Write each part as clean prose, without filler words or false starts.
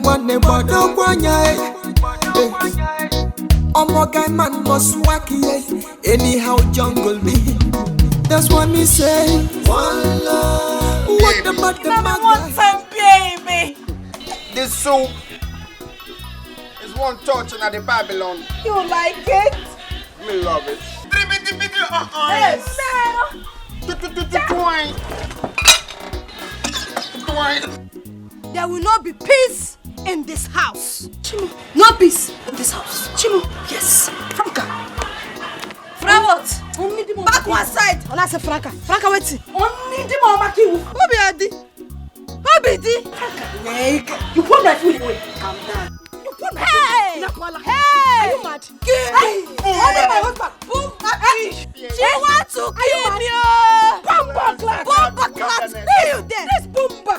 One never do kwanya. Guy man must wacky. Anyhow jungle be. That's what me say. One love. What about the man? One time, baby. This soup is one touching at the Babylon. You like it? Me love it. Yes. There will not be peace in this house. Chimo, no peace in this house. Chimo, yes. Franca. Frawot. Back one side. Ona say Franca. Franca wait. Only the mama kill. Obi adi. Obi di. Franca. You put my food away. Calm down. You put my food. Hey. Are you mad? Hey. Only my husband. Boom. She wants to kill you. Bomba class. Stay you there. This bomba.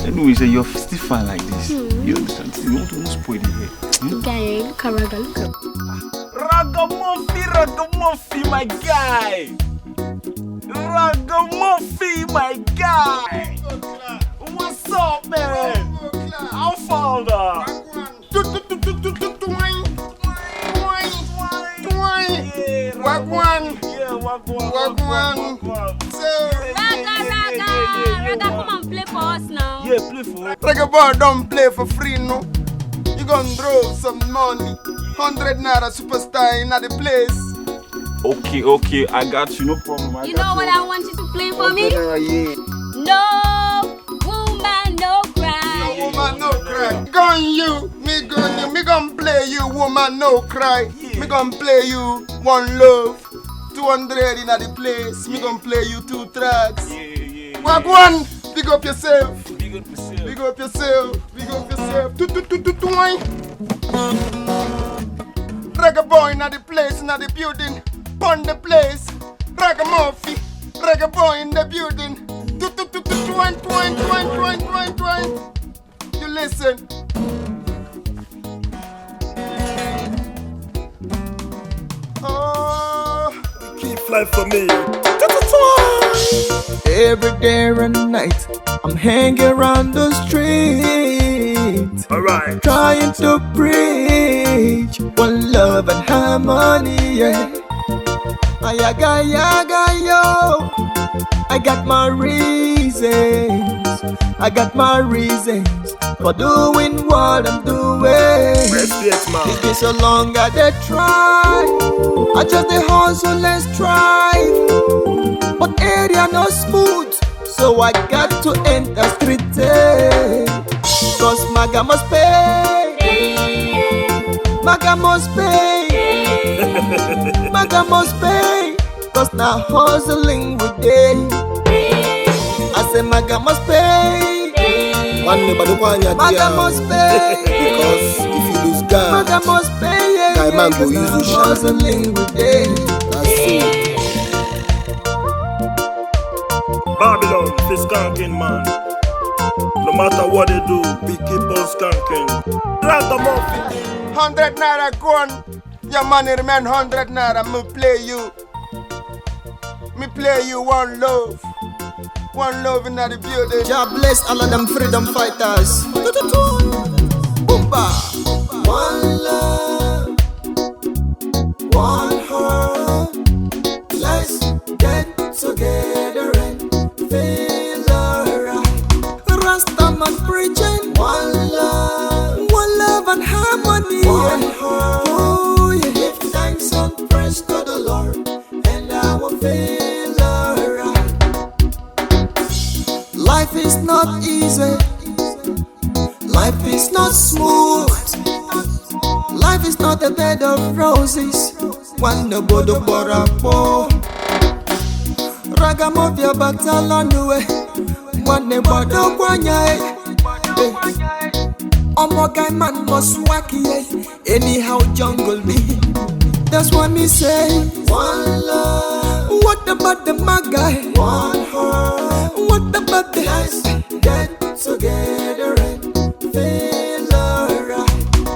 Anyway, so you're still fine like this. You understand? You want to spoil the hair. Guy, look at Raga, look at Ragamuffin, my guy. Ragamuffin, my guy. What's up, man? How far now? Wagwan. Raga, come and play for us now. Yeah, play for us. Reggae boy don't play for free, no. You gonna draw some money. 100 naira superstar in the place. Okay, I got you, no problem. You know what I want you to play for me? Yeah. No woman, no cry. No woman, no cry. Me gon' play you, woman, no cry. Yeah. Me gon' play you, one love. 200 in the place. Me gon' play you 2 tracks. Yeah. Wagwan, big up yourself. Big up yourself. Big up yourself. Reggae boy in the place, in the building. Pon the place. Ragamuffin. Reggae boy in the building. Twine. You listen. Oh, keep flying for me. Every day and night, I'm hanging around the street. Alright. Trying to preach one love and harmony, yeah. Ayaga, yo. I got my reasons for doing what I'm doing. Respect, man. It's been so long I did try. I just the hustle and strive. But area no smooth, so I got to enter street. Cause Maga must pay. Maga must pay. Cause now hustling with day. I say Maga must pay. Maga must pay. Because if you lose God, Maga must pay. guy man go use you shot. Hustling with day. That's it. Babylon, fi skanking, man. No matter what they do, we keep on skanking. Ragamuffin. 100 naira gone. Your money remain 100 naira. Me play you one love. One love in the building. God bless all of them freedom fighters. Boomba. One love, one heart. Let's get together and feel alright. Rastaman preaching. One love and harmony. One heart. Oh, yeah. Give thanks and praise to the Lord, and I will feel alright. Life is not easy. Life is not smooth. Life is not a bed of roses. One no bodo borapo. Ragamuffin batalanue. One ne bodo kwanya. Guy man must wacky. Anyhow jungle be. That's what me say. One love. What about the maga? One heart. What about the guys? Get together and feel alright.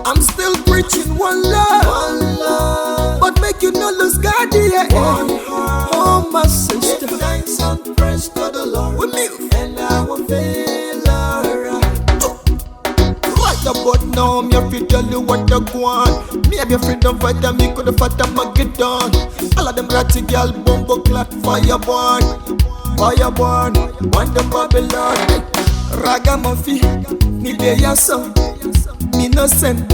I'm still preaching one love, but make you no lose God, yeah. One heart. Oh my sister, give thanks and praise to the Lord, and I will feel But now me afraid tell you what you want. Me have your freedom fighter, me coulda fought a Mageddon. All of them ratty girl, bumbo clat, fireborn. Fireborn, want the Babylon. Ragamuffin, me dey your son. Me no send,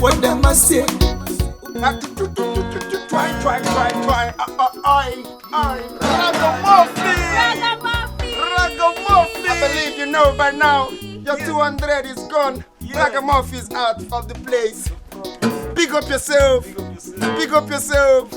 what them a say. Try. Ragamuffin. I believe you know by now. Your 200 is gone. Ragamuffin is out of the place. Pick up yourself. Pick up yourself.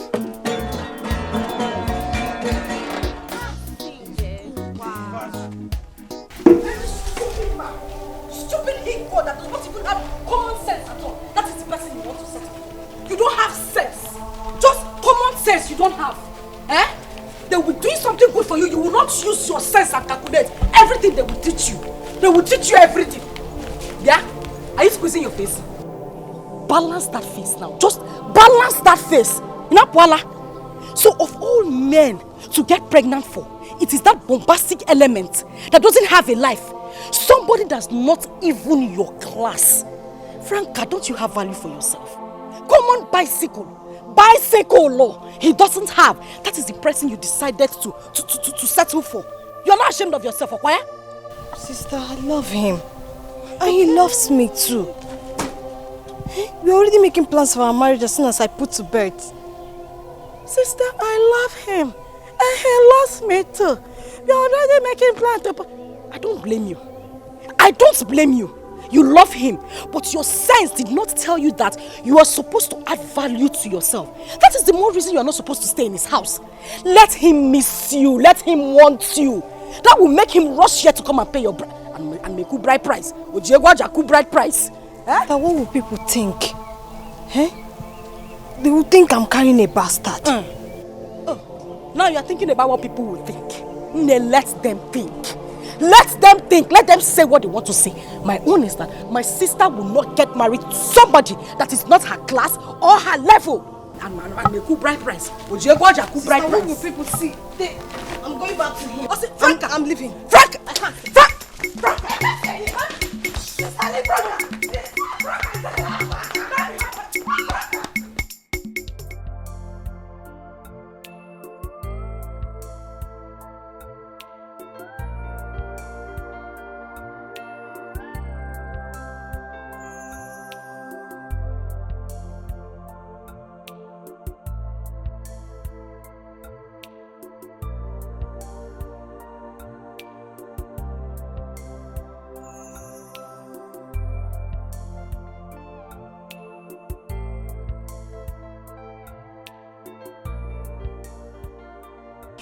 Stupid ego that does not even have common sense at all. That is the person you want to settle. You don't have sense. Just common sense you don't have. Eh? They will be doing something good for you. You will not use your sense and calculate everything they will teach you. They will teach you everything. Yeah? Are you squeezing your face? Balance that face now. Just balance that face. You know, Paula? So of all men to get pregnant for, it is that bombastic element that doesn't have a life. Somebody that's not even your class. Franca, don't you have value for yourself? Come on, bicycle. Bicycle law. He doesn't have. That is the person you decided to settle for. You're not ashamed of yourself, okay? Sister, I love him. And he loves me too. We're already making plans for our marriage as soon as I put to bed. Sister, I love him. And he loves me too. We're already making plans to... I don't blame you. I don't blame you. You love him, but your sense did not tell you that you are supposed to add value to yourself. That is the more reason you are not supposed to stay in his house. Let him miss you. Let him want you. That will make him rush here to come and pay your bride and make you bride price. Ojiegwajaku bride price. But what will people think? Eh? They will think I'm carrying a bastard. Oh, now you are thinking about what people will think. Let them think. Let them think. Let them say what they want to say. My own is that my sister will not get married to somebody that is not her class or her level. And make you bride price. Ojiegwajaku bride price. What will people see? I'm going back to him. Frank, I'm leaving. Frank! Frank!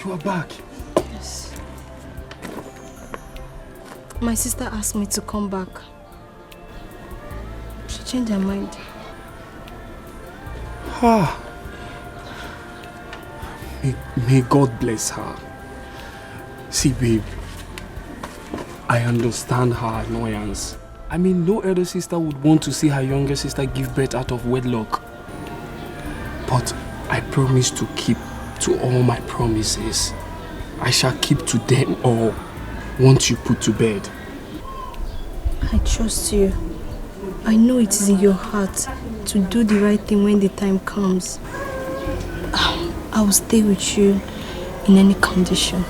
You are back. Yes. My sister asked me to come back. She changed her mind. May God bless her. See, babe, I understand her annoyance. I mean, no elder sister would want to see her younger sister give birth out of wedlock. But I promise to keep to all my promises. I shall keep to them all once you put to bed. I trust you. I know it is in your heart to do the right thing when the time comes. I will stay with you in any condition.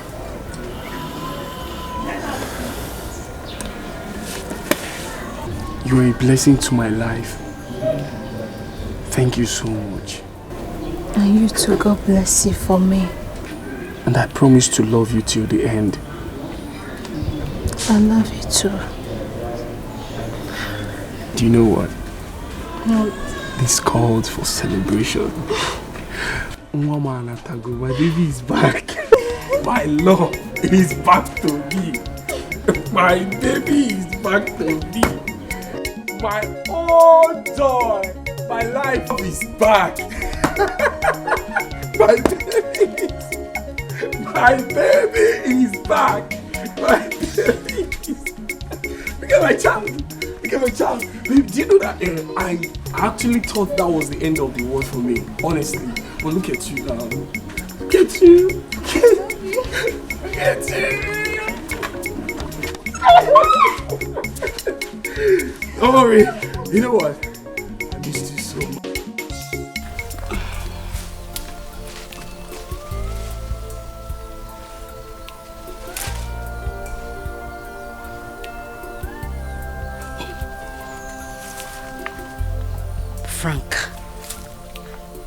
You are a blessing to my life. Thank you so much. And you too, God bless you for me. And I promise to love you till the end. I love you too. Do you know what? No. This calls for celebration. Mama Anatago, my baby is back. My love is back to me. My baby is back to me. My own joy. My life is back. My baby is back. My baby is back. Look at my child. Look at my child. Babe, do you know that I actually thought that was the end of the world for me, honestly. But look at you now. Look at you. Look at you. Don't worry. You know what? I missed you so much. Frank.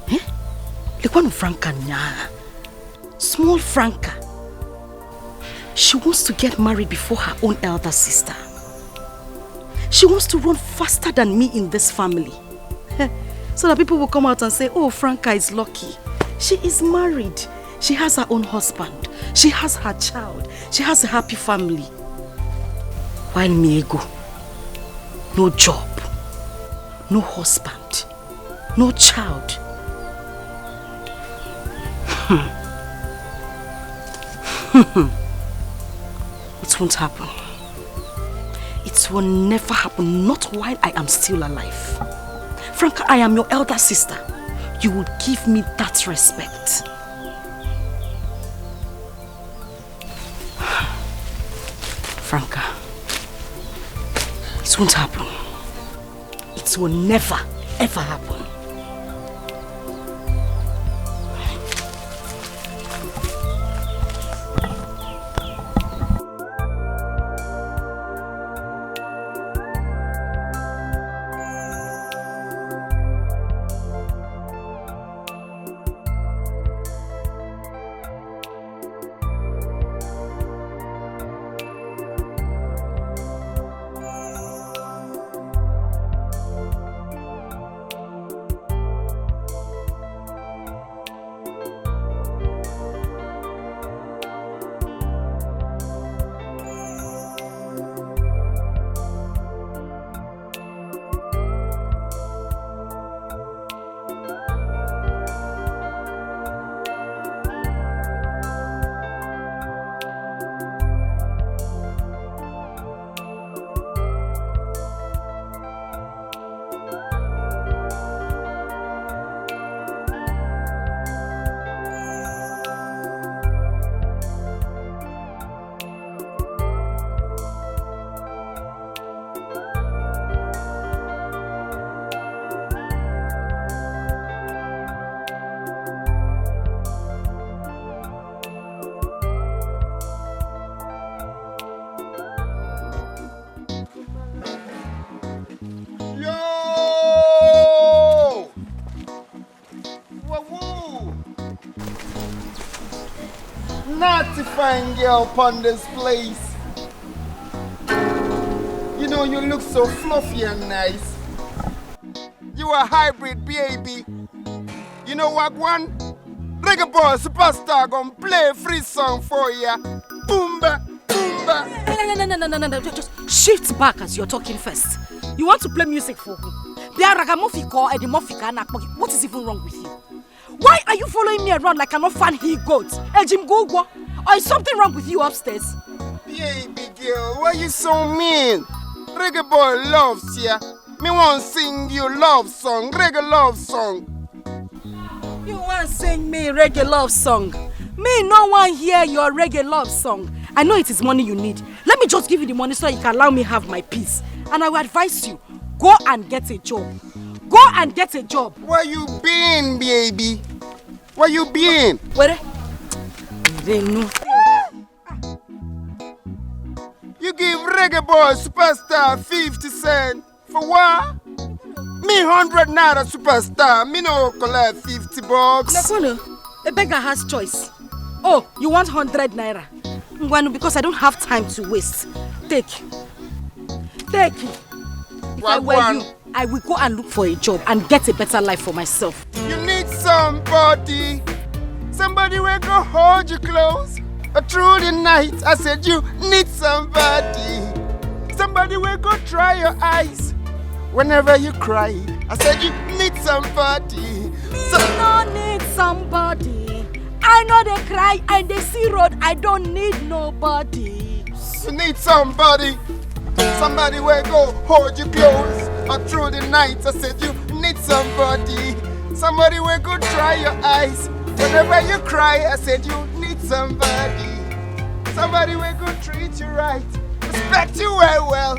Eh? Like one Franca na. Small Franca. She wants to get married before her own elder sister. She wants to run faster than me in this family. So that people will come out and say, oh, Franca is lucky. She is married. She has her own husband. She has her child. She has a happy family. While me go, no job, no husband, no child. It won't happen. It will never happen, not while I am still alive. Franca, I am your elder sister. You will give me that respect. Franca, it won't happen. It will never, ever happen. Fine girl upon this place. You know you look so fluffy and nice. You a hybrid baby. You know what one? Reggae boy superstar gonna play free song for ya. Boomba, boomba. No. Just shift back as you're talking first. You want to play music for who? What is even wrong with you? Why are you following me around like an orphan he-goat? Or is something wrong with you upstairs? Baby girl, why you so mean? Reggae boy loves ya. Me want sing you love song, reggae love song. You want sing me reggae love song? Me no one hear your reggae love song. I know it is money you need. Let me just give you the money so you can allow me have my peace. And I will advise you, go and get a job. Go and get a job. Where you been, baby? Where you been? Where? They know. You give reggae boy superstar 50 cents for what? Me 100 naira superstar. Me no collect 50 bucks. Nakono, a beggar has choice. Oh, you want 100 naira? Ngwanu, because I don't have time to waste. Take. If I were you, I will go and look for a job and get a better life for myself. You need somebody. Somebody will go hold you close. Through the night, I said you need somebody. Somebody will go dry your eyes. Whenever you cry, I said you need somebody. No need somebody. I know they cry and they see road. I don't need nobody. You need somebody. Somebody will go hold you close. Through the night, I said you need somebody. Somebody will go dry your eyes. Whenever you cry, I said you need somebody. Somebody will go treat you right. Respect you well.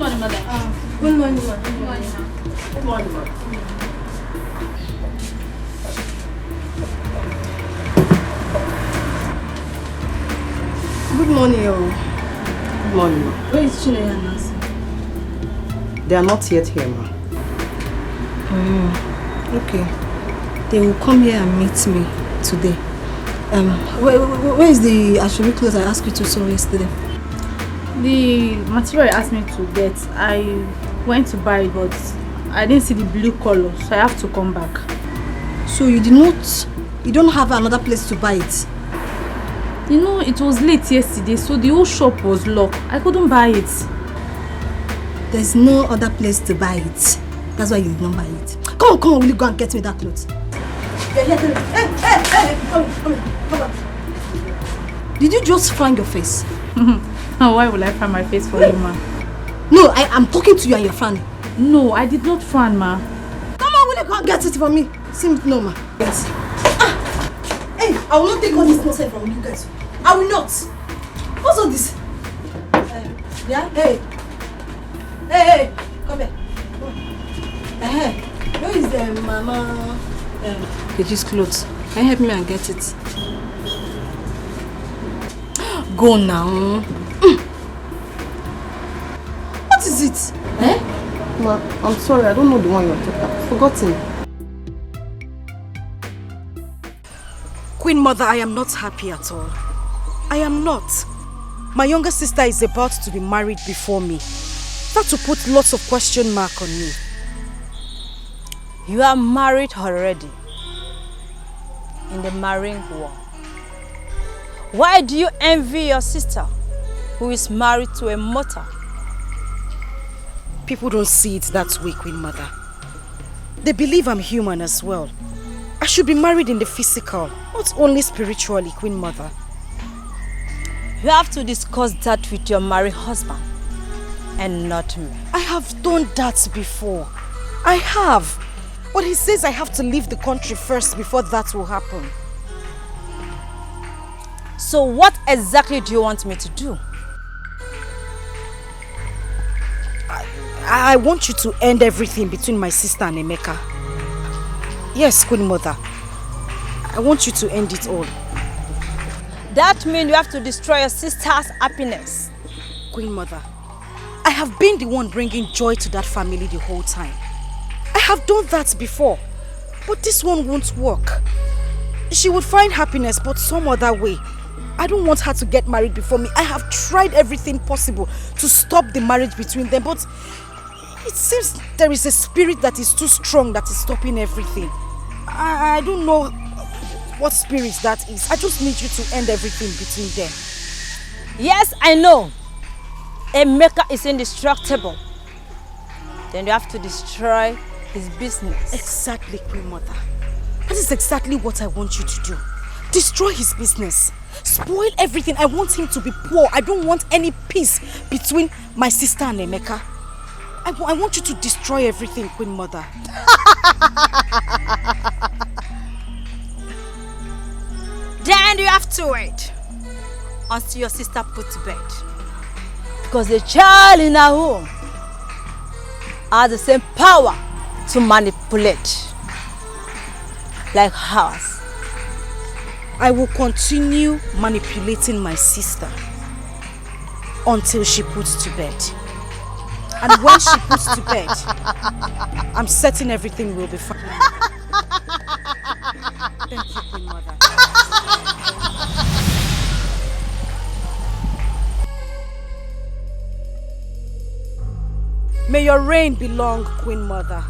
morning, madam. Good morning, ma. Good morning, ma'am. Good morning, ma. Good morning, yo. Good morning, ma. Where is Chineye and Nancy? They are not yet here, ma. Okay. They will come here and meet me today. Where is the Ashuri clothes I asked you to sew yesterday? The material you asked me to get, I went to buy it, but I didn't see the blue color, so I have to come back. So you don't have another place to buy it? You know, it was late yesterday, so the whole shop was locked. I couldn't buy it. There's no other place to buy it. That's why you did not buy it. Come on, will you go and get me that clothes? Hey, come on. Did you just frown your face? Why will I frown my face for you, ma? No, I am talking to you and you're frowning. No, I did not frown, ma. Come on, will you go and get it for me? No, ma. Yes. Hey, I will not take all this nonsense from you guys. I will not. What's all this? Yeah? Hey, come here. Where is the mama? Keji's clothes. Can you help me and get it? Go now. What is it? Ma, I'm sorry, I don't know the one you're talking about. I've forgotten. Queen Mother, I am not happy at all. I am not. My younger sister is about to be married before me. That will put lots of question mark on me. You are married already. In the marrying war. Why do you envy your sister who is married to a mortal? People don't see it that way, Queen Mother. They believe I'm human as well. I should be married in the physical, not only spiritually, Queen Mother. You have to discuss that with your married husband and not me. I have done that before. I have. But he says I have to leave the country first before that will happen. So what exactly do you want me to do? I want you to end everything between my sister and Emeka. Yes, Queen Mother. I want you to end it all. That means you have to destroy your sister's happiness. Queen Mother, I have been the one bringing joy to that family the whole time. I have done that before, but this one won't work. She would find happiness, but some other way. I don't want her to get married before me. I have tried everything possible to stop the marriage between them, but it seems there is a spirit that is too strong that is stopping everything. I don't know what spirit that is. I just need you to end everything between them. Yes, I know. Emeka is indestructible. Then you have to destroy his business. Exactly, Queen Mother. That is exactly what I want you to do. Destroy his business. Spoil everything. I want him to be poor. I don't want any peace between my sister and Emeka. I want you to destroy everything, Queen Mother. Then you have to wait until your sister puts to bed. Because the child in her home has the same power to manipulate like ours. I will continue manipulating my sister until she puts to bed. And when she puts to bed, I'm certain everything will be fine. Thank you, Queen Mother. May your reign be long, Queen Mother.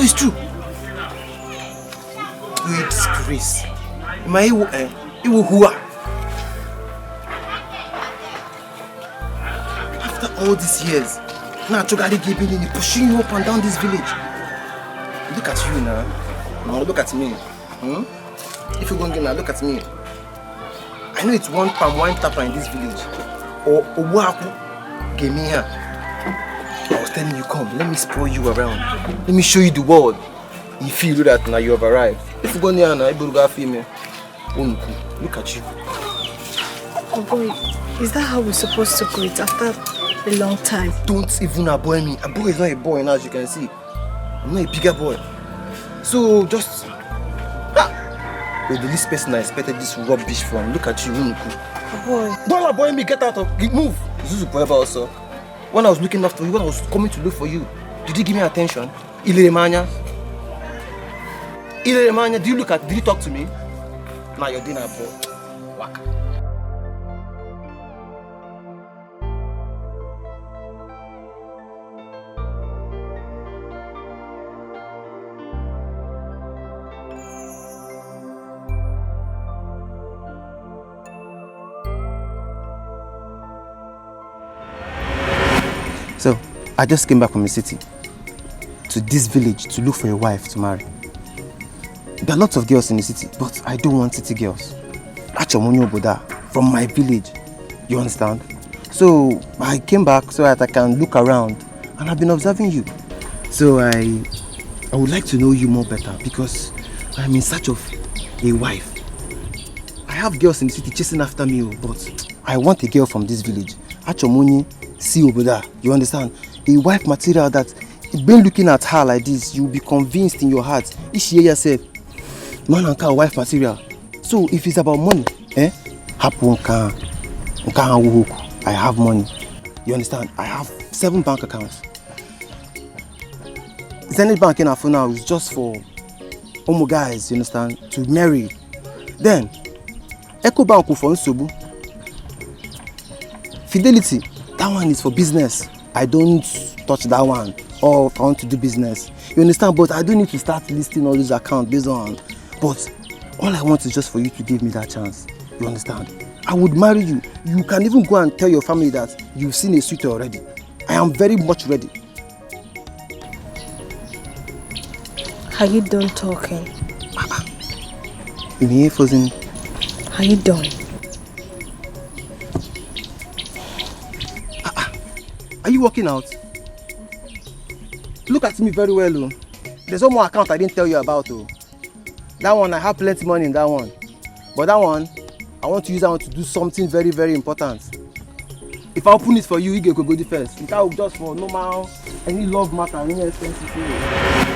So it's true. You disgrace. My hua. After all these years, now Chogari gave me pushing you up and down this village. Look at you now. Now look at me. If you're going to look at me. I know it's one palm wine tapper in this village. Or Owaku gave me here. I was telling you, come, let me spoil you around. Let me show you the world. If you do that now, you have arrived. If you go near now, you go female. Look at you. Oh boy, is that how we're supposed to greet after a long time? Don't even avoid me. A boy is not a boy now, as you can see. I'm not a bigger boy. So just... You're the least person I expected this rubbish from. Look at you, Unuku. Oh boy. Don't avoid me, get out of... Move. Zuzu forever also. When I was looking after you, when I was coming to look for you, did you give me attention? Ileremanya, did you talk to me? Now you're doing a ball. Waka. So, I just came back from the city to this village to look for a wife to marry. There are lots of girls in the city, but I don't want city girls. Achomonyo Boda from my village, you understand? So, I came back so that I can look around and I've been observing you. So, I would like to know you more better because I'm in search of a wife. I have girls in the city chasing after me, but I want a girl from this village. Achomonyo see over there, you understand? A wife material that, when looking at her like this, you'll be convinced in your heart. Is she yourself? Man and car wife material. So if it's about money, I have money. You understand? I have 7 bank accounts. Zenith Bank in our phone now is just for homo guys, you understand? To marry. Then Echo Bank for Nsobu. Fidelity. That one is for business. I don't touch that one. Or if I want to do business. You understand? But I don't need to start listing all these accounts based on. But all I want is just for you to give me that chance. You understand? I would marry you. You can even go and tell your family that you've seen a suitor already. I am very much ready. Are you done talking? Are you done? Are you working out? Look at me very well. There's one more account I didn't tell you about. That one, I have plenty money in that one. But that one, I want to use that one to do something very, very important. If I open it for you, you go the first. If I will just for normal, any love matter, any expensive thing.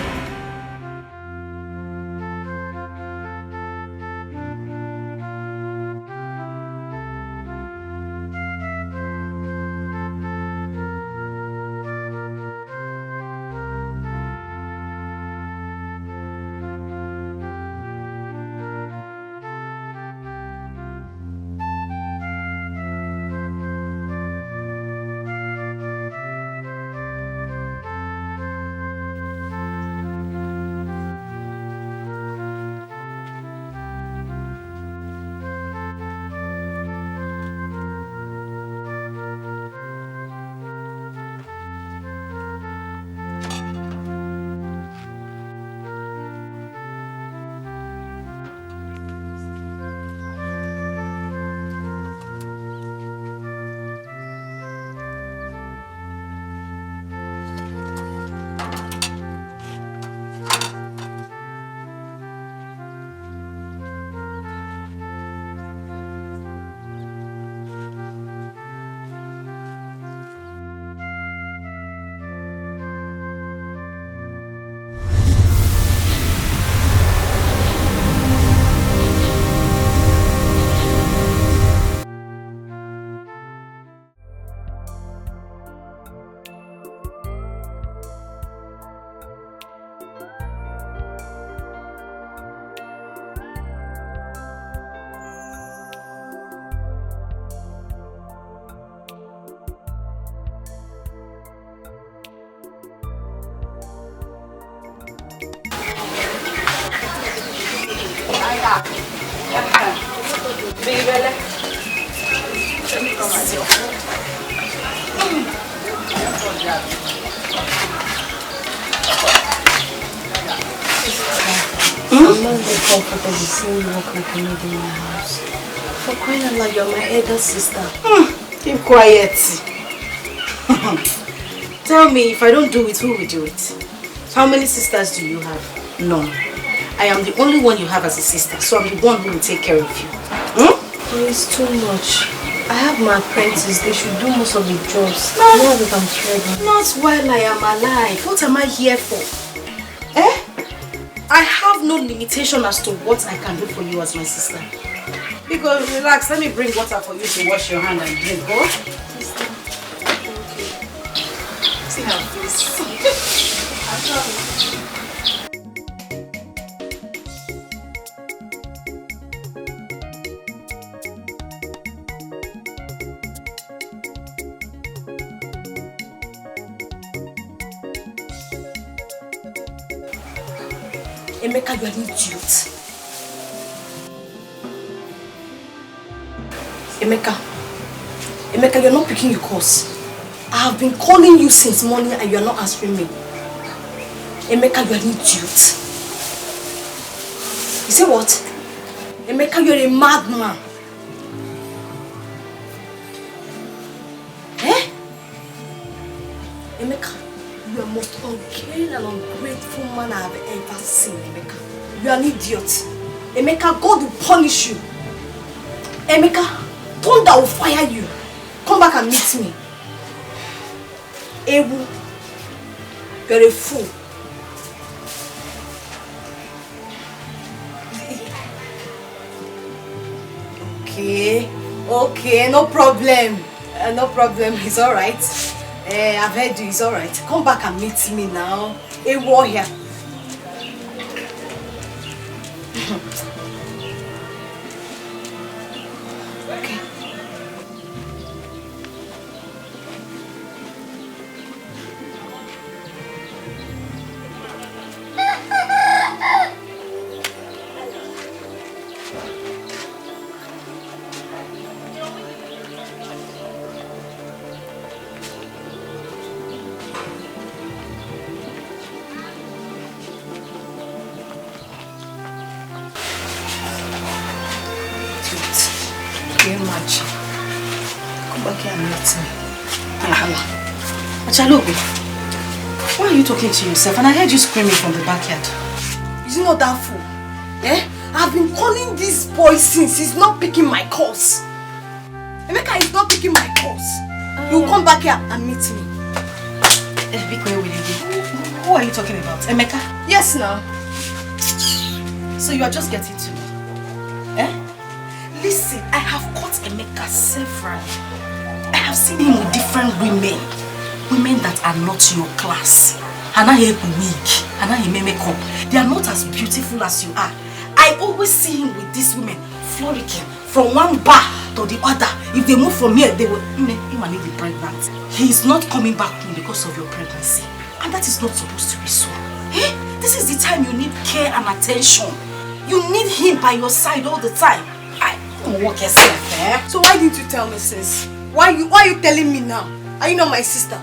I'm not very comfortable seeing you walk like a lady in my house. For crying out loud, you're my elder sister. Keep quiet. Tell me, if I don't do it, who will do it? How many sisters do you have? None. I am the only one you have as a sister, so I'm the one who will take care of you. Oh, it's too much. I have my apprentices, they should do most of the jobs. Now that I'm pregnant. Not while I am alive. What am I here for? I have no limitation as to what I can do for you as my sister. Because relax, let me bring water for you to wash your hand and drink. Go. See how this. I promise. Emeka, you are an idiot. Emeka, you're not picking your calls. I have been calling you since morning and you're not answering me. Emeka, you're an idiot. You say what? Emeka, you're a madman. Emeka, you are the most uncaring and ungrateful man I have ever seen, Emeka. You are an idiot. Emeka, God will punish you. Emeka, thunder will fire you. Come back and meet me. Ebu, you're a fool. Okay, no problem. No problem, it's alright. I've heard you, it's alright. Come back and meet me now. A warrior. Okay. Achalobi, why are you talking to yourself? And I heard you screaming from the backyard. Is he not that fool? I've been calling this boy since he's not picking my calls. Emeka is not picking my calls. You come back here and meet me. Who are you talking about? Emeka? Yes, now. So you are just getting to me. Listen, I have caught Emeka several. I have seen him with different women. Women that are not your class. Anahe weak, Anahe makeup. They are not as beautiful as you are. I always see him with these women frolicking from one bar to the other. If they move from here, they will be pregnant. He is not coming back home because of your pregnancy. And that is not supposed to be so. This is the time you need care and attention. You need him by your side all the time. I don't work yourself, So why didn't you tell me, sis? Why are you telling me now? Are you not my sister?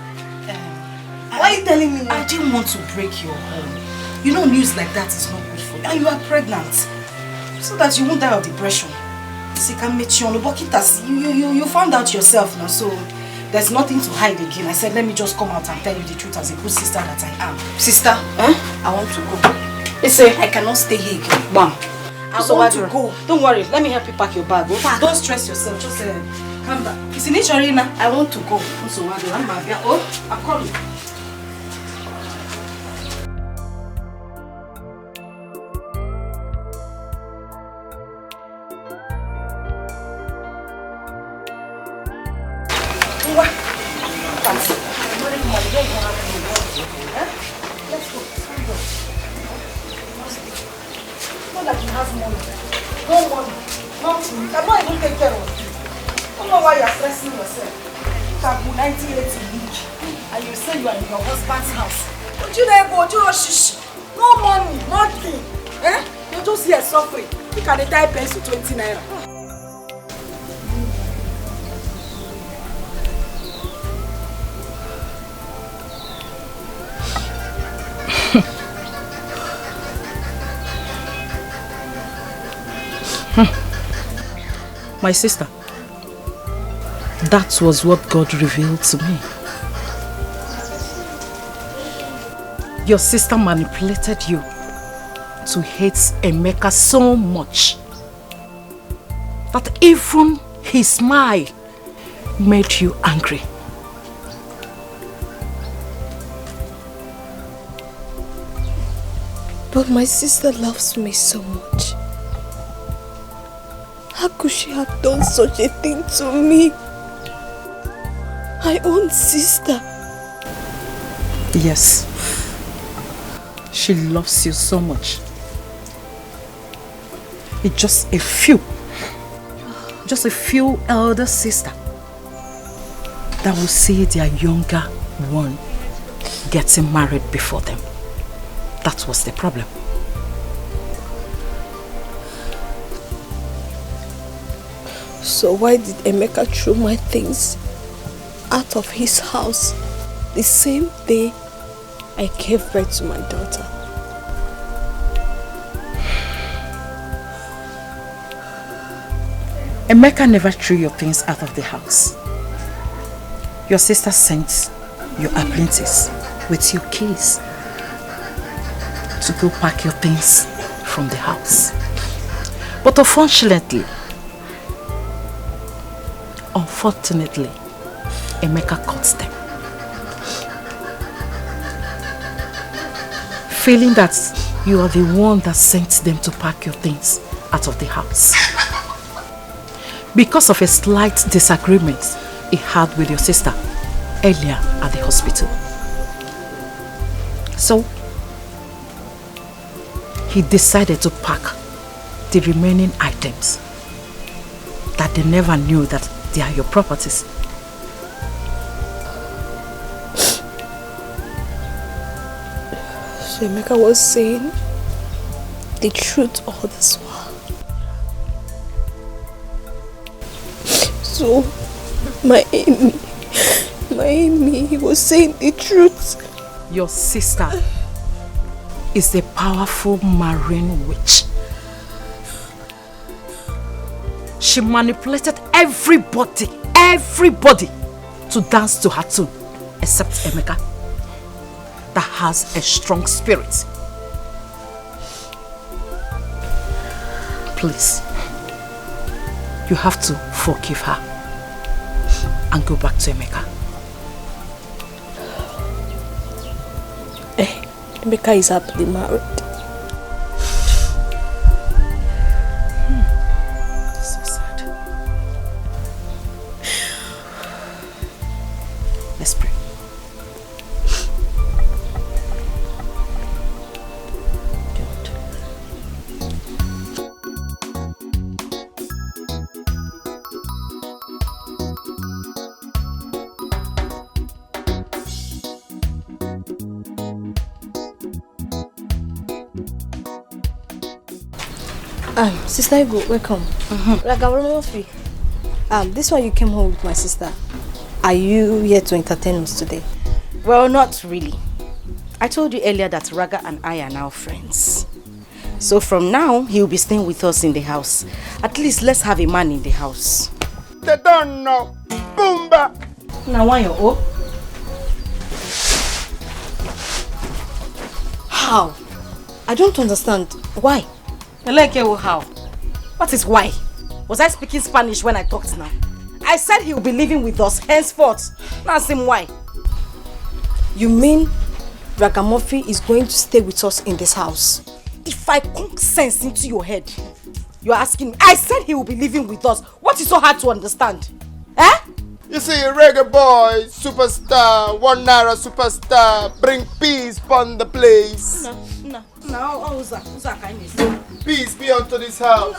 Why are you telling me now? I didn't want to break your home. You know, news like that is not good for you. And you are pregnant. So that you won't die of depression. You found out yourself now, so there's nothing to hide again. I said, let me just come out and tell you the truth as a good sister that I am. Sister, I want to go. Listen, I cannot stay here again. Bam. I want to go. Don't worry, let me help you pack your bag. Don't stress yourself, just come back. It's in Arena. I want to go. I'm calling. Let's go. Not that you have money. Don't worry. Nothing. I'm not even taking care of you. I don't know why you're stressing yourself. You can go 98 week and you say you are in your husband's house. But you never go to shish. No money, nothing. You just here suffering. You can die pencil 20 naira. My sister, that was what God revealed to me. Your sister manipulated you to hate Emeka so much that even his smile made you angry. But my sister loves me so much. How could she have done such a thing to me? My own sister. Yes. She loves you so much. It's just a few elder sisters that will see their younger one getting married before them. That was the problem. So why did Emeka throw my things out of his house the same day I gave birth to my daughter? Emeka never threw your things out of the house. Your sister sent your apprentice with your keys to go pack your things from the house. But unfortunately, Emeka caught them. Feeling that you are the one that sent them to pack your things out of the house. Because of a slight disagreement he had with your sister earlier at the hospital. So, he decided to pack the remaining items that they never knew that they are your properties. So Emeka was saying the truth all this while. So my Amy, he was saying the truth. Your sister is a powerful marine witch. She manipulated everybody to dance to her tune, except Emeka, that has a strong spirit. Please, you have to forgive her and go back to Emeka. Emeka is happily married. So sad. Let's pray. Sister Igo, welcome. This one you came home with my sister. Are you here to entertain us today? Well, not really. I told you earlier that Raga and I are now friends. So from now, he'll be staying with us in the house. At least let's have a man in the house. They don't know. Boomba! Now why you up? How? I don't understand. Why? How? What is why? Was I speaking Spanish when I talked now? I said he will be living with us henceforth. Now ask him why. You mean Ragamuffin is going to stay with us in this house? If I conk sense into your head, you're asking me. I said he will be living with us. What is so hard to understand? Eh? You see, reggae boy, superstar, 1 naira superstar, bring peace upon the place. No, Peace be unto this house.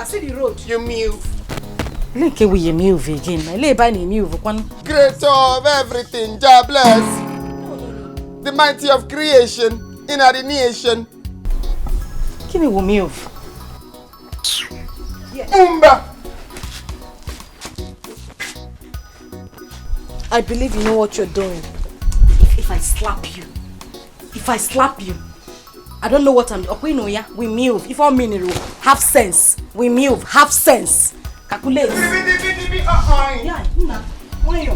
See the road. You move. Look at you move again. Creator of everything, Jah bless. The mighty of creation, in the nation. Give me move. Yeah. Umba. I believe you know what you're doing. If I slap you, I don't know what I'm doing. We move. If I'm mineral, have sense. We move. Have sense. Calculate. Yeah, why you?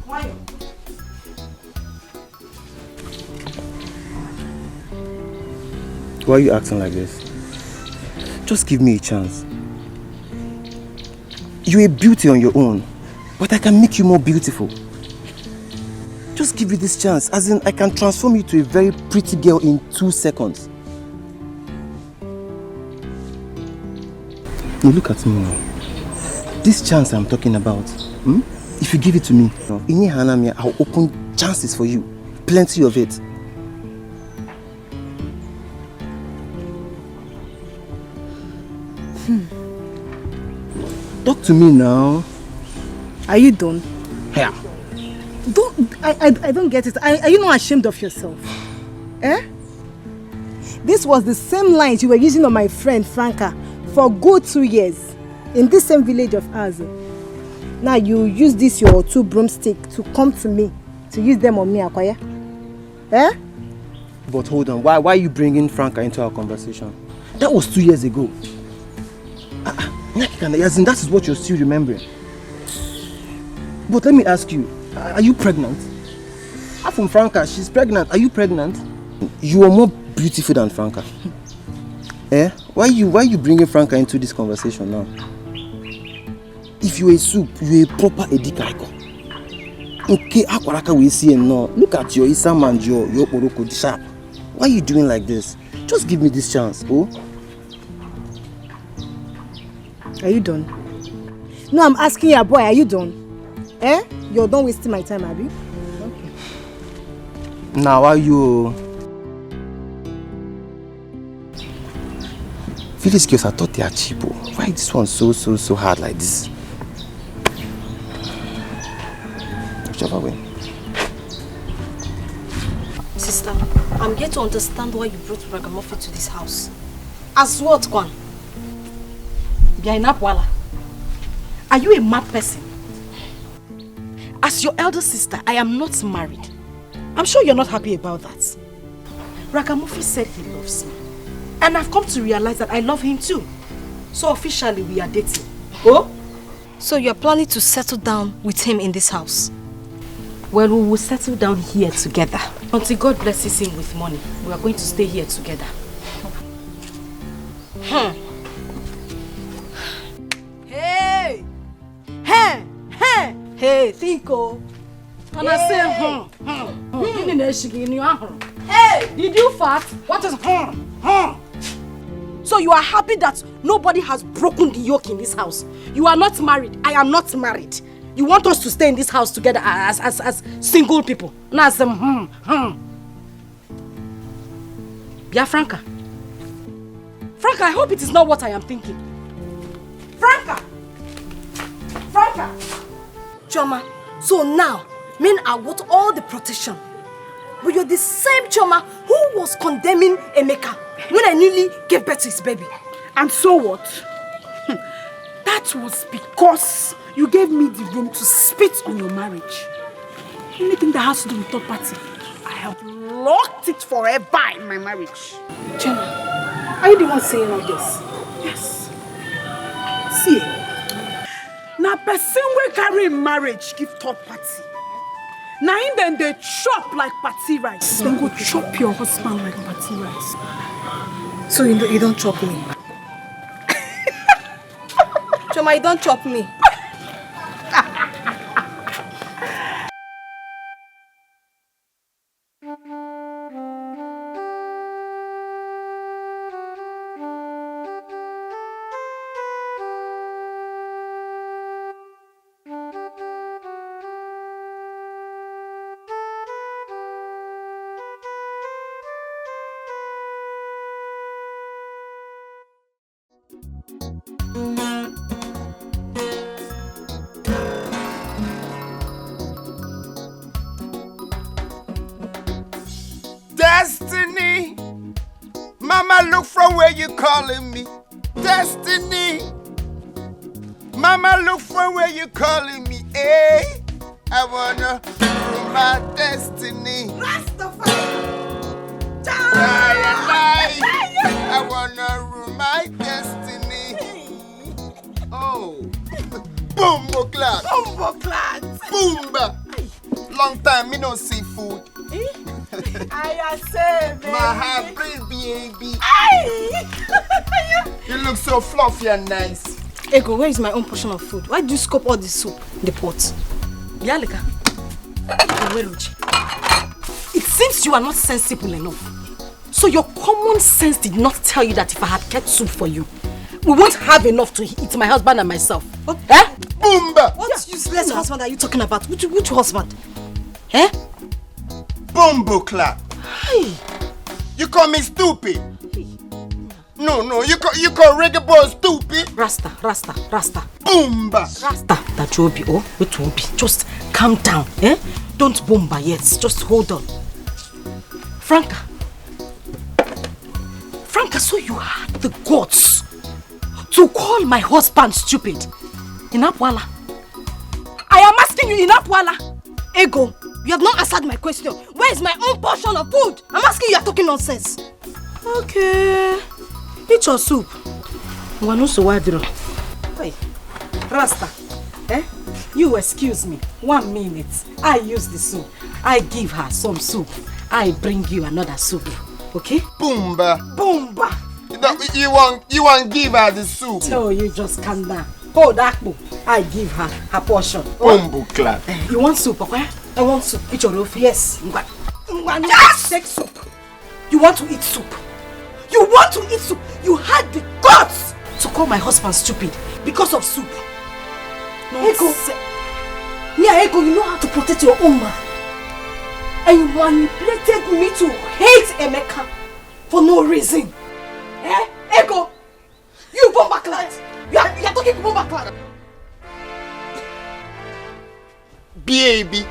Why you? Why are you acting like this? Just give me a chance. You're a beauty on your own, but I can make you more beautiful. Just give you this chance, as in I can transform you to a very pretty girl in 2 seconds. Now look at me now. This chance I'm talking about, if you give it to me, in your hand, I'll open chances for you. Plenty of it. Talk to me now. Are you done? Yeah. I don't get it. Are you not ashamed of yourself? Eh? This was the same lines you were using on my friend Franca for good 2 years in this same village of ours. Now you use this your 2 broomsticks to come to me to use them on me, Akwaya. Eh? But hold on, why are you bringing Franca into our conversation? That was 2 years ago. That is what you're still remembering. But let me ask you, are you pregnant? From Franca, she's pregnant. Are you pregnant? You are more beautiful than Franca. Eh? Why are you bringing Franca into this conversation now? If you're a soup, you're a proper edikaiko. Okay, akwaraka we see and no. Look at your Isam and your Oroko sharp. Why are you doing like this? Just give me this chance, oh? Are you done? No, I'm asking you, boy, are you done? Eh? You're done wasting my time, Abby? Okay. Now are you... Village girls, I thought they are cheap. Why is this one so hard like this? Whichever way. Sister, I'm here to understand why you brought Ragamuffin to this house. As what, Kwan? Are you a mad person? As your elder sister, I am not married. I'm sure you're not happy about that. Ragamuffin said he loves me. And I've come to realize that I love him too. So officially we are dating. Oh? So you're planning to settle down with him in this house? Well, we will settle down here together. Until God blesses him with money, we are going to stay here together. Hey, Tinko. And I say, Hey, did you fart? What is So you are happy that nobody has broken the yoke in this house? You are not married. I am not married. You want us to stay in this house together as single people? Now some Yeah, Franca. Franca, I hope it is not what I am thinking. Franca! Choma, so now men are worth all the protection. But you're the same Choma who was condemning Emeka when I nearly gave birth to his baby. And so what? That was because you gave me the room to spit on your marriage. Anything that has to do with third party, I have locked it forever in my marriage. Choma, are you the one saying all this? Yes. See, now person will carry marriage give third party. Now then they chop like party rice. Then go chop your husband like party rice. So you don't chop me? Choma, you don't chop me. Destiny, Mama, look from where you calling me. Destiny, Mama, look from where you calling me. Hey, I wanna prove my destiny. Rastafari, I wanna rule my destiny. Oh, Bumbo Clat. Bumbo Clat. Boomba. Long time me no see food. I say, baby. My heart breathe, baby. You look so fluffy and nice. Ego, where is my own portion of food? Why do you scoop all this soup in the pot? Yalika. It seems you are not sensible enough. So your common sense did not tell you that if I had kept soup for you, we won't have enough to eat, my husband and myself. What? Eh? Boomba! What useless husband are you talking about? Which husband? Eh? Bumbo Clat. You call me stupid? No, you call reggae boy stupid? Rasta. Boomba! Rasta. That will be, it will be. Just calm down, eh? Don't boomba yet. Just hold on. Franca, so you had the guts to call my husband stupid? In Apwala. I am asking you in Apwala. Ego, you have not answered my question. Where is my own portion of food? I'm asking you, are talking nonsense. Okay. Eat your soup. Hey, Rasta. Eh? You excuse me. 1 minute. I use the soup. I give her some soup. I bring you another soup. Okay? Boomba. You want give her the soup? So you just calm down. Hold that. I give her her portion. Bumbo Clat. You want soup, okay? I want soup. Eat your roof. Yes. Just take soup. You want to eat soup. You had the guts to call my husband stupid because of soup. Ego, you know how to protect your own man. And you manipulated me to hate Emeka for no reason. Eh? Ego, you bomba clan. You are talking bomba clan. Baby,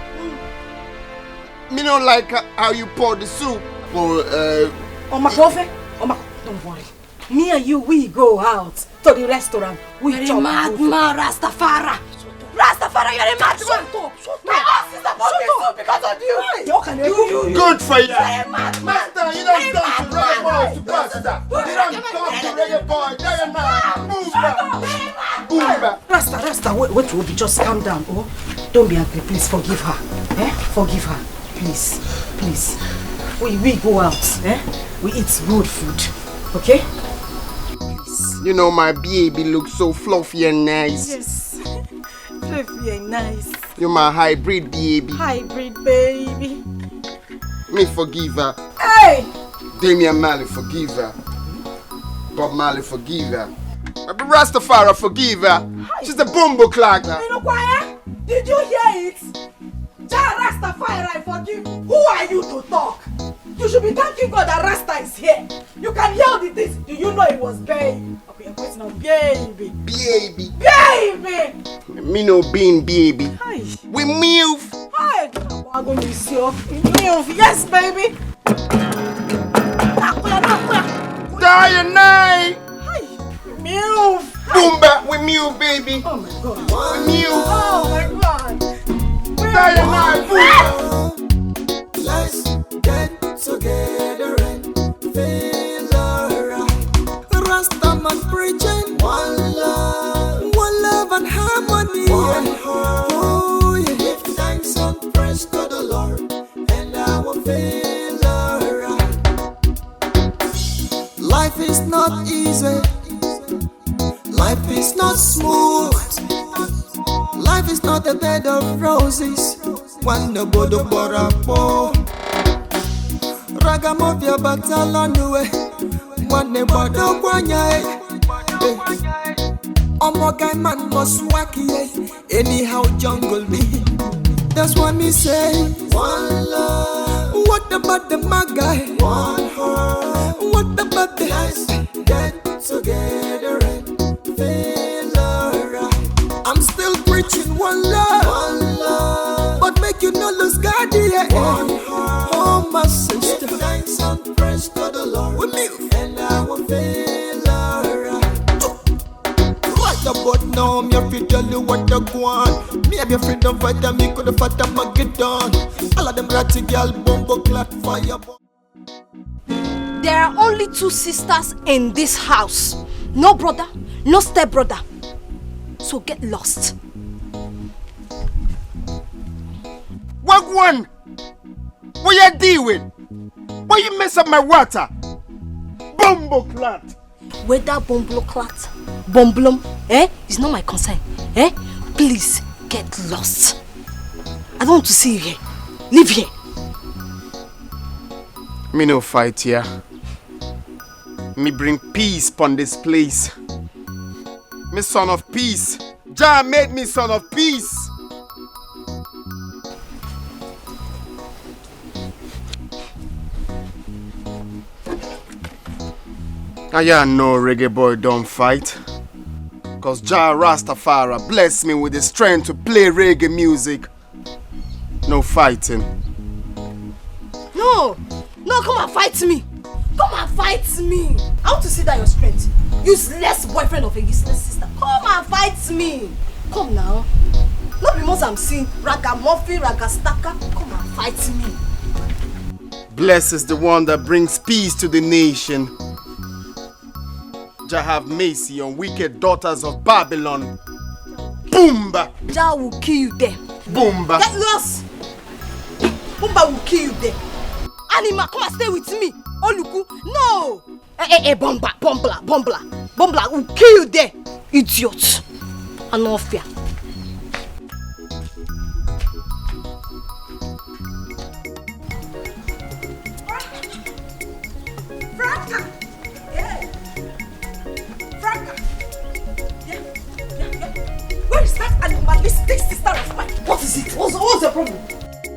me don't like how you pour the soup. Don't worry. Me and you, we go out to the restaurant. We chop madman, Rastafari. Rastafari, you're a madman. Shut up. My ass is about to soup because of you. Good for you. You're a madman. Master, you don't talk to reggae boy, superstar. You don't talk to reggae boy. You're a man. Boomba. Rasta, wait, Ruby, just calm down. Oh, don't be angry. Please forgive her. Eh? Forgive her. Please. We go out. Eh? We eat good food. Okay? Please. You know my baby looks so fluffy and nice. Yes. Fluffy and nice. You're my hybrid baby. Hybrid baby. Me forgive her. Hey! Damian Marley forgive her. Bob Marley forgive her. Rastafari forgive her. She's a bumbo clog. You know why? Did you hear it? Rastafari forgive. Who are you to talk? You should be thanking God that Rasta is here. You can hear the things. Do you know it was baby? Okay, I'm going now. Baby. Me no being baby. Hi. We move. Hi. I'm going to see you. Move. Yes, baby. Diana. Hi. Move. Boomba. We move, baby. Oh my God. We move. Oh my God. Diana. Let's get together and feel alright. Rastaman preaching one love and harmony. One heart. Oh, yeah. Give thanks and praise to the Lord, and I will feel alright. Life is not easy. Life is not smooth. Life is not a bed of roses. One no bodo borapo. Ragamuffin battle on the way. One ne bodo kwanya. Omogai man must wacky. Anyhow jungle me. That's what me say. One love. What about the magai? One heart. What about the guys? Get together and feel alright. I'm still preaching one love, but make you not lose God here. Oh my sister, give thanks and praise to the Lord, and I will feel alright. Right about now, me have to tell you what I want. Me have your freedom fighter, me could have fought them and get done. All of them ratty girl, bumbo clock, fire. There are only 2 sisters in this house. No brother, no stepbrother. So get lost. What one? What you doing? Why you mess up my water? Bumbo clat. Whether bumbo clat, bumblum, it's not my concern. Please get lost. I don't want to see you here. Leave here. Me no fight here. Me bring peace upon this place. Me son of peace. Jah made me son of peace. I know reggae boy don't fight. Cause Jah Rastafari bless me with the strength to play reggae music. No fighting. No, come and fight me. Come and fight me. I want to see that your strength. Useless boyfriend of a useless sister. Come and fight me. Come now. Not because I'm seeing ragamuffin, ragastaka. Come and fight me. Blessed is the one that brings peace to the nation. Jah have mercy on wicked daughters of Babylon. Boomba! Jah will kill you there. Boomba! Get lost! Boomba will kill you there. Anima, come and stay with me. Oluku, no! Bombla will kill you there. Idiot. And no fear. Franca! Franca! Yeah. Where is that animalistic sister of mine? What is it? What's the problem?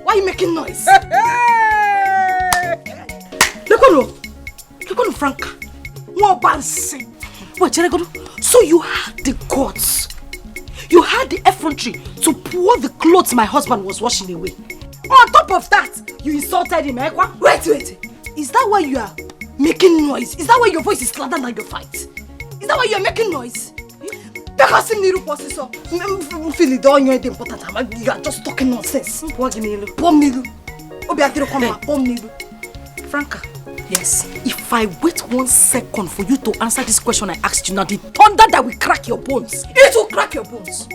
Why are you making noise? Look on Franca. What bansi? Wait, so you had the guts. You had the effrontery to pour the clothes my husband was washing away. On top of that, you insulted him, eh? Wait. Is that why you are making noise? Is that why your voice is louder than your fight? Is that why you are making noise? Because you are just talking nonsense. Franca. Yes. If I wait 1 second for you to answer this question I asked you now, the thunder that will crack your bones. It will crack your bones.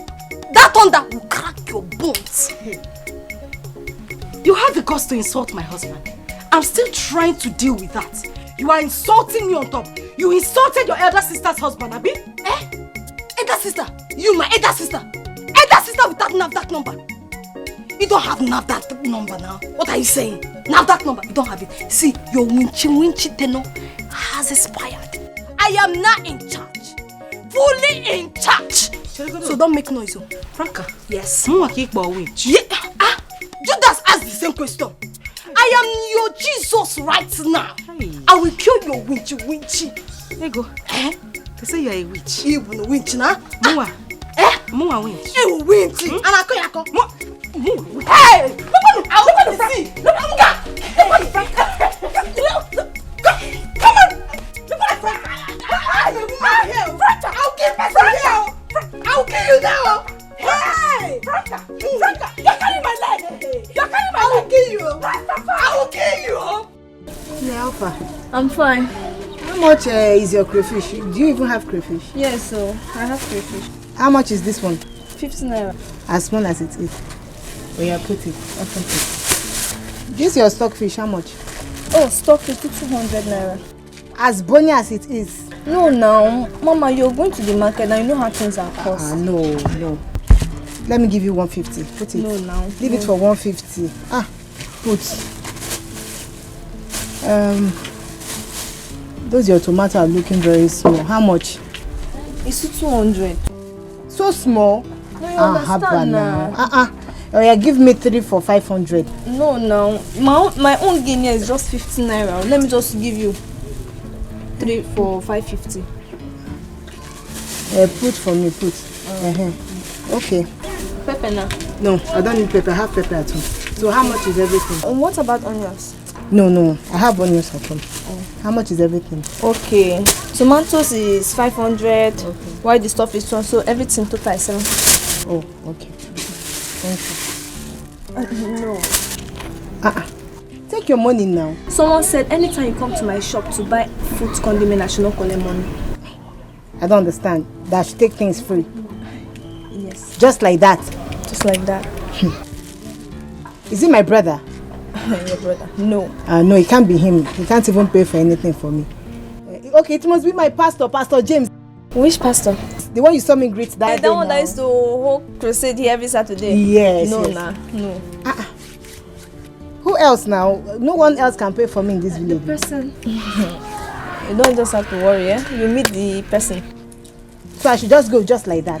That thunder will crack your bones. You have the guts to insult my husband. I'm still trying to deal with that. You are insulting me on top. You insulted your elder sister's husband, Abi? Elder sister? You, my elder sister? Elder sister without NAFDAC number? You don't have NAFDAC number now. What are you saying? NAFDAC number? You don't have it. See, your winchy tenor has expired. I am now in charge. Fully in charge. So don't make noise. Franca. Yes. Judas asked the same question. I am your Jesus right now. I will kill your winchy. There you go. They say you are a witch. You are a witch, na? Mua. Mua witch. You witch. Anako. Hey! Look at the see. Look at Franca. Come on. Look at Franca. I'll kill myself. I'll kill you now. Hey! Franca. You're carrying my leg. I will kill you. I will kill you. Yeah, Alpha. I'm fine. How much is your crayfish? Do you even have crayfish? Yes, so I have crayfish. How much is this one? 15 naira. As small as it is. When you put it, open it. This your stockfish, how much? Oh, stockfish 200 naira. As bony as it is. No, now, Mama, you're going to the market and you know how things are cost. No. Let me give you 150. Put it. No, now. Leave it for 150. Put. Those your tomato are looking very small. How much? It's 200. So small? No, you understand now. Oh yeah, give me 3 for 500. No, my own guinea is just 15 naira. Let me just give you 3 for 550. Put for me, put. Okay. Pepper now? No, I don't need pepper. I have pepper at home. So how much is everything? What about onions? No, I have onions at home. How much is everything? Okay. Tomatoes is 500. Okay. While the stuff is 1, so everything total is 7. Oh, okay. Thank you. No. Take your money now. Someone said anytime you come to my shop to buy food condiment, I should not collect money. I don't understand. That I should take things free. Yes. Just like that. Just like that. Is he my brother? Your brother? No. No, it can't be him. He can't even pay for anything for me. Okay, it must be my pastor, Pastor James. Which pastor? The one you saw me greet that day. The one that used to hold crusade here every Saturday? Yes. No, yes. nah, no. Who else now? No one else can pay for me in this village. The person. You don't just have to worry, eh? You meet the person. So I should just go just like that?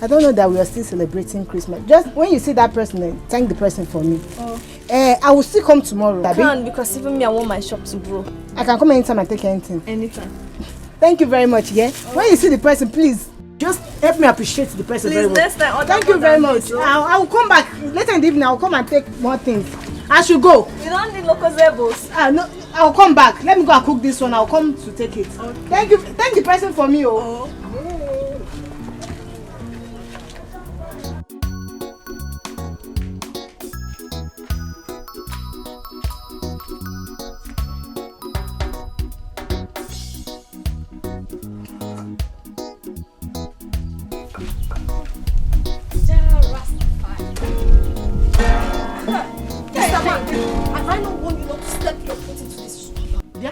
I don't know that we are still celebrating Christmas. Just when you see that person, thank the person for me. Oh. I will still come tomorrow. I can't, because even me, I want my shop to grow. I can come anytime and take anything. Anytime. Thank you very much, yeah? When you see the person, please, just help me appreciate the person very much. Please, next time. Thank you very much. I will come back later in the evening. I will come and take more things. I should go. You don't need local zebos. No, I will come back. Let me go and cook this one. I will come to take it. Okay. Thank you. Thank the person for me. Oh.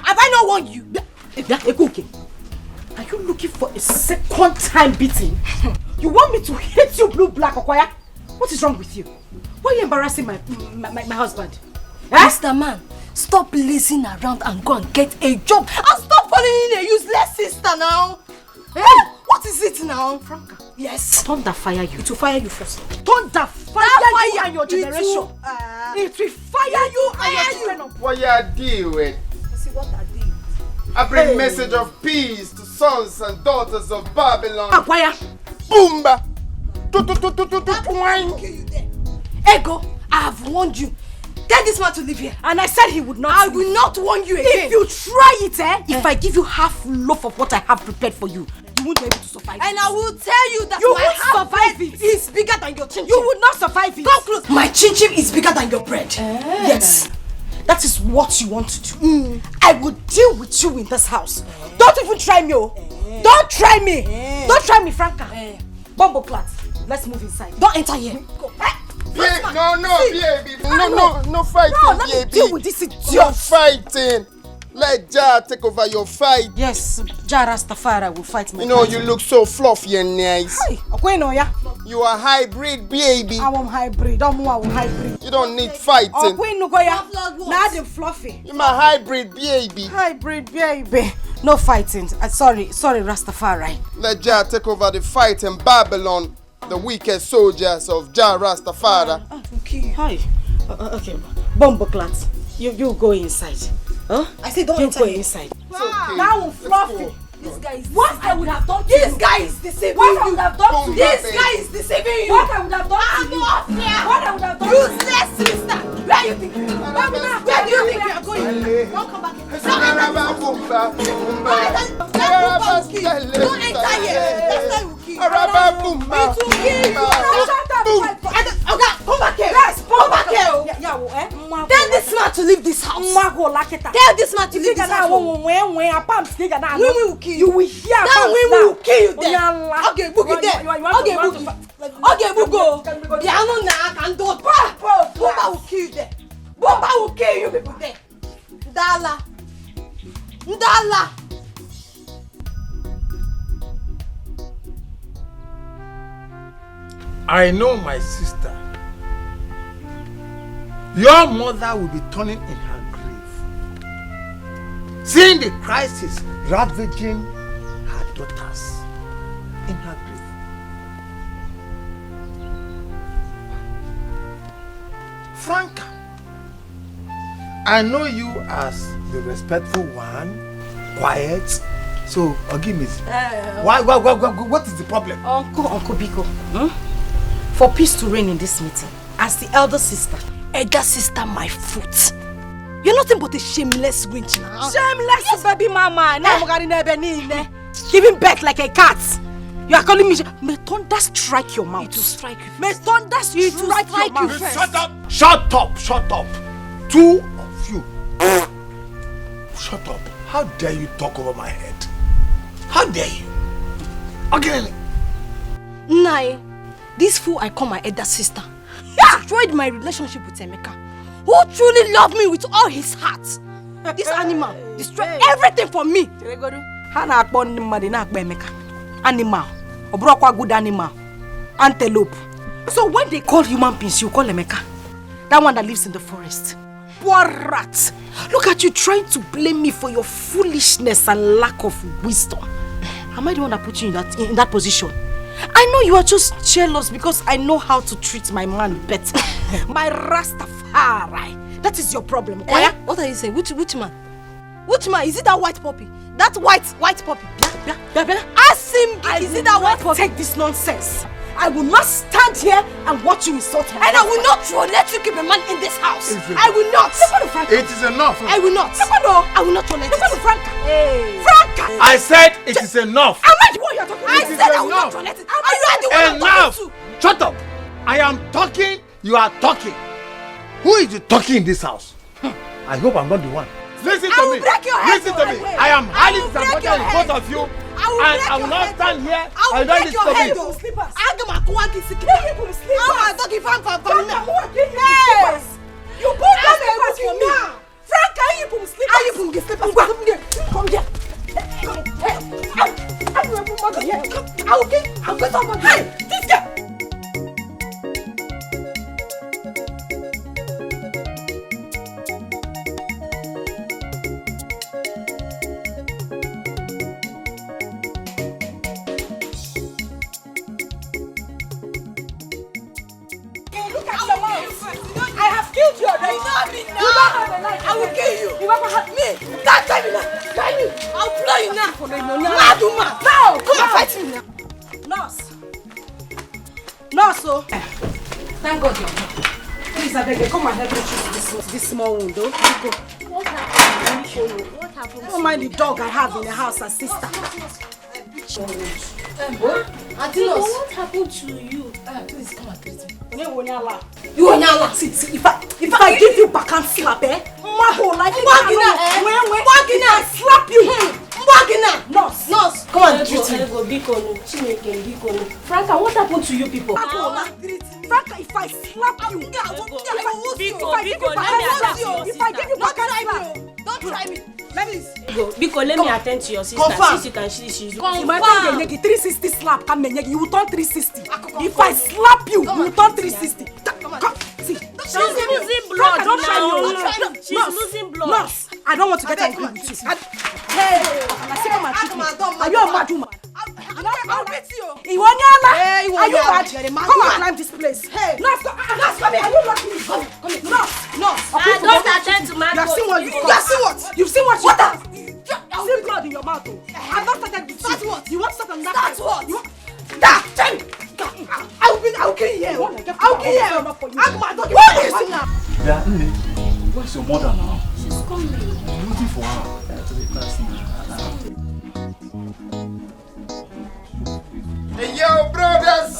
Have I not warned you? Are you looking for a second time beating? You want me to hit you blue black, Okoya? What is wrong with you? Why are you embarrassing my husband? Mr. Man, stop lazing around and go and get a job and stop falling in a useless sister now. Hey, what is it now? Franca. Yes. Thunder fire you. It will fire you first. Thunder fire you and your generation. It will fire you and your generation. What you doing? See what I did. I bring message of peace to sons and daughters of Babylon. Akwaya. Boomba. Ego, I have warned you. Tell this man to leave here. And I said he would not. I will not warn you again. If you try it, if I give you half loaf of what I have prepared for you, you won't be able to survive. And I will tell you that you my won't half survive bread it. is bigger than your chin-chin. You would not survive it. Come close. My chin-chin is bigger than your bread. Yes. That is what you want to do. I will deal with you in this house. Don't even try me, oh. Don't try me. Don't try me, Franca. Bumbo clat. Let's move inside. Don't enter here. Go. Babe, no, baby. No fighting, no, let baby. me deal with this idiot. No fighting. Let Jah take over your fight. Yes, Jah Rastafari will fight me. You know, you look so fluffy and nice. Hey, okay, no, yeah. You are hybrid, baby. I want hybrid. I want hybrid. You don't need fighting. Okay, no, yeah. Now they're fluffy. You're my hybrid, baby. Hybrid, baby. No fighting. Sorry, Rastafari. Let Jah take over the fight in Babylon. The wicked soldiers of Jah Rastafari. Okay. Hi. Okay. Bumbleclat. You go inside. Huh? I say don't enter inside. Wow. Okay. That one fluffy. This guy is what I would have done to this you. guy is deceiving what you. I would have done to this you. guy is deceiving you. What I would have done to you. Off here. What I would have done to you. Useless sister. Where you think you are? Where do you think you are going? Don't come back here. Don't enter here. That's why we kill you. It will kill you. Okay, come back here. Yes, come back here. Tell this man to leave this house. Tell this man to leave this house. When we will kill you. You will hear that when we will kill you there. Okay, book it there. Okay, book it. Okay, Bugo. Piano na can do. Bomba will kill you there. Bomba will kill you people there. Ndala. I know my sister. Your mother will be turning in her grave, seeing the crisis ravaging her daughters in her grave. Franca, I know you as the respectful one, quiet. So, forgive me. What is the problem? Uncle Biko, for peace to reign in this meeting, as the elder sister, my foot. You're nothing but a shameless wench now. Shameless baby mama. Giving birth like a cat. You are calling me. May thunder strike your mouth. It will strike you. May thunder strike your mouth. Shut up! Shut up! Shut up! Two of you. Shut up. How dare you talk over my head? How dare you? Again. Nai, this fool I call my elder sister destroyed my relationship with Emeka, who truly loved me with all his heart. This animal destroyed everything for me. Animal. Obrokwa good animal. Antelope. So when they call human beings, you call Emeka. That one that lives in the forest. Poor rat. Look at you trying to blame me for your foolishness and lack of wisdom. Am I the one that put you in that position? I know you are just jealous because I know how to treat my man better. My Rastafari. That is your problem. What are you saying? Which man? Which man? Is it that white puppy? That white puppy. Ask him, is it that white puppy? Take this nonsense. I will not stand here and watch you insult me. And I will not let you keep a man in this house. I will not. It is enough. I will not. I will not tolerate it. Franca. Franca. I said it is enough. Am I the one you are talking to? I said I will not tolerate it. Are you the one you are talking to? Shut up. I am talking. You are talking. Who is the talking in this house? I hope I'm not the one. Listen to me. Listen to me. I am highly disappointed in both of you. I will not stand here. I will not listen to me. You put on slippers for me. Frank, are you put slippers? Are you put slippers? Come here. I'll get up on you. This guy. I will kill you. You ever hurt me? That time now. I'll blow you now. Maduma. Now, come and fight me now. Nurse, oh. Thank God you're here. Please, I beg you, come and help me choose this small wound, oh. What happened? What happened? Don't mind the dog I have in the house, her sister. What happened to you? Please come and treat me. You Onyala. See, if I give you back and slap, Wagina, slap you. Nurse, come and treat me. Franca, what happened to you people? Franca, if I slap you, if I give you back and slap, don't try me. Let me attend to your sister. Confirm. She's Confirm. 360 slap. You will turn 360. If I slap you, you will turn 360. See. She's losing blood. Don't try me. She's losing blood. Nurse, I don't want to get angry with you. Hey, are you a mad woman? I'll beat you. Iwanyala. Are you mad? Come and climb this place. Hey, nurse, come here. Are you lucky? Come here. Nurse. I don't attend to my. You have seen what? You've seen what? What? I've seen blood in your mouth. I'm not started with you. Start what? You want to start on that? Start what? You want? I'll kill you here. I'll kill you here. What is it now? Where's your mother now? She's coming. I'm waiting for her. Hey, yo, brothers.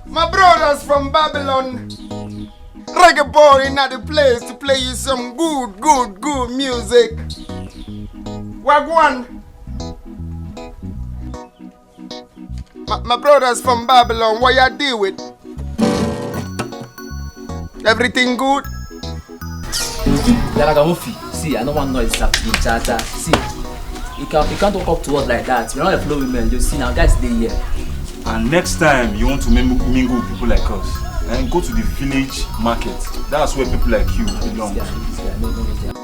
My brothers from Babylon. Reggae boy in the place to play you some good music. Wagwan. My brothers from Babylon, what you deal with? Everything good? See, I don't want noise. See, you can't walk up to us like that. We're not a flow women. You see now, guys, they here. And next time you want to mingle with people like us, and go to the village market. That's where people like you belong.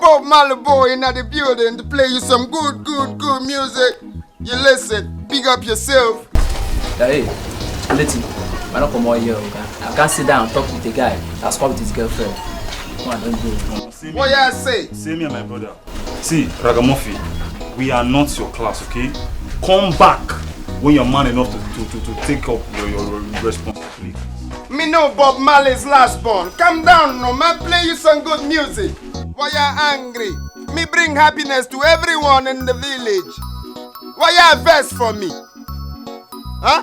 Bob Marley boy in the building to play you some good music. You listen, big up yourself. Hey, listen, I'm not come over here. I can't sit down and talk with the guy that's come with his girlfriend. Come on, don't go. What you say? Say me and my brother. See, Ragamuffin, we are not your class, okay? Come back when you're man enough to take up your responsibility. Me know Bob Marley's last born. Come down, no man, play you some good music. Why you angry? Me bring happiness to everyone in the village. Why you vex for me? Huh?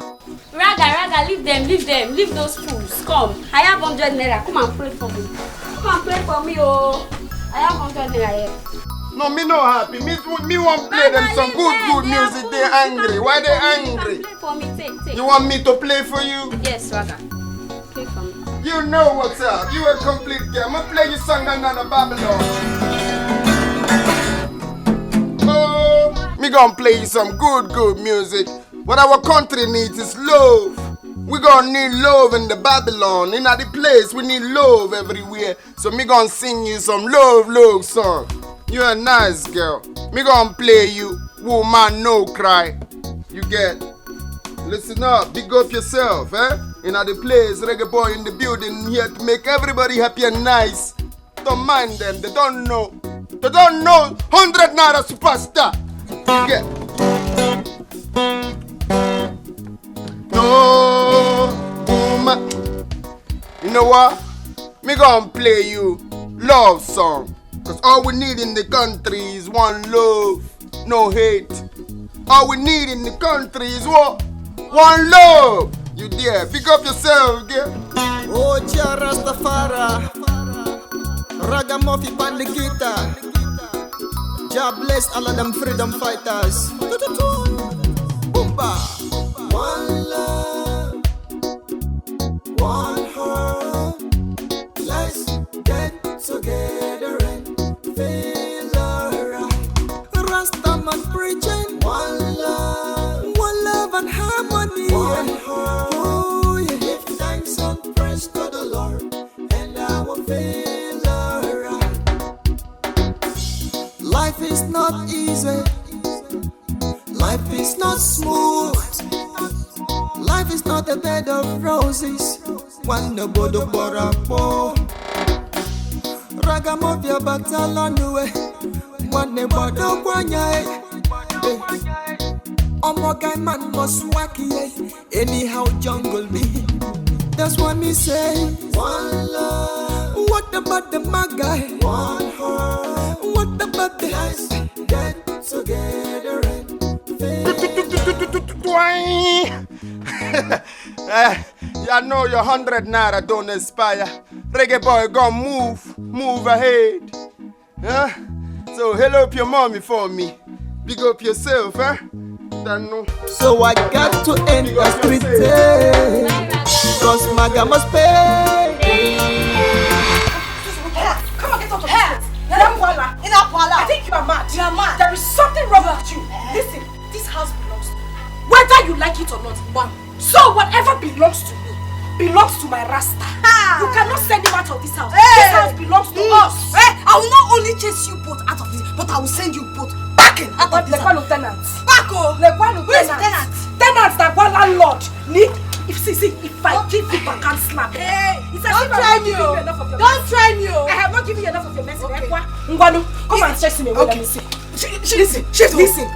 Raga, leave them. Leave those fools. Come. I have 100 naira. Come and pray for me. Come and pray for me, oh. I have 100 naira here. No, me no happy. Me want play them some good music. They angry. Why they angry? Play for me. Take. You want me to play for you? Yes, Raga. Play for me. You know what's up. You a complete girl. I'm gonna play you song under Babylon. Oh, me gonna play you some good music. What our country needs is love. We gonna need love in the Babylon. In the place, we need love everywhere. So me gonna sing you some love song. You a nice girl. Me gonna play you Woman No Cry. You get? Listen up, big up yourself, eh? In the place, reggae boy in the building here to make everybody happy and nice. Don't mind them, they don't know. They don't know 100 naira superstar. You get? No woman. You know what? Me gonna play you love song. Cause all we need in the country is one love, no hate. All we need in the country is what? One love. You there? Pick up yourself, girl. Oh, Jah Rastafari, Ragamuffin on the guitar. Jah bless all of them freedom fighters. Boomba. One love, one heart. Let's get together and feel alright. Rastaman preaching one love and harmony. One heart. Oh, yeah. Give thanks and praise to the Lord, and I will feel alright. Life is not easy. Life is not smooth. Life is not a bed of roses. One no bodo borapo. Ragamuffin batalonue. One ne bodo kwanya. Omogai man must wacky. Anyhow jungle me. That's what me say. One love. What about the magai? One heart. What about the eyes? Get together and I know your 100 naira don't inspire. Reggae boy gon' move ahead. Huh? So hello up your mommy for me. Big up yourself, huh? So I got to end the street cause Maga must pay. Come on, get out of here. I think you are mad. You are mad. There is something wrong with you. Listen, this house belongs to me. Whether you like it or not, one. So whatever belongs to me belongs to my Rasta. You cannot send him out of this house. This house belongs to us. I will not only chase you both out of this, but I will send you both back in out of this house. Lieutenant. Back, oh. Who is lieutenant? Tenant that one landlord. If I give you back and slap. Don't try me. Don't try me. I have not given you enough of your message. Okay. Ngwanu, come and chase me away. Let me see. Listen.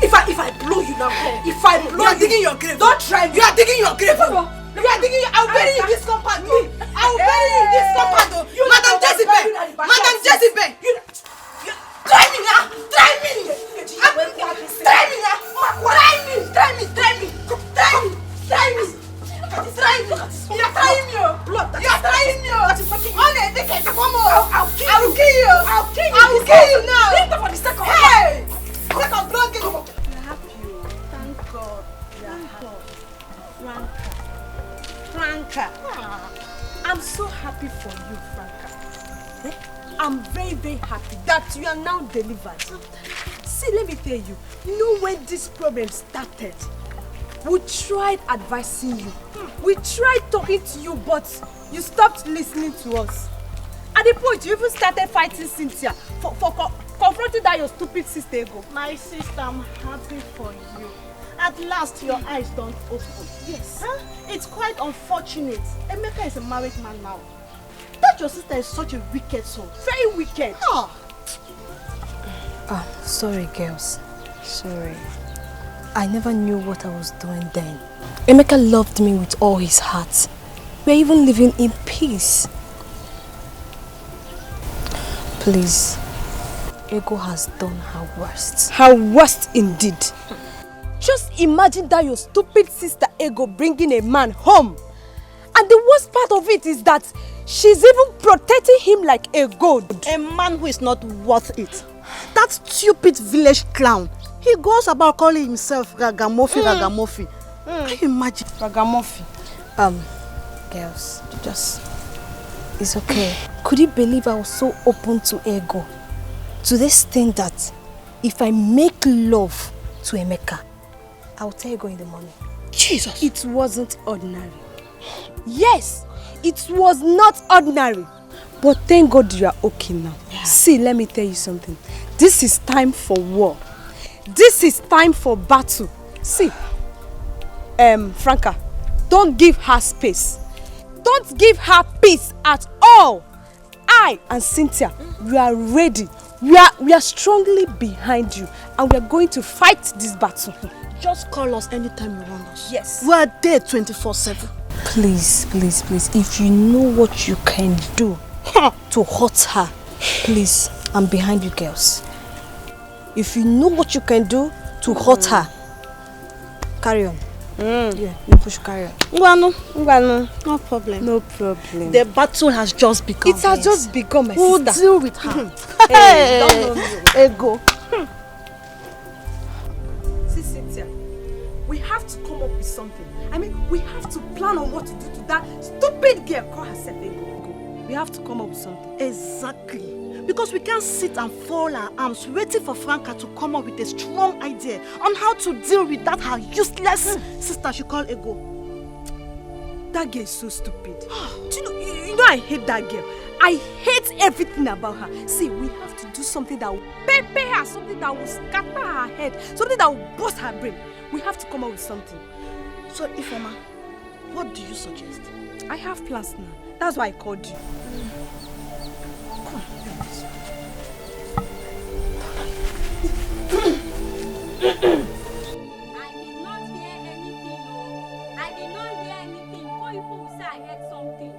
If I blow you now, you are digging your grave. Don't try me. You are digging your grave. You are digging. I will bury you in this compound. I will bury you in this compound. Madam Jezebel. Try me now. Try me. You are trying me. I'll kill you now. For the second. Hey. Second blood. We are happy. Thank God. We are happy. Franca. I'm so happy for you, Franca. I'm very, very happy that you are now delivered. See, let me tell you, when this problem started, we tried advising you. We tried talking to you, but you stopped listening to us. At the point, you even started fighting Cynthia for confronting that your stupid sister. My sister, I'm happy for you. At last, your eyes don't open. Yes. Huh? It's quite unfortunate. Emeka is a married man now. That your sister is such a wicked soul. Very wicked. Sorry, girls. Sorry. I never knew what I was doing then. Emeka loved me with all his heart. We're even living in peace. Please. Ego has done her worst. Her worst indeed. Just imagine that your stupid sister Ego bringing a man home. And the worst part of it is that she's even protecting him like a god. A man who is not worth it. That stupid village clown. He goes about calling himself Ragamuffin, Ragamuffin. Can you imagine? Ragamuffin. Girls, just... It's okay. Could you believe I was so open to Ego? To this thing that if I make love to Emeka, I'll tell Ego in the morning. Jesus! It wasn't ordinary. Yes, it was not ordinary. But thank God you are okay now. Yeah. See, let me tell you something. This is time for war. This is time for battle. See, Franca, don't give her space. Don't give her peace at all. I and Cynthia, we are ready. We are strongly behind you, and we are going to fight this battle. Just call us anytime you want us. Yes. We are there 24/7. Please, please, please, if you know what you can do to hurt her, please, I'm behind you girls. If you know what you can do to hurt her, carry on. Yeah, you push carry on. No problem. No problem. The battle has just begun. It has just begun, my we'll sister. Deal with her. Hey, don't know me. Ego. See, Cynthia, we have to come up with something. I mean, we have to plan on what to do to that stupid girl call herself Ego. We have to come up with something. Exactly. Because we can't sit and fold our arms waiting for Franca to come up with a strong idea on how to deal with that her useless sister she called Ego. That girl is so stupid. Do you know I hate that girl. I hate everything about her. See, we have to do something that will pepper her, something that will scatter her head, something that will bust her brain. We have to come up with something. So, Ifeoma, what do you suggest? I have plans now. That's why I called you.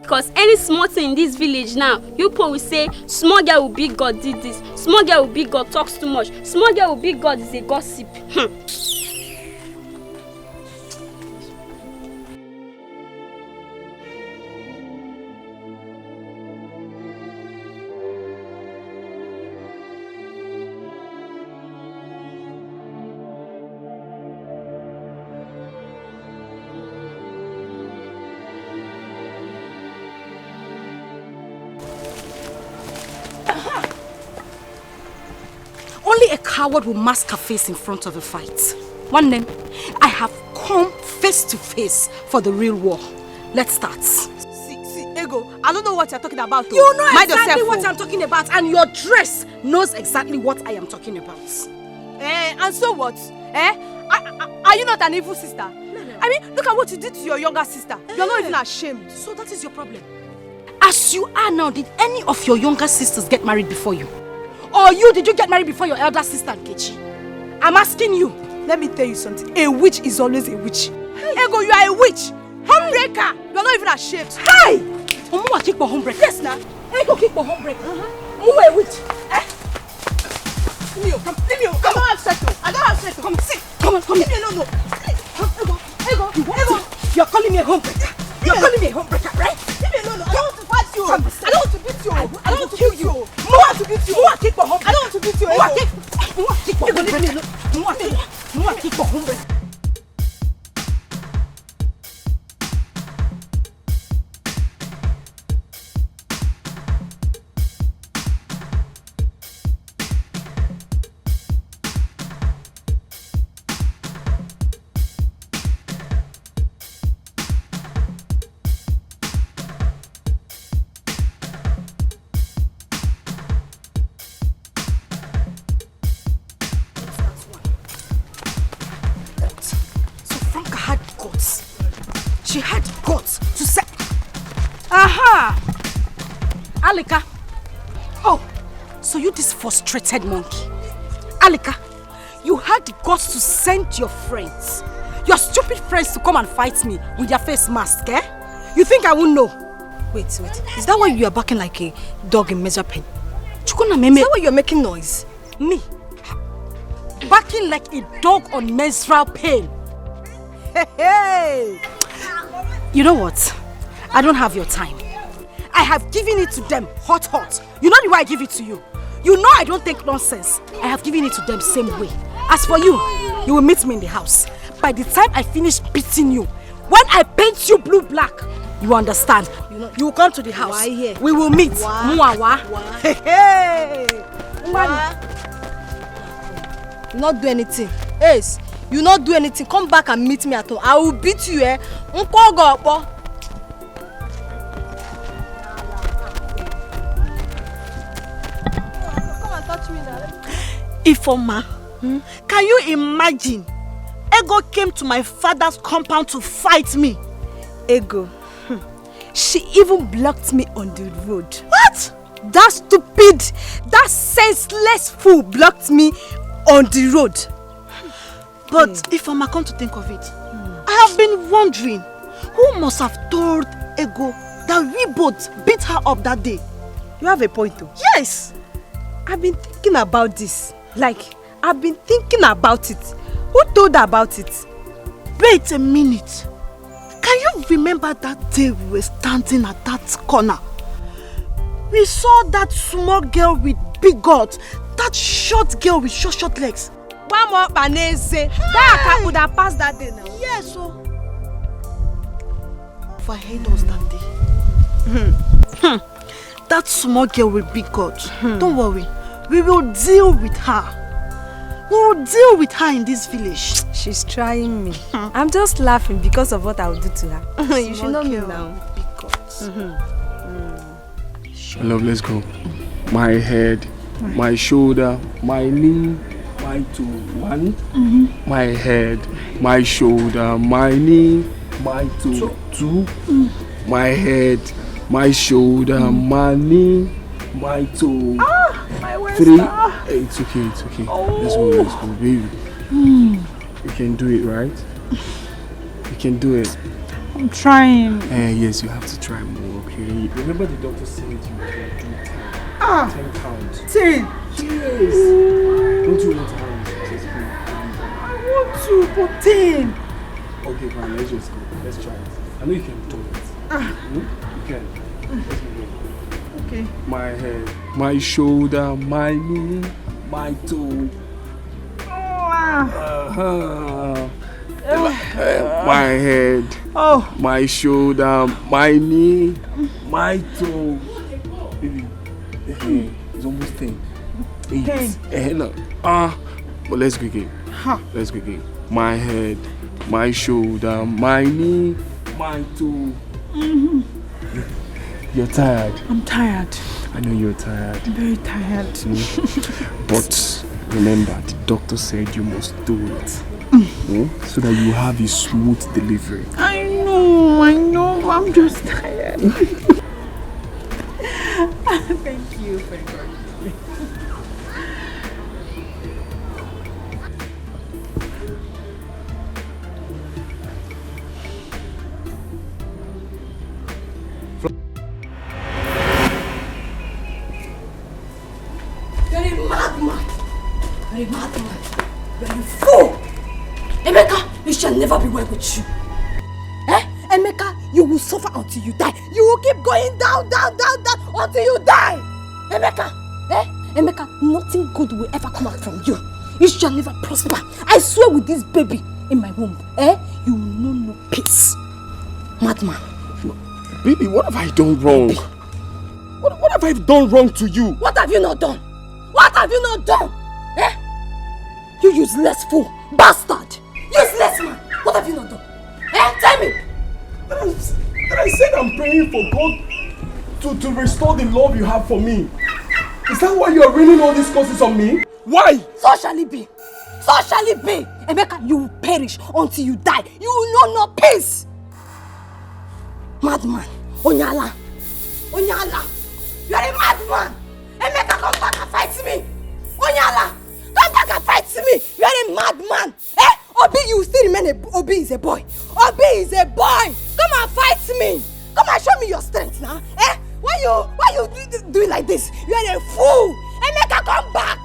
Because any small thing in this village now, you people will say, small girl with big God did this, small girl with big God talks too much, small girl with big God is a gossip. Only a coward will mask her face in front of a fight. One name, I have come face to face for the real war. Let's start. See, Ego, I don't know what you're talking about. Though. You know Mind exactly yourself, what I'm talking about, and your dress knows exactly what I am talking about. And so what? Are you not an evil sister? No. I mean, look at what you did to your younger sister. You're not even ashamed. So that is your problem. As you are now, did any of your younger sisters get married before you? Or did you get married before your elder sister, Nkechi? I'm asking you. Let me tell you something. A witch is always a witch. Hey. Ego, you are a witch. Homebreaker. You're not even ashamed. Hey! Omuwa kick for homebreaker. Yes, now. Ego kick for homebreaker. Omuwa a witch. Leave me alone. I don't have sex. Come, sit. Come on. Leave me alone. Ego. You're calling me a homebreaker. You're calling me a homebreaker, right? Leave me alone. I don't want to fight you. I don't want to beat you. I don't want to kill you. Mua to beat you. Mua kick for homebreaker. I don't want to beat you. Mua kick for homebreaker. Mua kick for homebreaker. She had guts to say, aha! Alika. Oh, so you this frustrated monkey. Alika, you had the guts to send your friends, your stupid friends to come and fight me with their face mask, eh? You think I won't know? Wait. Is that why you are barking like a dog in measure pen? Is that why you're making noise? Me? barking like a dog on menstrual pain. Hey! You know what? I don't have your time. I have given it to them hot. You know the way I give it to you. You know I don't take nonsense. I have given it to them same way. As for you, you will meet me in the house. By the time I finish beating you, when I paint you blue-black, you understand. You will come to the house. We will meet. Hey! You not do anything. Ace, you not do anything. Come back and meet me at home. I will beat you, eh? Ifoma, can you imagine? Ego came to my father's compound to fight me. Ego? She even blocked me on the road. What? That stupid, that senseless fool blocked me on the road. But Ifoma, come to think of it, I have been wondering, who must have told Ego that we both beat her up that day? You have a point though. Yes. I've been thinking about this. I've been thinking about it. Who told her about it? Wait a minute. Can you remember that day we were standing at that corner? We saw that small girl with big guts, that short girl with short legs. One more banese. That could have passed that day now. Yes, so. If I hate us that day. That small girl with big guts. Don't worry. We will deal with her. We will deal with her in this village. She's trying me. I'm just laughing because of what I will do to her. You should know me now. Big guts. Love, let's go. My head, my shoulder, my knee, my toe. One. My head, my shoulder, my knee, my toe. Two. My head, my shoulder, my knee, my toe. My Three. Hey, it's okay. Let's go, baby. You can do it, right? You can do it. I'm trying. Yes, you have to try more, okay? Remember the doctor said you can do 10 counts. 10? Yes. Don't you want to have just I want to, but 10. Okay, fine, let's just go. Let's try it. I know you can do it. You can. Let's go. Okay. My head, my shoulder, my knee, my toe. My head, my shoulder, my knee, my toe. Baby, it's almost 10. 8. No. But let's go again. Let's go again. My head, my shoulder, my knee, my toe. You're tired. I'm tired. I know you're tired. I'm very tired. But remember, the doctor said you must do it. So that you have a smooth delivery. I know, but I'm just tired. Thank you for encouraging me. You're a madman. You're a fool. Emeka, it shall never be well with you. Emeka, you will suffer until you die. You will keep going down until you die. Emeka, nothing good will ever come out from you. You shall never prosper. I swear with this baby in my womb, you will know no peace. Madman. Baby, what have I done wrong? What have I done wrong to you? What have you not done? What have you not done? You useless fool, bastard, useless man. What have you not done? Tell me. That I said I'm praying for God to restore the love you have for me. Is that why you are raining all these curses on me? Why? So shall it be. So shall it be. Emeka, you will perish until you die. You will know no peace. Madman. Onyala. You are a madman. Emeka, come back and fight me. Onyala, come back and fight me. You are a madman. Obi, you still remain Obi is a boy. Obi is a boy. Come and fight me. Come and show me your strength now. Why you doing like this? You are a fool. Emeka, come back.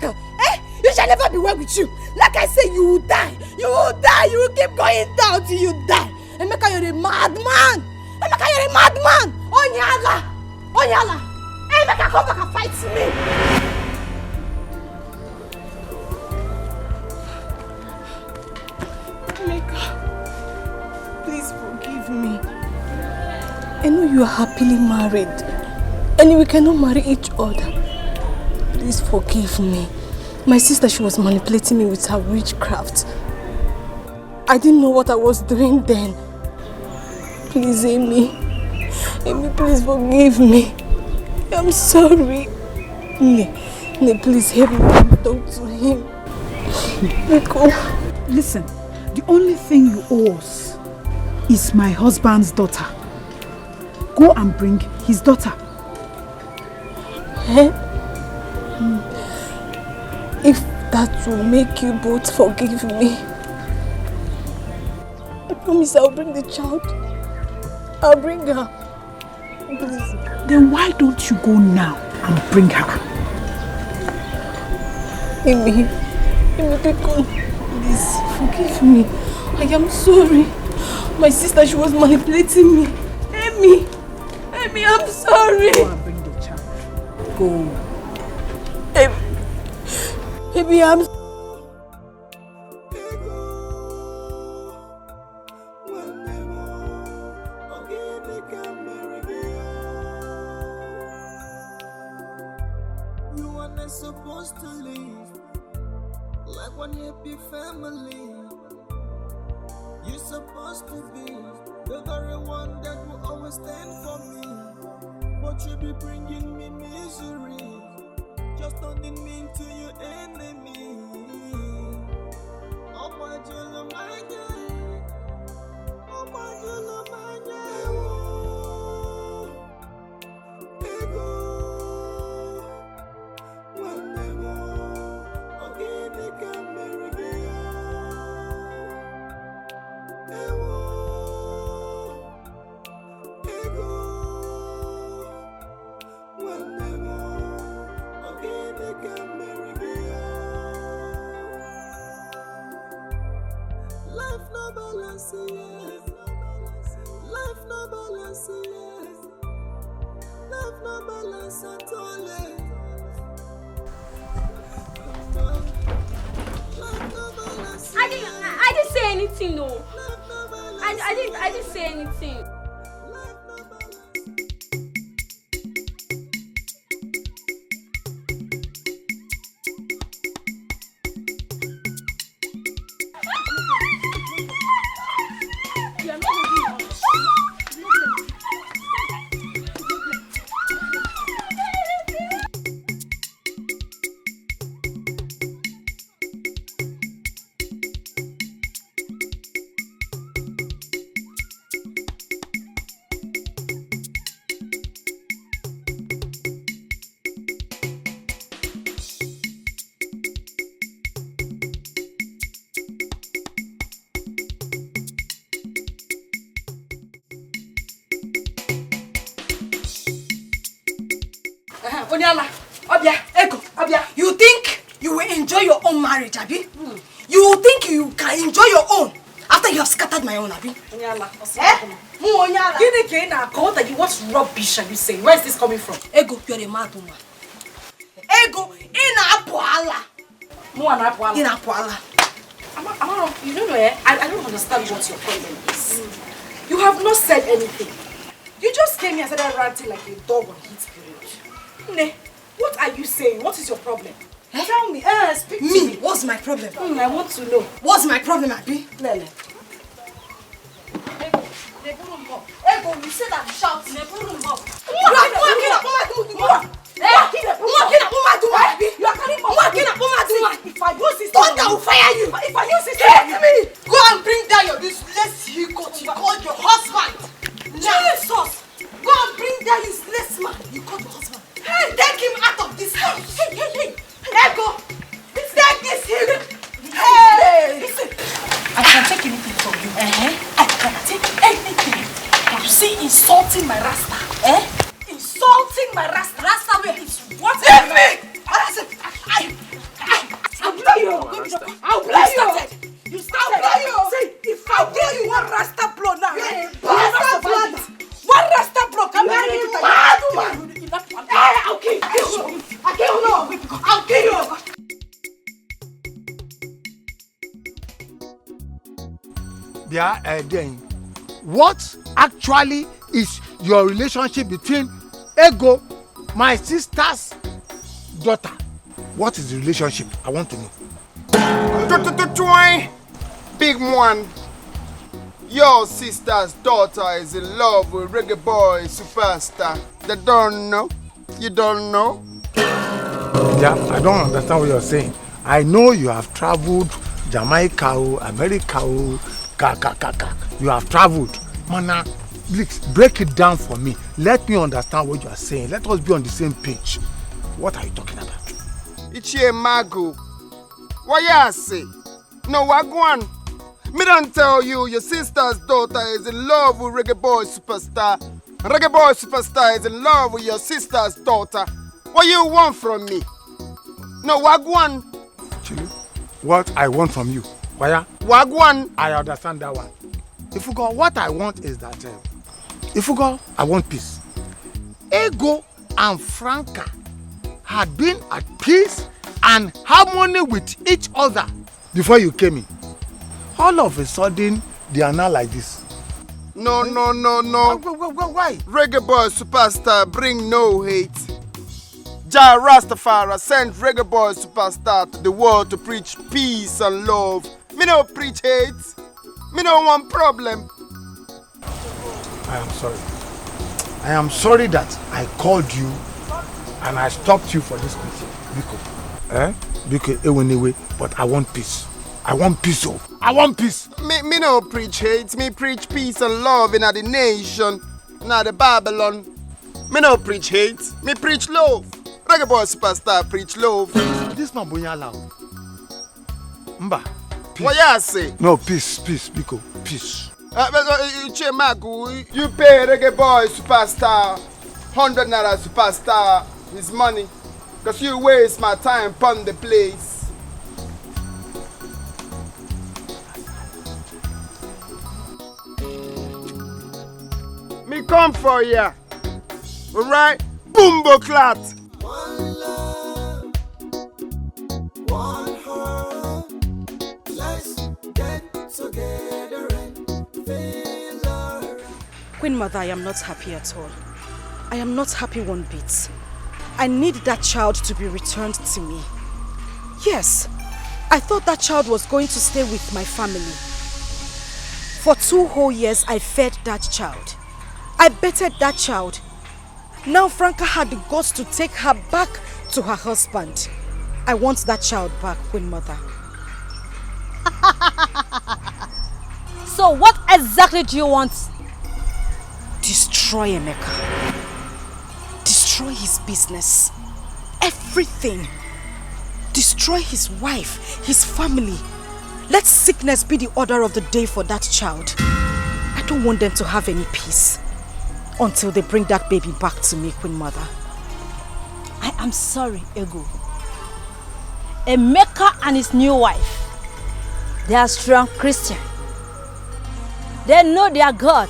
You shall never be well with you. Like I say, you will die. You will die. You will keep going down till you die. Emeka, you're a madman. Emeka, you're a madman. Onyala. Onyala. Emeka, come back and fight me. Emeka, please forgive me. I know you are happily married and we cannot marry each other. Please forgive me. My sister, she was manipulating me with her witchcraft. I didn't know what I was doing then. Please, Amy. Amy, please forgive me. I'm sorry. Please help me talk to him. Listen, the only thing you owe us is my husband's daughter. Go and bring his daughter. If that will make you both forgive me, I promise I'll bring the child. I'll bring her. Please. Then why don't you go now and bring her? Amy, please forgive me. I am sorry. My sister, she was manipulating me. Amy, I'm sorry. Go and bring the child. Go. Amy, I'm sorry. Supposed to live like one happy family. You're supposed to be the very one that will always stand for me, but you be bringing me misery, just turning me into your enemy. Oh my Julomanya, oh my Julomanya, ego. Life no balance, yes. Life no balance, yes. Life no balance at all. I didn't say anything, no. I didn't say anything. You think you will enjoy your own marriage, Abi? You think you can enjoy your own after you have scattered my own, Abi? What rubbish are you saying? Where is this coming from? Ego, you're a mad woman. Ego, in Apuala. In Apuala. You don't know, I don't understand what your problem is. You have not said anything. You just came here and started ranting like a dog on heat period. Ne, what are you saying? What is your problem? Tell me. Speak to me. What's my problem? I want to know. What's my problem, Abi? Lele. Ego, you said I'm shouting. You are if I use this, thunder will fire you. If I use this, hit me. Go and bring down your useless he-goat you called your husband. Jesus. Go and bring down this useless man you called your husband. Hey, take him out of this house. Hey. Ego, take this him. Hey. Listen, I can take anything from you. I can take anything. You see, insulting my rasta. Insulting my rasta. Rasta way. It's what? Leave me. Then, what actually is your relationship between Ego, my sister's daughter? What is the relationship? I want to know. Big one. Your sister's daughter is in love with reggae boy superstar. They don't know. You don't know? Yeah, I don't understand what you're saying. I know you have traveled Jamaica, America, you have traveled. Mana, please break it down for me. Let me understand what you are saying. Let us be on the same page. What are you talking about? Ichie Mago. What you say? No, Wagwan. Me don't tell you your sister's daughter is in love with reggae boy superstar. Reggae boy superstar is in love with your sister's daughter. What you want from me? No, Wagwan. Chili, what I want from you? Waya? Wagwan. I understand that one. If you go, what I want is that, if you go, I want peace. Ego and Franca had been at peace and harmony with each other before you came in. All of a sudden, they are now like this. No. Why? Reggae boy superstar bring no hate. Jah Rastafari sent reggae boy superstar to the world to preach peace and love. Me no preach hate. Me no want problem. I am sorry. I am sorry that I called you and I stopped you for this meeting. Because anyway, but I want peace. I want peace, oh. I want peace. Me no preach hate. Me preach peace and love in the nation, in the Babylon. Me no preach hate. Me preach love. Reggae boy superstar preach love. This man bonya loud. Mba. Peace. What you say? No, peace, Biko, peace. You pay reggae boy superstar 100 naira superstar his money, because you waste my time upon the place. Me come for ya. Alright? Boombo clat. One love, one heart. Let's get together and feel alright. Queen Mother, I am not happy at all. I am not happy one bit. I need that child to be returned to me. Yes, I thought that child was going to stay with my family. For 2 whole years, I fed that child. I betted that child. Now Franca had the guts to take her back to her husband. I want that child back, Queen Mother. So what exactly do you want? Destroy Emeka. Destroy his business. Everything. Destroy his wife, his family. Let sickness be the order of the day for that child. I don't want them to have any peace until they bring that baby back to me, Queen Mother. I am sorry, Ego. Emeka and his new wife, they are strong Christian. They know their God,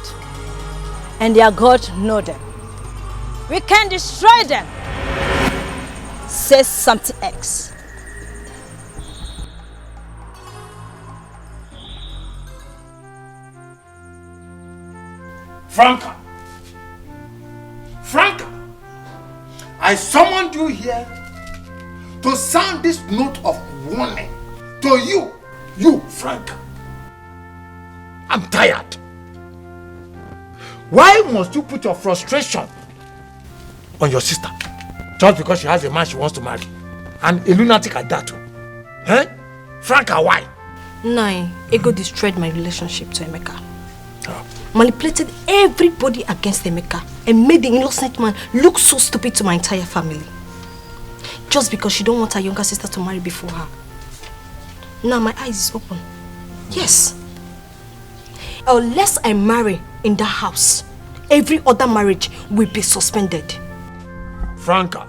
and their God know them. We can destroy them. Say something else. Franca, I summoned you here to sound this note of warning to you, Franca. I'm tired. Why must you put your frustration on your sister just because she has a man she wants to marry? And a lunatic at that too. Franca, why? Nine, Ego destroyed my relationship to Emeka. Manipulated everybody against Emeka and made the innocent man look so stupid to my entire family. Just because she don't want her younger sister to marry before her. Now my eyes is open. Yes. Unless I marry in that house, every other marriage will be suspended. Franca,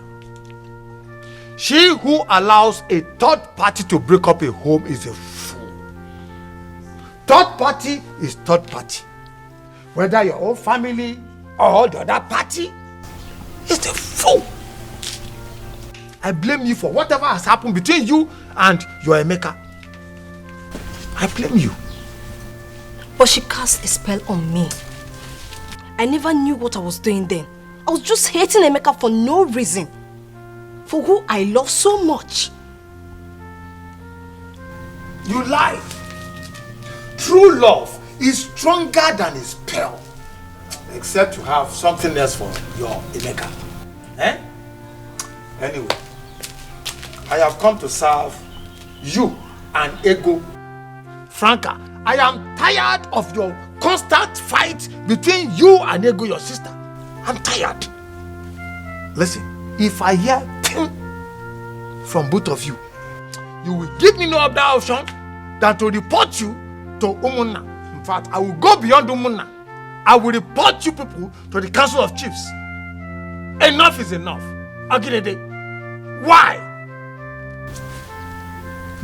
she who allows a third party to break up a home is a fool. Third party is third party. Whether your own family or the other party, is a fool. I blame you for whatever has happened between you and your Emeka. I blame you. But she cast a spell on me. I never knew what I was doing then. I was just hating Emeka for no reason. For who I love so much. You lie. True love is stronger than a spell. Except you have something else for your Emeka. Eh? Anyway, I have come to serve you and Ego. Franca, I am tired of your constant fight between you and Ego, your sister. I'm tired. Listen, if I hear from both of you, you will give me no other option than to report you to Umunna. In fact, I will go beyond Umunna. I will report you people to the Council of Chiefs. Enough is enough. Agirede, why?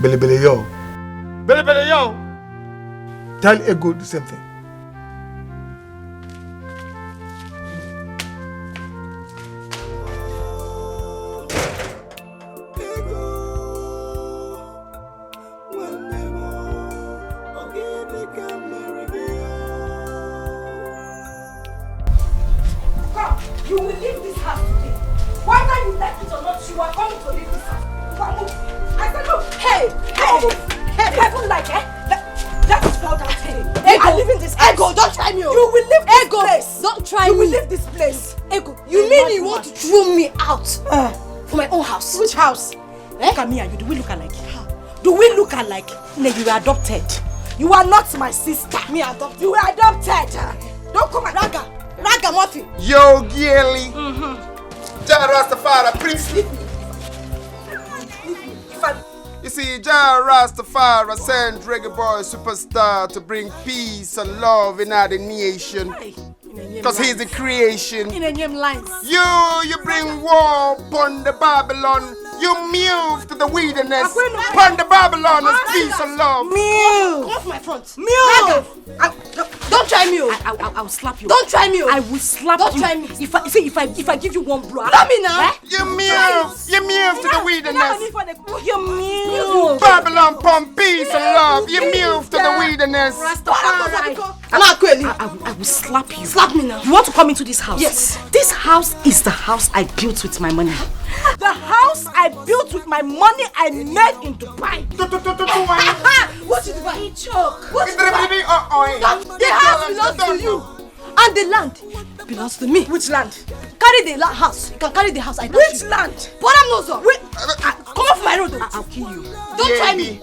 Bele bele yo. Bele bele yo. Tell Ego the same thing. You will leave this house today. Whether you like it or not, you are coming to leave this house. I said, look, hey, careful like, that is fall down. Hey, I'm leaving this house. Ego, don't try me. You will leave this place. Don't try me. You will leave this place. Ego, you mean you want to throw me out from my own house? Which house? Look at me and you. Do we look alike? Do we look alike? No, you were adopted. You are not my sister. Me adopted. You were adopted. Don't come and Raga Murphy. Yo, Gilly. Jah Rastafari, Prince. You see, Jah Rastafari sent Reggae Boy Superstar to bring peace and love in our nation. Because he's the creation. In a name lines. You bring war upon the Babylon. You move to the wilderness. Upon the Babylon is peace and love. Come off my front. Don't try me. I will slap you. Don't try me. I will slap you. Don't try me. If I give you one blow. Blow me now. You move to the wilderness. You move. Babylon upon peace and love. You move to the wilderness. I will slap you. Slap me now. You want to come into this house? Yes. This house is the house I built with my money. The house I built with my money I made in Dubai. What is Dubai? Choke. What is Dubai? The house belongs to you. And the land belongs to me. Which land? Carry the house. You can carry the house. Which land? But I'm not so. Come off my road. I'll kill you. Don't try me.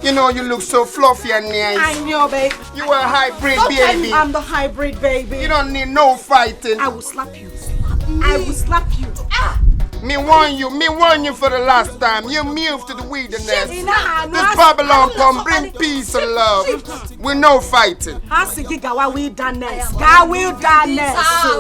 You know you look so fluffy and nice. I know, babe. You are a hybrid Don't try baby. me. I'm the hybrid baby. You don't need no fighting. I will slap you. I will slap you. Me warn you for the last time. You move to the wilderness. This Babylon come bring peace and love. With no fighting. Gawa wilderness.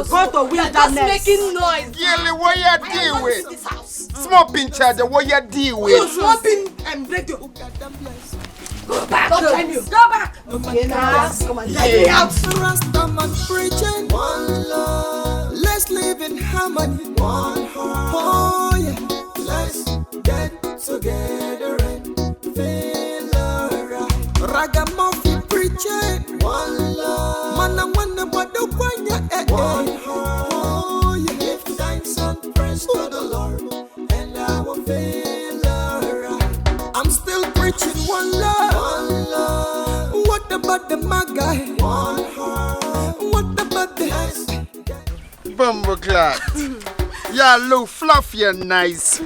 Go to wilderness. Just making noise. Yelly, what you deal with? Small pin charger, what you deal with? You small pin and break your. Go back. Don't try me. Go back. Okay, now. Come on. Get me out. Rastaman preaching one love. Let's live in harmony. One heart. Oh yeah. Let's get together and feel alright. Ragamuffin preaching one love. Man, I wonder what the one you one heart. Oh yeah. Give thanks and praise to the Lord, and I will feel alright. I'm still preaching one love. One love. What about the Magai? One heart. What about the Bumbleclot? You look fluffy and nice.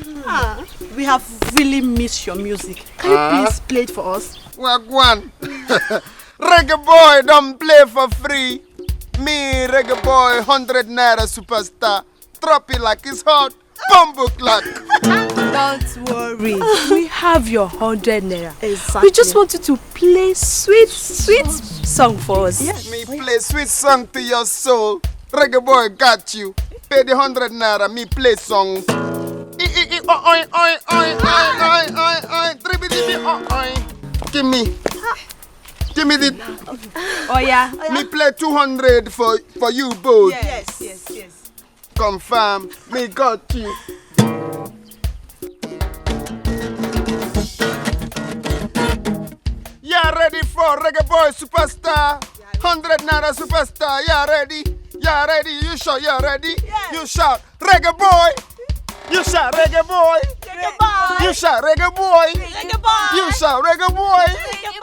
We have really missed your music. Can you please play it for us? Well, go on. Reggae Boy don't play for free. Me, Reggae Boy, 100 Naira superstar. Drop it like it's hot. Bumbleclot. Don't worry. We have your 100 Naira. Exactly. We just want you to play sweet song for us. Yes. Me play sweet song to your soul. Reggae Boy got you. Pay the 100 Naira, me play song. Give me the. Oh yeah. Me play 200 for you both. Yes. Confirm, me got you. Yeah, ready for Reggae Boy Superstar? 100 naira superstar. Yeah, ready? Yeah, ready? You sure you're ready? Yeah. You shout, reggae boy. You shout, reggae boy. Reggae boy. You shout, reggae boy. Reggae boy. You shout, reggae boy. Reggae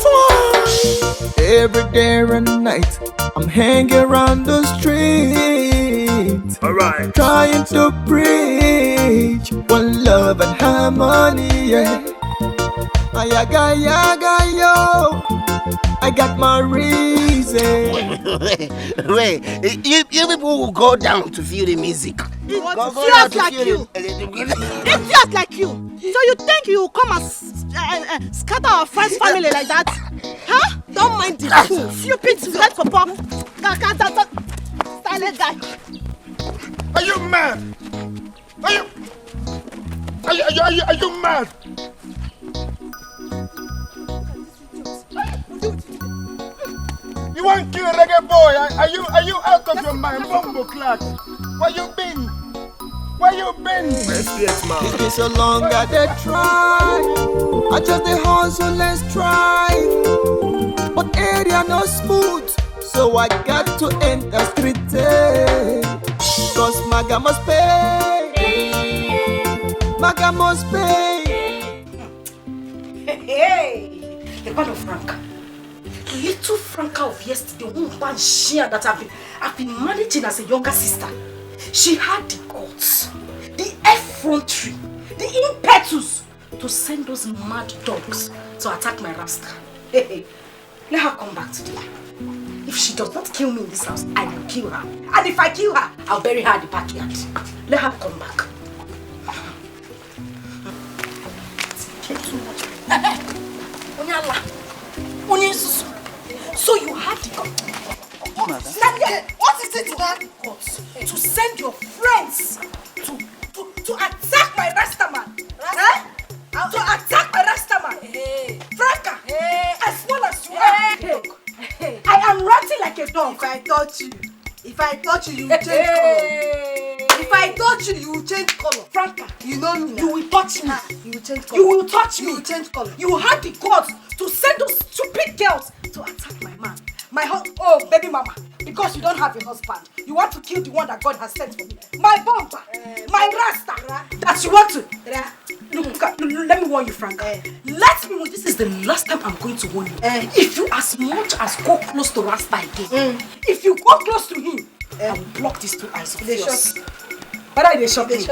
boy. Every day and night, I'm hanging around the street. Alright. Trying to preach one love and harmony, yeah. Ayaga, yaga, yo. I got my reason. Wait, you people will go down to feel the music. Idiots like you. Idiots like you. So you think you will come and scatter our friend's family like that? Huh? Don't mind the fool. Stupid sweat for pop. Silent guy. Are you mad? Are you mad? You want to kill a reggae boy? Are you out of your mind, bumbo clock? Where you been? Where you been? Yes, man. It's been so long that they try. I just the hustle and strive. But area no smooth, so I got to enter street. Cause Maga must pay. Maga must pay. Hey, the part of Franca. Little Franca of yesterday, one share that I've been managing as a younger sister. She had the guts, the effrontery, the impetus to send those mad dogs to attack my Rasta. Hey, let her come back today. If she does not kill me in this house, I will kill her. And if I kill her, I'll bury her in the backyard. Let her come back. So you had the guts. What is it that guts to send your friends to attack my Rasta man? Eh? To attack my Rasta man? Hey. Franca, as well as you are. Hey. I am ranting like a dog. If I touch you, you will change color. If I touch you, you will change color. Franca, you know me now. You will touch me. You will change color. You will touch me. You will change color. You had the guts to send those stupid girls to attack my man. Oh, baby mama, because you don't have a husband, you want to kill the one that God has sent for me. My bumper, my Rasta, that you want to. Look, let me warn you, Frank. Let me warn. This is the last time I'm going to warn you. If you as much as go close to Rasta again, if you go close to him, I will block these two eyes of yours. But I shock you.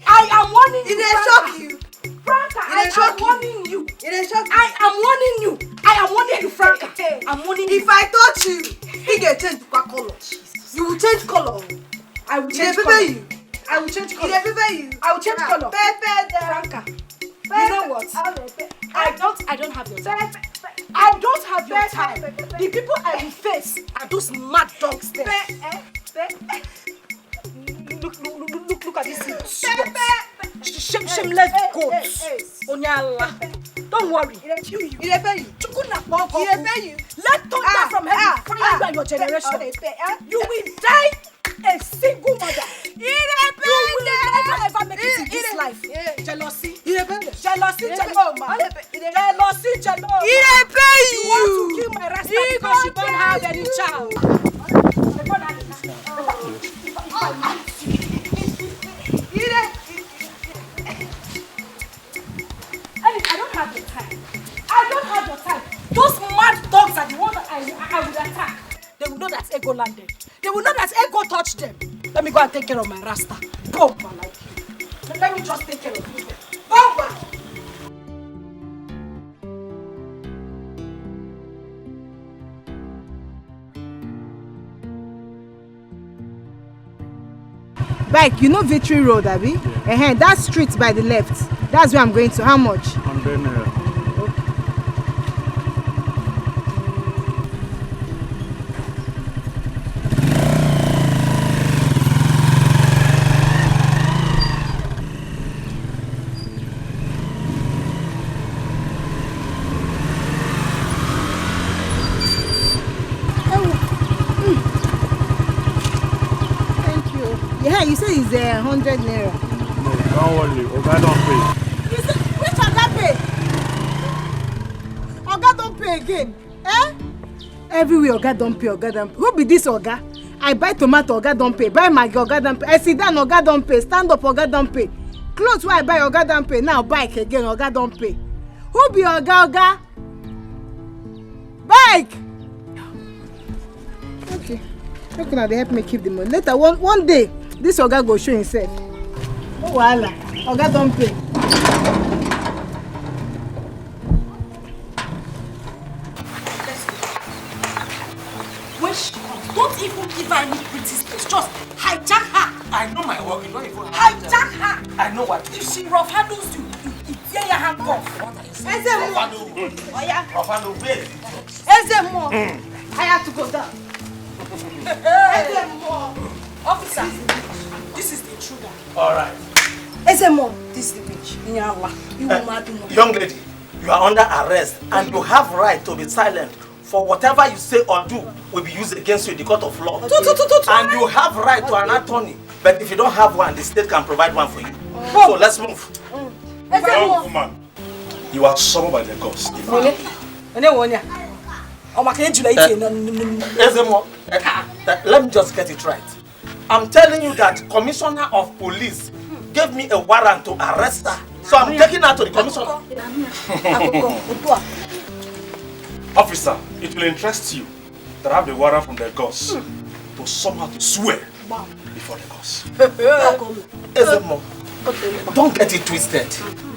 I am warning you. They shock you. Franca, I am warning you. I am warning you. I am warning you, Franca. I'm warning you. If I touch you, he get change to color. You will change color. I will change color. I will change color. I will change color. Franca, you know what? I don't have your time. I don't have your time. The people I will face are those mad dogs there. Look at this. Shameless goats. Onyala. Don't worry. Let thunder from heaven fire you and your generation. You will die a single mother. You will never ever make it in this life. Jealousy. Jealousy. You want to kill my Rasta because you don't have any child. I don't have your time. I don't have your time. Those mad dogs are the ones that I will attack. They will know that ego landed. They will know that ego touched them. Let me go and take care of my Rasta. Bomba like you. Let me just take care of you. Bomba! Bike, you know Victory Road, Abby? Yeah. That street by the left. That's where I'm going to. How much? 100 naira. Yeah, you said it's 100 naira. No, don't worry. Oga don't pay. You said, which Oga pay? Oga don't pay. pay again? Eh? Everywhere Oga don't pay, Oga don't pay. Who be this Oga? I buy tomato, Oga don't pay. Buy Maggi, Oga don't pay. I sit down, Oga don't pay. Stand up, Oga don't pay. Clothes where I buy, Oga don't pay. Now bike again, Oga don't pay. Who be Oga? Bike! Okay. How can they help me keep the money? Later, one day, this Oga go show himself. Oh, voila. Oga don't pay. When she comes, don't even give her any pretty space. Just hijack her. I know my work. You don't even hijack her. I know what. If she rough handles you, you tear your hand off. Oh yeah. Rough handle, where? I have to go down. Officer, this is the intruder. All right. Ezemo, this is the witch. You mad. Young lady, you are under arrest and you have right to be silent. For whatever you say or do will be used against you in the court of law. And you have right to an attorney. But if you don't have one, the state can provide one for you. So let's move. Young woman, you are summoned by the gods. Let me just get it right. I'm telling you that Commissioner of Police gave me a warrant to arrest her. So I'm taking her to the commissioner. Officer, it will interest you that I have the warrant from the gods to somehow to swear before the gods. Ezemo, don't get it twisted.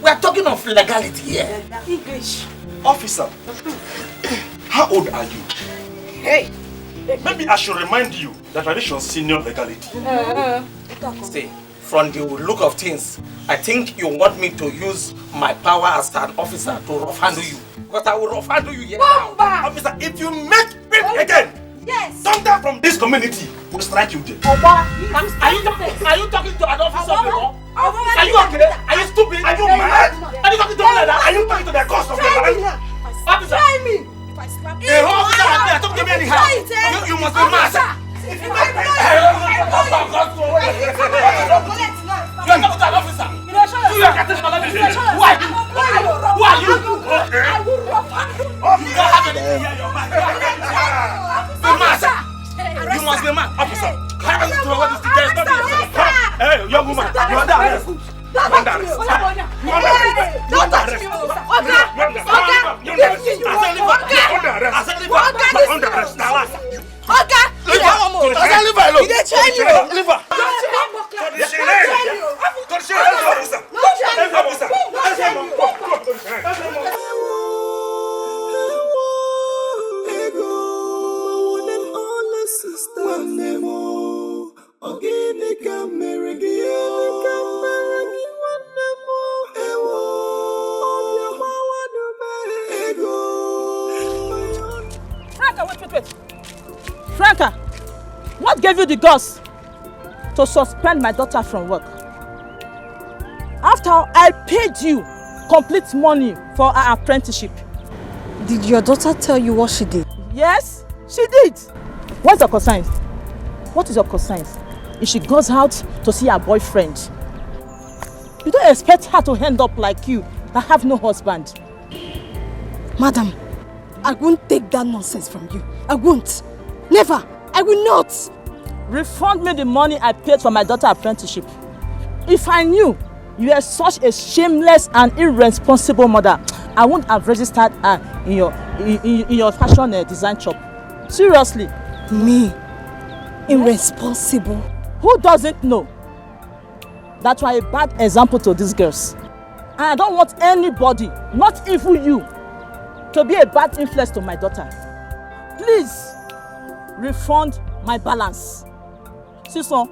We are talking of legality here. English. Officer, how old are you? Hey. Maybe I should remind you that tradition senior legality. See, from the look of things, I think you want me to use my power as an officer to rough handle you. But I will rough handle you here now. Officer, if you make me again, thunder from this community will strike you dead. Are you talking to an officer of the law? Are you okay? Are you stupid? Are you mad? Are you talking to me like that? Are you talking to the cost of your life? Officer! If I slap you, a officer like me, don't give me any help. You must be mad. If you make me, you are talking to an officer. You are getting my life. Who are you? Who are you? I will rough handle you. You don't have anything here in your mind. Be mad. You must be mad. Officer, how are you doing what is the case? Hey, young woman, you are under arrest. You are under arrest. You are under arrest. You are under arrest. You are under arrest. Leave her alone. Leave her. Wait. Franca, what gave you the guts to suspend my daughter from work? After I paid you complete money for her apprenticeship. Did your daughter tell you what she did? Yes, she did. What's your concern? What is your concern? If she goes out to see her boyfriend, you don't expect her to end up like you that have no husband. Madam, I won't take that nonsense from you. I won't. Never. I will not. Refund me the money I paid for my daughter's apprenticeship. If I knew you are such a shameless and irresponsible mother, I wouldn't have registered her in your fashion design shop. Seriously. Me? Irresponsible? Who doesn't know that you are a bad example to these girls? And I don't want anybody, not even you, to be a bad influence to my daughter. Please refund my balance. Sister,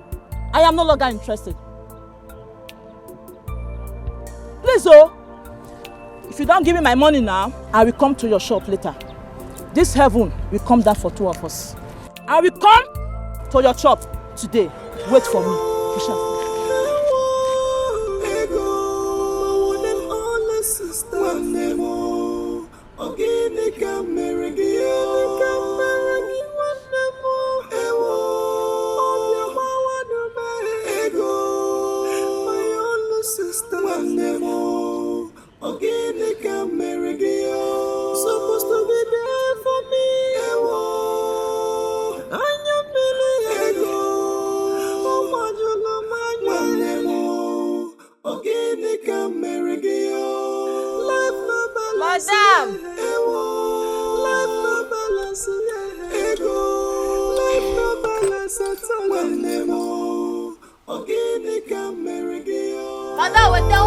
I am no longer interested. Please, if you don't give me my money now, I will come to your shop later. This heaven will come down for two of us. I will come to your shop today. Wait for me. We shall Supposed to be balance, ego. Life no balance at all. Organic American. Madam, what the?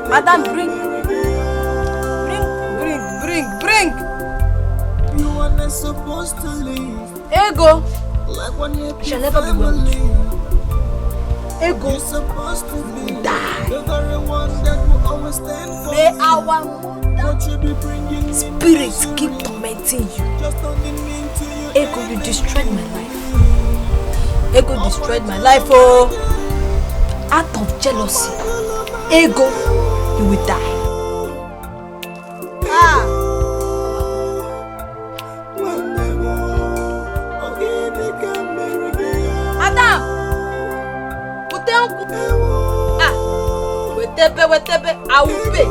Madam, bring. You are not supposed to leave. Ego. Like when you shall never be well with you. Ego. You're supposed to be die. The very one that will always stand for May you. our What you be bringing spirits keep tormenting you. Just only mean to you. Ego, you destroyed my life. Ego destroyed my life, oh. Out of jealousy. Ego, you will die. Madam! Wetebe, I will pay.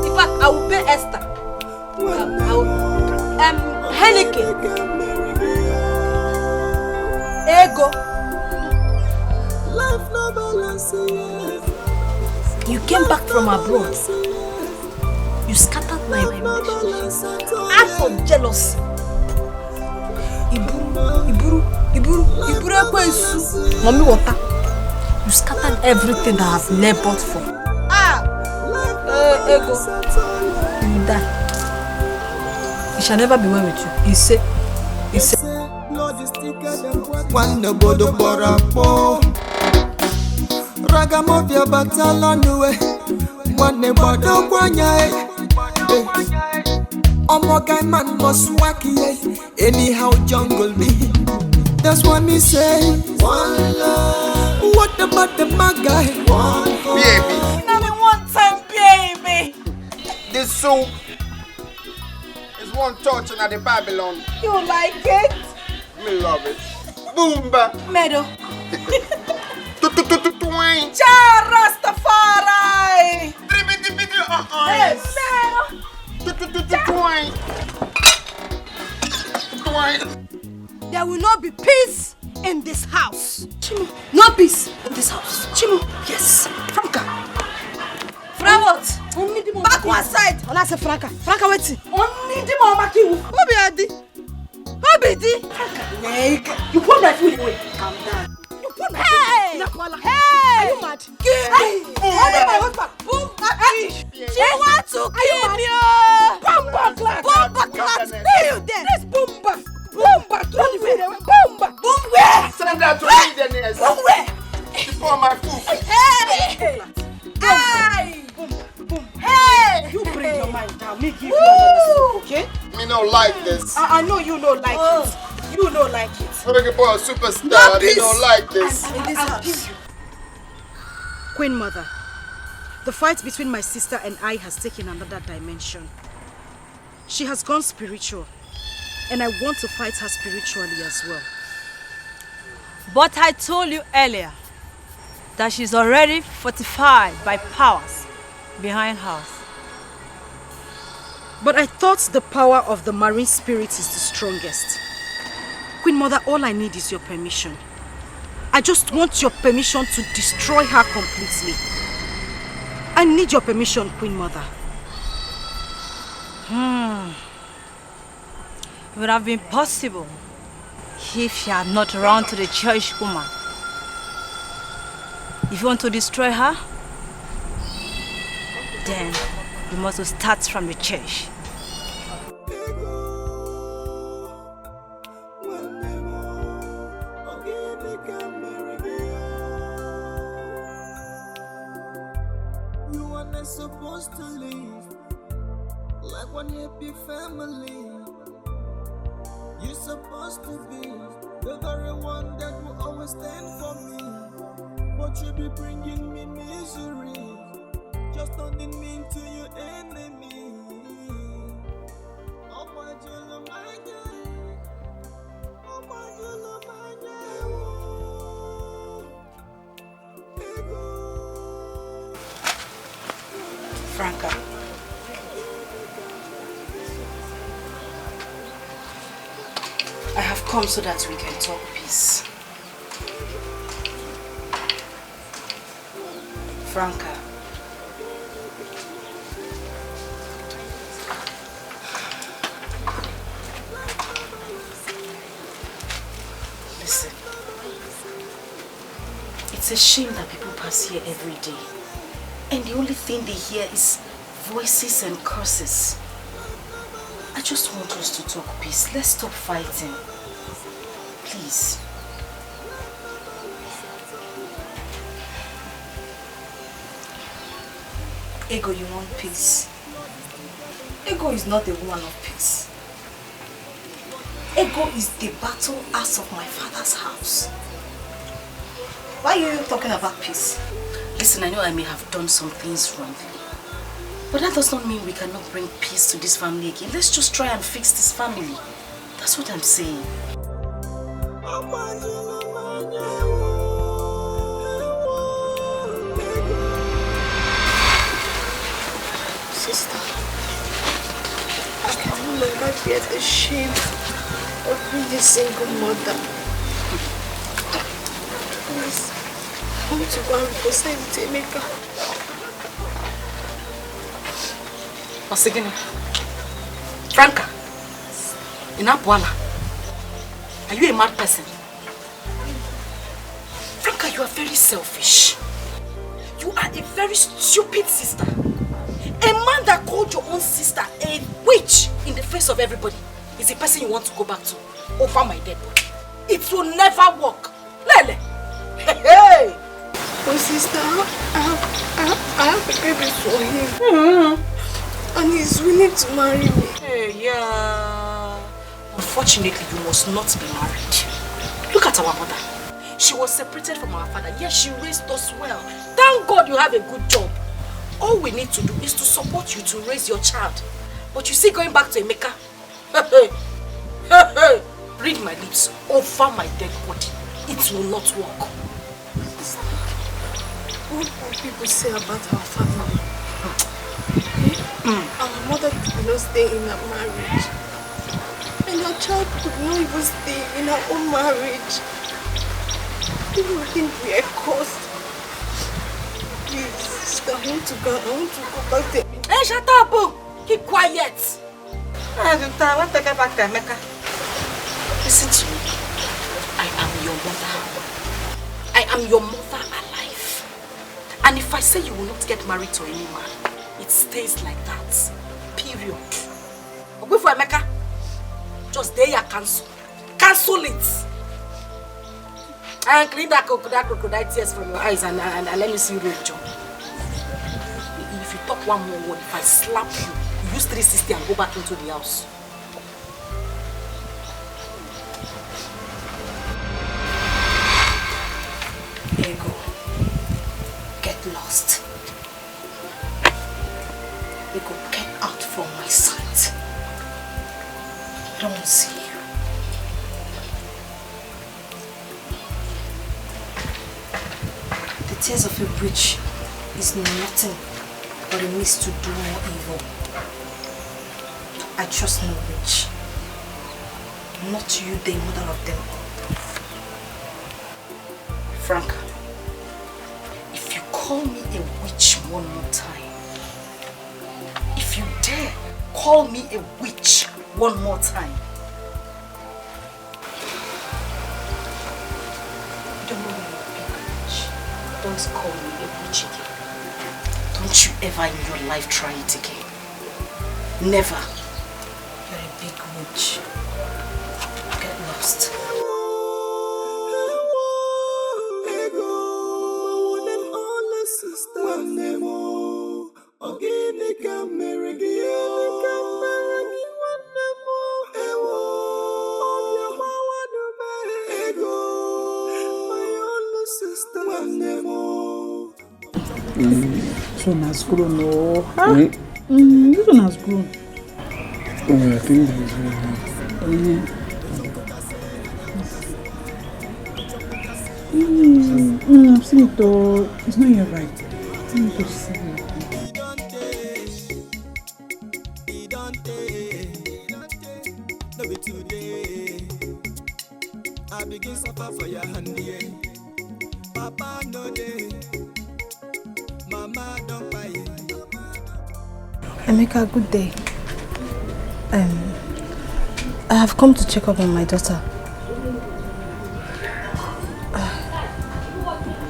In fact, I will pay Esther. Henneke. Ego. You came back from abroad. You scattered my relationship out of jealousy. Iburu Mommy water. You scattered everything that I've labored for. Ego. You will die. It shall never be well with you. He said. One bodo borapo. Ragamofia batalonwe. One bodo kwanya. Omogai man must wacky. Anyhow jungle me. That's what me say. One love. What about the maga? Baby. Not in one time, baby. This soup is one touching at the Babylon. You like it? Me love it. Boomba. Meadow. Twine. Ja Rastafari. Hey, Twine. There will not be peace in this house. Chimo. No peace in this house. Chimo. Yes. Franca. What? Back one side. I say Franca. Franca, wait. Only the mama kill. What be Adi? What be Adi? You put my food away. Calm down. You put my food away. Hey! Are you mad? Hey! Only my husband. Boom. She want to kill me. Bomba class. Stay you there. This bomba. Throw the food away. Bomba. Boom where? Send that to me then, yes. Boom where? Before my food. Hey! Hey! Hey! You bring your mind down. Me give you another soup, okay? Me don't like this. I know you don't like it. You don't like it. I'm a boy, a superstar. Me don't like this. In this house. Queen Mother, the fight between my sister and I has taken another dimension. She has gone spiritual, and I want to fight her spiritually as well. But I told you earlier that she's already fortified by powers behind her. But I thought the power of the marine spirit is the strongest. Queen Mother, all I need is your permission. I just want your permission to destroy her completely. I need your permission, Queen Mother. It would have been possible if she had not run to the church woman. If you want to destroy her, then you must start from the church. You are not supposed to leave like one happy family. You're supposed to be the very one that will always stand for me. But you be bringing me misery. Just turning me into your enemy. Oh my God, my God. Oh my God, my God. Franca. I have come so that we can talk peace. Franca, It's a shame that people pass here every day. And the only thing they hear is voices and curses. I just want us to talk peace. Let's stop fighting. Please. Ego, you want peace? Ego is not a woman of peace. Ego is the battle ass of my father's house. Why are you talking about peace? Listen, I know I may have done some things wrongly. But that does not mean we cannot bring peace to this family again. Let's just try and fix this family. That's what I'm saying. Sister, I can no longer bear the shame of being a single mother. Please, I want to go and reconcile with Emeka. Osigini, Franca, in Abuala, are you a mad person? Franca, you are very selfish. You are a very stupid sister. A man that called your own sister a witch in the face of everybody is the person you want to go back to over my dead body. It will never work. Lele! Hey! Oh sister, I have a baby for him. And he's willing to marry me. Hey, yeah. Unfortunately, you must not be married. Look at our mother. She was separated from our father, yet she raised us well. Thank God you have a good job. All we need to do is to support you to raise your child. But you see, going back to Emeka, read my lips over my dead body. It will not work. What will people say about our family? Our mother could not stay in her marriage. And our child could not even stay in her own marriage. People will think we are cursed. Please, sister, I want to go back there. Hey, shut up! Keep quiet! I want to get back to Emeka. Listen to me. I am your mother. I am your mother alive. And if I say you will not get married to any man, it stays like that. Period. Go for Emeka. Just there you cancel. Cancel it. And clean that crocodile tears from your eyes and let me see you real job. If you talk one more word, if I slap you, you use 360 and go back into the house. Ego, get lost. Ego, get out from my sight. I don't want to see you. The tears of a witch is nothing but a means to do more evil. I trust no witch. Not you, the mother of them all. Franca, if you call me a witch one more time, if you dare call me a witch one more time, don't know you're a big witch. Don't call me a witch again. Don't you ever in your life try it again. Never. You're a big witch. Get lost. This one has grown, no? Huh? This one has grown. Oh, I think that is very nice. I've seen it though. It's not yet right. Let me just see it. I begin suffer for your hand, yeah. Papa no day, Mama don't buy it. Emeka, good day. I have come to check up on my daughter.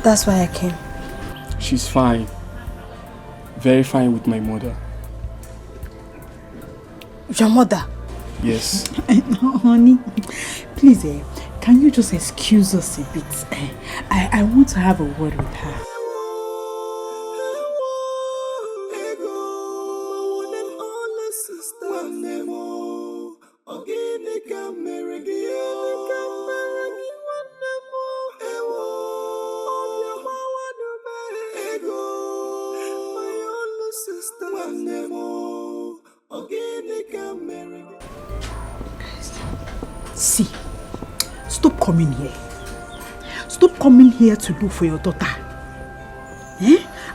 That's why I came. She's fine. Very fine with my mother. Your mother? Yes. Honey, please, can you just excuse us a bit? I want to have a word with her. See, stop coming here. Stop coming here to look for your daughter.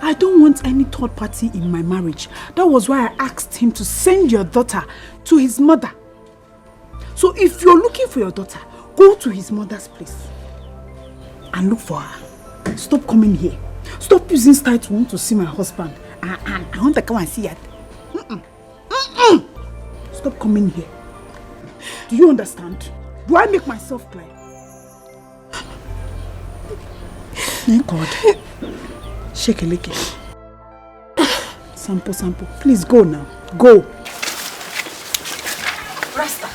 I don't want any third party in my marriage. That was why I asked him to send your daughter to his mother. So if you're looking for your daughter, go to his mother's place and look for her. Stop coming here. Stop using style to want to see my husband. I want to come and see her. Stop coming here. Do you understand? Do I make myself clear? Thank God. Shake a lick. Sample. Please go now. Go. Rasta,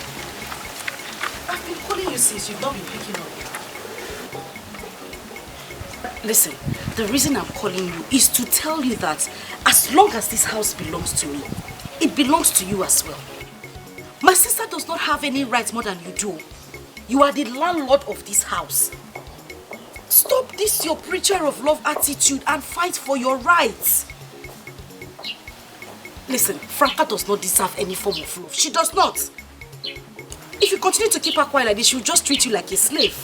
I've been calling you since you've not been picking up. Listen, the reason I'm calling you is to tell you that as long as this house belongs to me, it belongs to you as well. My sister does not have any rights more than you do. You are the landlord of this house. Stop this your preacher of love attitude and fight for your rights. Listen, Franca does not deserve any form of love. She does not. If you continue to keep her quiet like this, she will just treat you like a slave.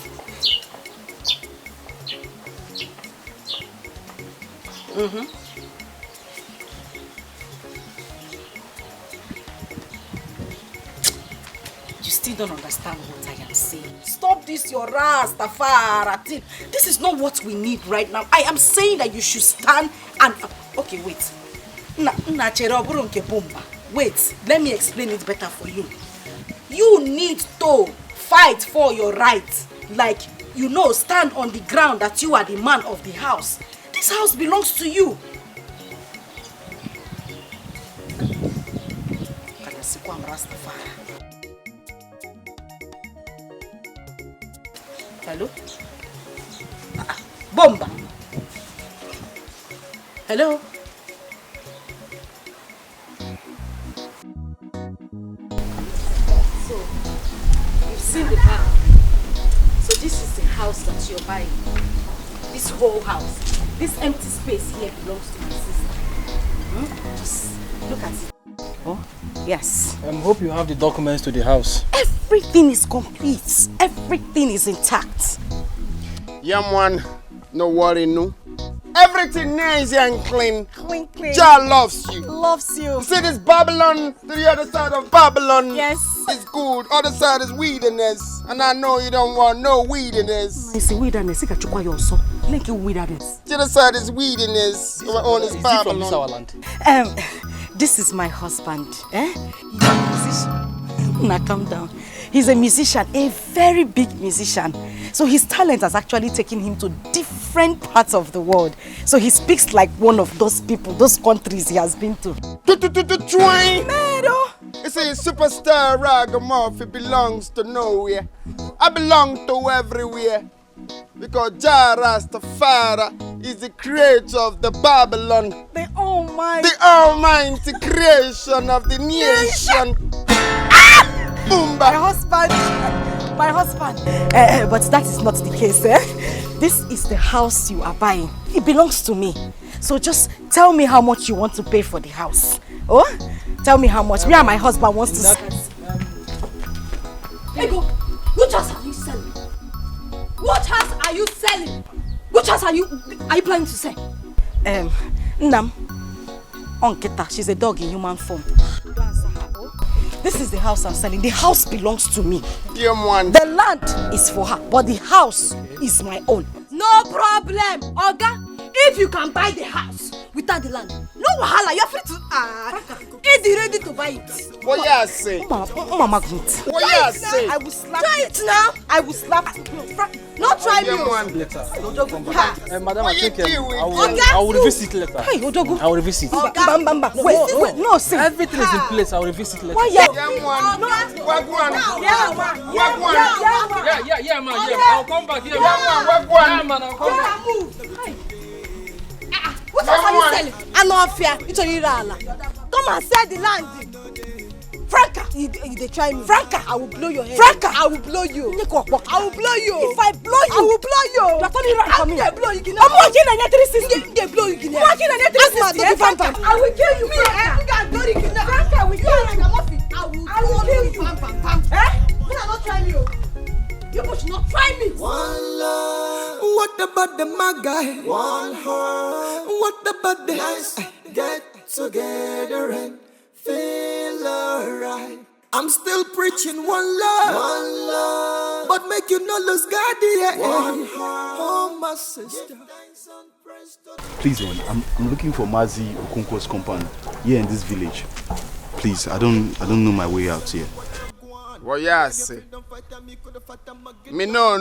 You still don't understand what I am saying. Stop this your Rastafari thing. This is not what we need right now. I am saying that you should stand and... Okay, wait. Wait, let me explain it better for you. You need to fight for your rights. Like, you know, stand on the ground that you are the man of the house. This house belongs to you. Hello? Bomba. Hello? So, you've seen the car. So this is the house that you're buying. This whole house. This empty space here belongs to my sister. Just look at it. Oh, yes. I hope you have the documents to the house. Everything is complete. Everything is intact. Yeah, man. No worry, no. Everything nice and clean. Clean. Jah loves you. Loves you. See this Babylon to the other side of Babylon? Yes. It's good. Other side is weediness. And I know you don't want no weediness. It's weediness. You can also. Like weediness. The other side is weediness. Our own is Babylon. Is our land? This is my husband. He's a musician. Now calm down. He's a musician, a very big musician. So his talent has actually taken him to different parts of the world. So he speaks like one of those people, those countries he has been to. Twine! You see, superstar Ragamuffin belongs to nowhere. I belong to everywhere. Because Jah Rastafari is the creator of the Babylon. The almighty creation of the nation. Boomba. My husband. But that is not the case, eh? This is the house you are buying. It belongs to me. So just tell me how much you want to pay for the house. Oh? Tell me how much. Me and my husband wants to... Ego, which house are you selling? What house are you selling? Which house are you planning to sell? Ndam. Onketa, she's a dog in human form. This is the house I'm selling. The house belongs to me. Dear man. The land is for her, but the house is my own. No problem, Oga. If you can buy the house without the land, no wahala, you're free to if you're ready to buy it. What you say? Mama, what you say? I will slap you. Try it now. I will slap you. Not try me. Later. Madam, I think I will revisit later. Hey, Odogu. I will revisit. Wait, no, say. Everything is in place. I will revisit later. Why Yeah, man. I'll come back here. Yeah, man, I'll come back. What are you selling? I'm not fair. It's a Irala. Come and sell the land. Franca, they try me. Franca, I will blow your head. Franca, I will blow you. I will blow you. If I blow you, I will blow you. You're turning around for me. I'm blow you. I'm watching an electricity. They blow you. I'm watching an electricity. I will kill you. Franca, we kill you. I will kill you. Eh? You not try me. You should not try me. One love. What about the my guy? One heart. What about the nice? Get together and feel alright. I'm still preaching one love, but make you not lose God, yeah. One heart. Oh, my sister. Please, I'm looking for Mazi Okonkwo's compound here in this village. Please, I don't know my way out here. What you say? Me no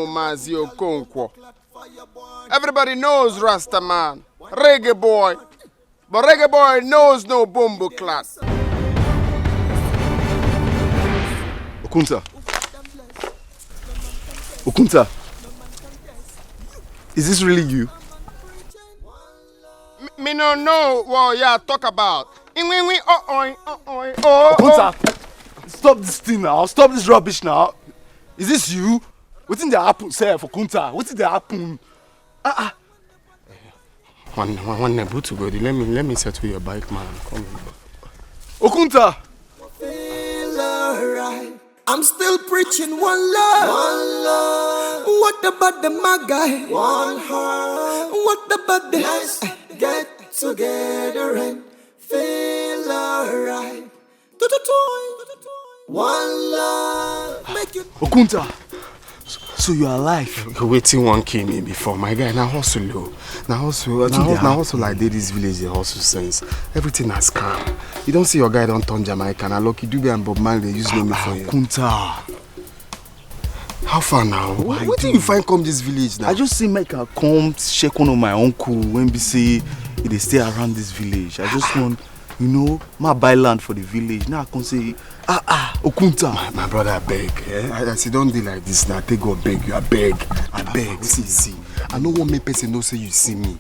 Mazi Okonkwo. Everybody knows Rasta man, reggae boy. But reggae boy knows no bombo class. Okunta. Is this really you? Me no know what you talk about. Okunta, stop this thing now. Stop this rubbish now. Is this you? What did happen, sir, for Okunta? What did happen? One nebu to go. Let me settle your bike, man. Come on. Okunta. Feel alright. I'm still preaching one love. What about the my guy? One heart. What about the nice? Get together and feel alright. One love. Make you. Okunta. So you are alive? Waiting one kill me before, my guy. Now hustle low. Now hustle like this village, the hustle sense. Everything has calm. You don't see your guy don't turn Jamaican. And Lucky Dube and Bob Marley use me for you. Okunta. How far now? What do you find come this village now? I just see make I come check one of my uncle when we say they stay around this village. I just want, my buy land for the village. Now I can say, Okunta. My brother, I beg. I say don't do like this now. Take God beg you. I beg. See. I know one person don't say you see me.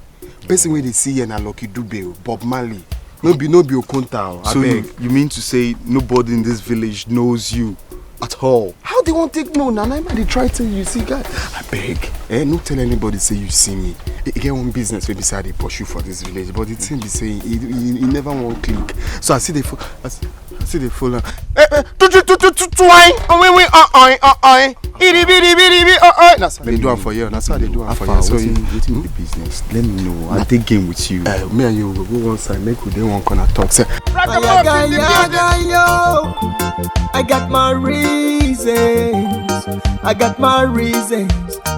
Person when they see you and Lucky Dube, Bob Marley. No be Okunta. So you mean to say nobody in this village knows you at all? How they won't take no? Now they try to you see guy. I beg. No tell anybody say you see me. You get one business where beside they pursue for this village, but the thing be saying he never won't click. So I see they follow. That's how they do it for you. That's how they do it for you. So you the business. Let me know. I take game with you. Me and you will go one side. Make we one corner talk. Say, I got my reasons. I got my reasons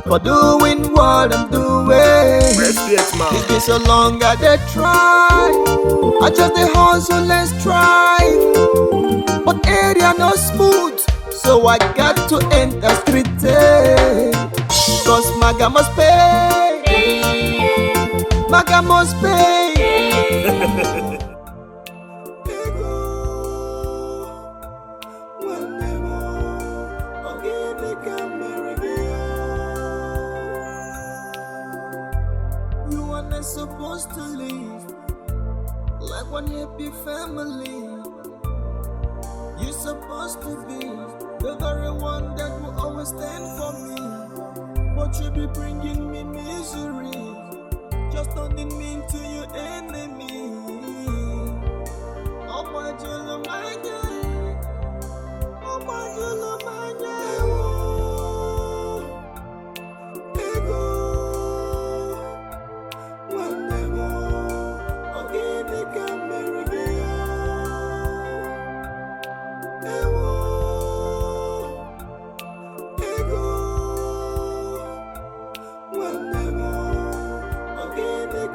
for doing what I'm doing. It's been so long I did try. I just the hustle and strive. But area no smooth, so I got to enter street. Cause Maga must pay. Maga must pay. Supposed to live like one happy family. You're supposed to be the very one that will always stand for me, but you be bringing me misery, just turning me into your enemy. Oh my God, oh my God, well, never.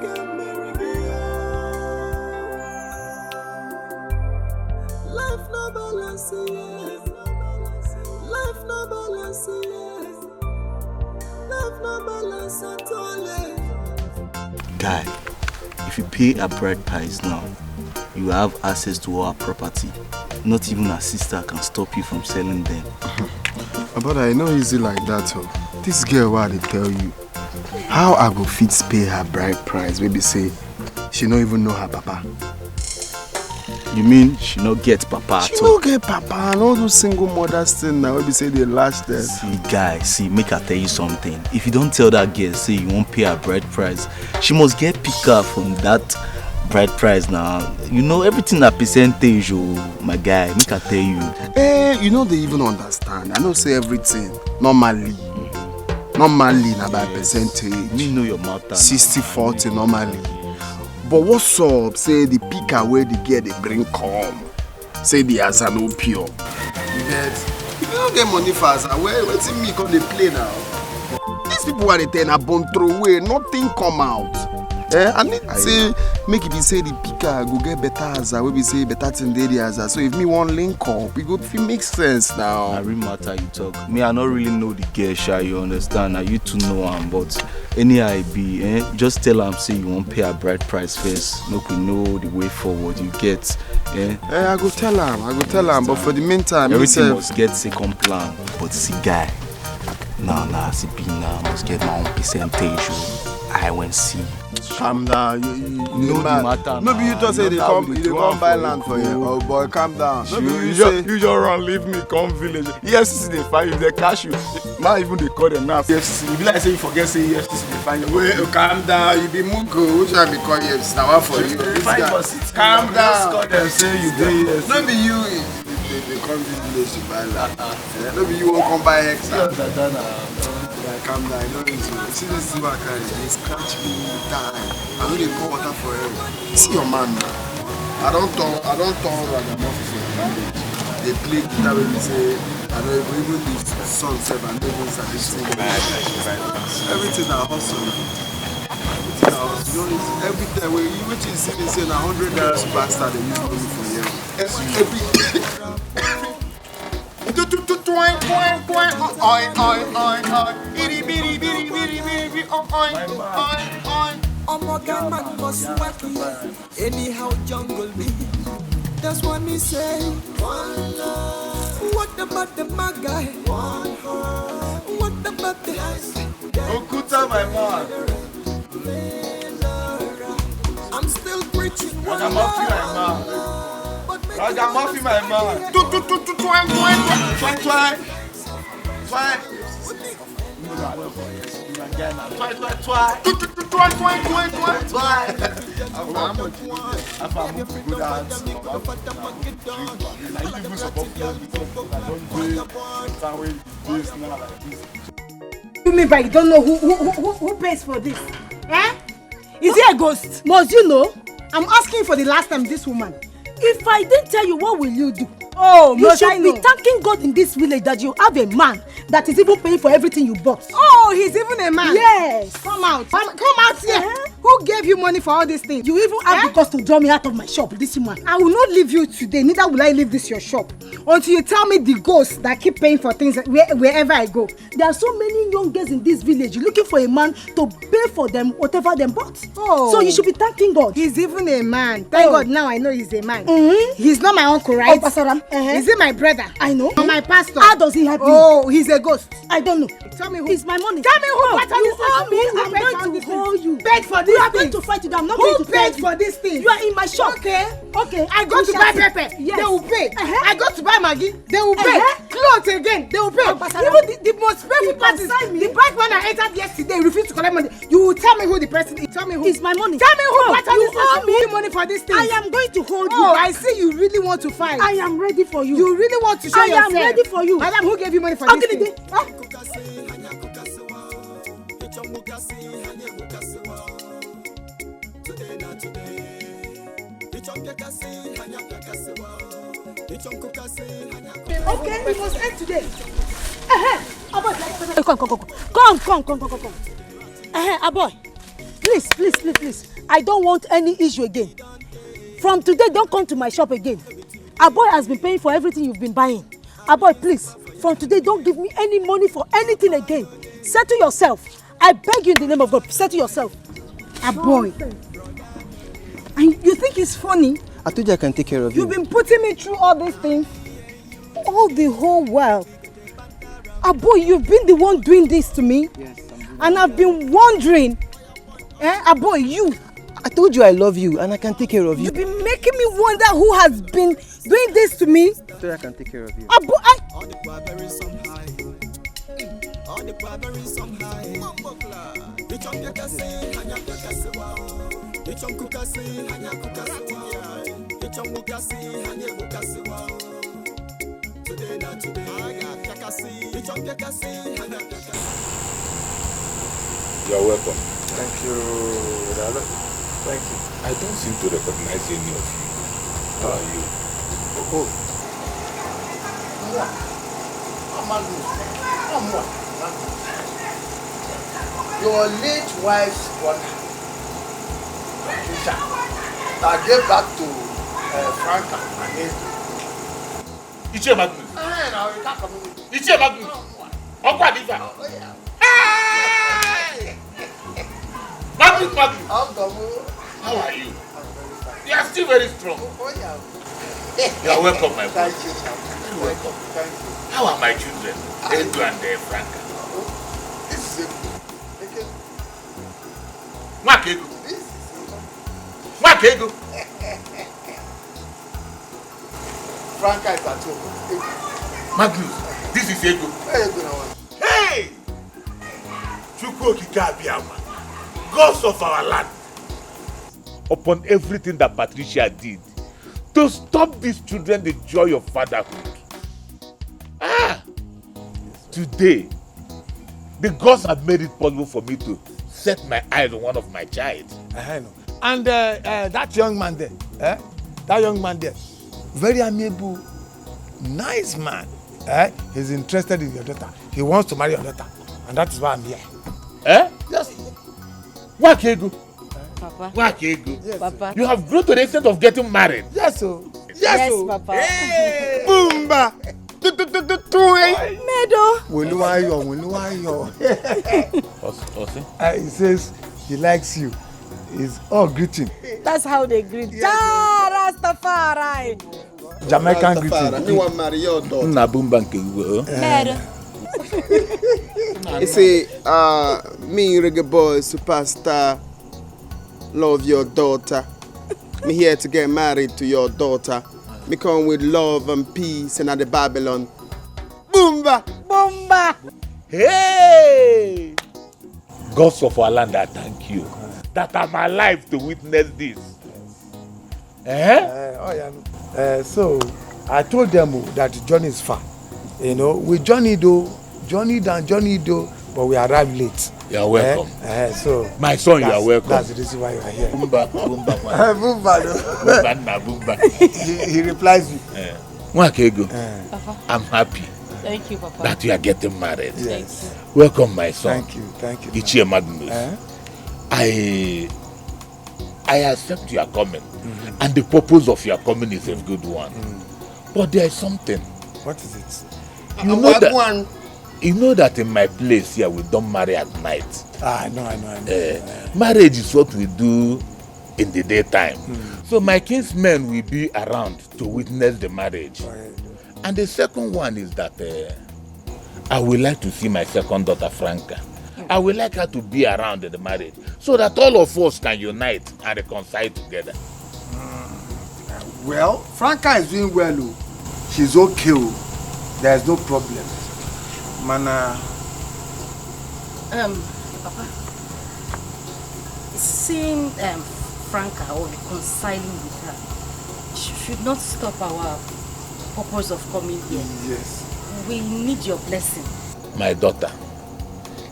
can marry me. Life no balance, yes. Life no balance, yes. Life no balance at all, yes. Guy, if you pay a bride price now, you have access to our property. Not even a sister can stop you from selling them. But I know easy like that, oh. This girl, what they tell you? How I go fit pay her bride price? Maybe say she don't even know her papa. You mean she not get papa at all? She don't get papa and all those single mothers thing now. Maybe say they last there. See, guy, see, make her tell you something. If you don't tell that girl, say you won't pay her bride price, she must get picked up from that bride price now. You know everything that percentage, oh, my guy. Make her tell you. You know they even understand. I know say everything normally. Normally, na by percentage. Me know your matter. 60-40 normally. But what's up? Say the pick away the girl they bring come. Say the answer no pure. You get? If you don't get money for answer, what's in me come they play now? These people are the a bone throw away, nothing come out. I need to say make it be say the picker go get better answer. We be say better thing the answer. So if me want link up, it go make sense now. I really matter you talk. Me I not really know the girl, sha, you understand? Now you two know am, but any I be, just tell am say you won't pay a bride price first. Make we know the way forward. You get, I go tell am. But for the meantime, everything must get second plan. But see, guy, nah, see, be now must get my own percentage. I won't see. Calm down, you know the matter. Maybe you just say they come buy land for you. Oh boy, calm down. You just run, leave me, come village. EFCC they find you, they cash you. Not even they call them now. EFCC, you be like say you forget say EFCC they find you. Wait, calm down. You be Mugo. Which one be call EFCC? Now what for you? Calm down. Just call them say you do EFCC. No be you. They come village to buy land. No be you won't come buy hectare. Calm down, I don't need to. See this silver car, they scratch me down. I know they pour water for you. See your man now. I don't turn ragamuffin for the village. They play guitar when we say, I know even the song said, I know even start sing. Everything I hustle. You know, every time when you wait to see me say, 100 naira bastard, they use money for you. Man must wacky. Anyhow jungle me. That's what me say. One love. What about the my guy? One heart. What about the house? Okuta my man. I'm still preaching. Ragamuffin my man. Ragamuffin my man. You mean by you don't know who pays for this? Is he a ghost? Must you know? I'm asking for the last time this woman. If I didn't tell you, what will you do? Oh, you should be thanking God in this village that you have a man that is even paying for everything you bought. Oh, he's even a man? Yes. Come out. Come out here. Who gave you money for all these things? You even have the guts to draw me out of my shop this woman. I will not leave you today, neither will I leave this your shop until you tell me the ghosts that keep paying for things wherever I go. There are so many young girls in this village looking for a man to pay for them whatever they bought. Oh. So you should be thanking God. He's even a man. Thank God now I know he's a man. He's not my uncle, right? Oh, Pasaram. Is he my brother? I know. My pastor. How does he help me? Oh, he's a ghost. I don't know. Tell me who. It's my money. Tell me who. What are you owe me? I'm going to call you. Paid for this. You are going to fight with them. I'm not going to pay. Who paid for this thing? You are in my shop. Okay. I go to buy pepper. Yes. They will pay. I go to buy Maggi. They will pay. Clothes again. They will pay. Even the most painful part is the bright man I entered yesterday refused to collect money. You will tell me who the person is. Tell me who. It's my money. Tell me who. You owe me money for this thing. I am going to hold you. Oh, I see you really want to fight. I am ready for you. You really want to show yourself. I am ready for you. Madam, who gave you money for this thing? Okay, we must end today. Come. Aboy, Please, please, please, please. I don't want any issue again. From today, don't come to my shop again. Our boy has been paying for everything you've been buying. Our boy, please, from today, don't give me any money for anything again. Settle yourself. I beg you in the name of God, settle yourself. Our boy. And you think it's funny? I told you I can take care of you. You've been putting me through all these things. All the whole while. Our boy, you've been the one doing this to me. Yes, and I've been wondering. Our boy, you. I told you I love you and I can take care of you. You've been making me wonder who has been doing this to me. I told you I can take care of you. Our boy, You're welcome. Thank you, Dalo. Thank you. I don't seem to recognize any of you. How are you? Oh. Your late wife's brother, Patricia, that gave back to Franca and Ezra. Ichie Magnus. Ichie Magnus. Uncle Adifa. Magnus. How are you? You are still very strong. You are welcome, my boy. Thank you, sir. You're welcome. Thank you. How are my children? Edu and Franca. This is it. Mwakego. Mwakego. Franca is at home. Magnus, this is Ego. Hey! Chukwu Okike Abiyama, gods of our land, upon everything that Patricia did to stop these children the joy of fatherhood. Today, the gods have made it possible for me to set my eyes on one of my child. I know. And that young man there, that young man there, very amiable, nice man. He's interested in your daughter. He wants to marry your daughter. And that is why I'm here. Yes. Wakego. Papa. Wakego. Yes, Papa. You have grown to the extent of getting married. Yes, sir. Yes, Papa. Hey. Boomba. Meadow. He says he likes you. He's all greeting. That's how they greet. Ja, Rastafari. Jamaican greeting. You want marry your daughter? Meadow. You see, me reggae boy superstar, love your daughter. Me here to get married to your daughter. Me come with love and peace and at the Babylon. Boomba! Boomba! Hey! Gods of our land, I thank you that I'm alive to witness this. So I told them that the journey is far. You know, we journeyed though, but we arrived late. You are welcome. So my son, you are welcome. That's the reason why you are here. Boomba. He replies you. Mwakego, Papa. I'm happy. Thank you, Papa. That you are getting married. Yes. Welcome, my son. Thank you. Ichie Magnus. I accept your coming, and the purpose of your coming is a good one. But there is something. What is it? You know that in my place here we don't marry at night. I know. Marriage is what we do in the daytime. So my kinsmen will be around to witness the marriage. And the second one is that I would like to see my second daughter, Franca. I would like her to be around in the marriage so that all of us can unite and reconcile together. Well, Franca is doing well. She's okay. There's no problem. Mana. Papa, seeing Franca or reconciling with her should not stop our purpose of coming here. Yes. We need your blessing. My daughter,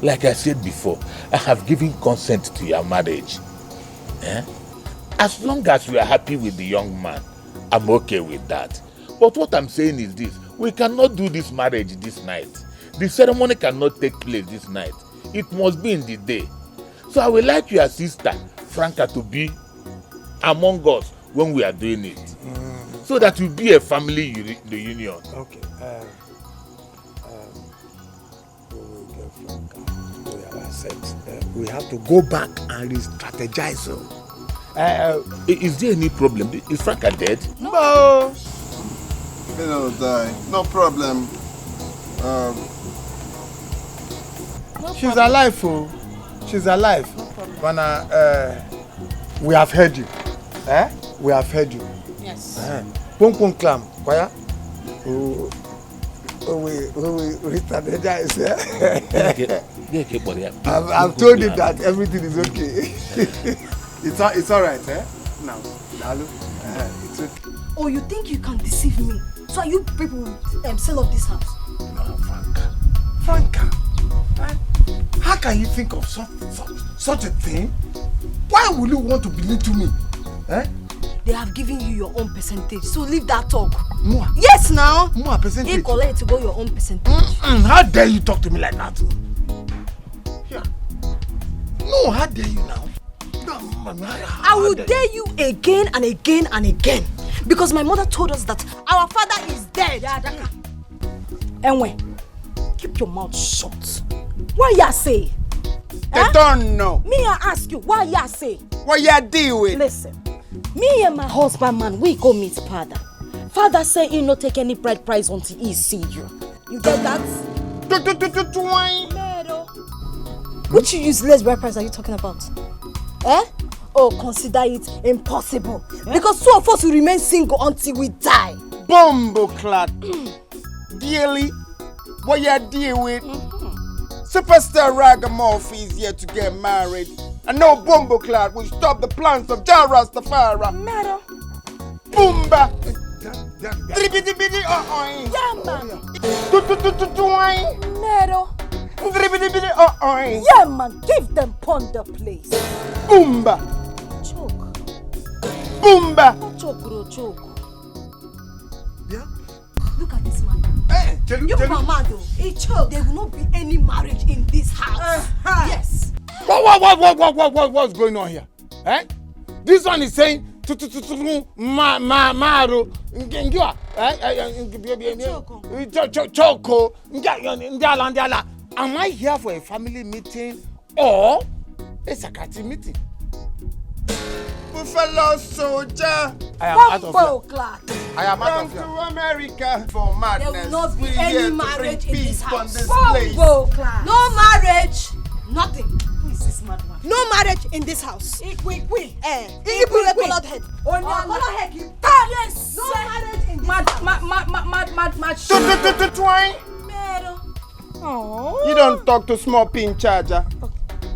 like I said before, I have given consent to your marriage. As long as you are happy with the young man, I'm okay with that. But what I'm saying is this: we cannot do this marriage this night. The ceremony cannot take place this night. It must be in the day. So I would like your sister, Franca, to be among us when we are doing it. So that will be a family reunion. Okay. We will get Franca. We have accept. We have to go back and re-strategize. Is there any problem? Is Franca dead? No. They don't die. No problem. She's alive, oh. She's alive. When we have heard you. We have heard you. Yes. Pum pum clam. Kwaya? We re-strategize. I've told him that everything is okay. It's all right, Now, Lalu, it's okay. Oh, you think you can deceive me? So are you people will sell off this house? No, Franca. How can you think of such a thing? Why would you want to belittle me? They have given you your own percentage, so leave that talk. More? Yes, now. More percentage? You collect to go your own percentage. How dare you talk to me like that? Yeah. No, how dare you now? I will dare you again and again and again. Because my mother told us that our father is dead. Anyway, keep your mouth shut. What you say? They don't know. Me, I ask you, what you say? What you deal with? Listen, me and my husband, man, we go meet father. Father say he no take any bride price until he see you. You get that? Which useless bride price are you talking about? Oh, consider it impossible. Because two of us will remain single until we die. Bumbleclad. Dearly, what you deal with? Superstar Ragamuffin is here to get married. And no Bumbleclad will stop the plans of Jah Rastafari. Matter. Boomba. Dribidi Yeah, man. Meadow. Yeah, man. Give them ponder, please. Boomba. Choke. Boomba. Choke, bro, choke. Yeah. Look at this man. Hey, you mad though. Hey, choke. There will not be any marriage in this house. Yes. What's going on here? This one is saying Choco. Am I here for a family meeting or a security meeting? Buffalo soldier. I am out of here. I am out of here. To America for madness. There will not be We're any here marriage to in bring this peace on house. this place. No marriage. Nothing. Who is this mad one? No marriage in this house. Colored head. Colored head. Yes. No marriage in this house. Twine. You don't talk to small pin charger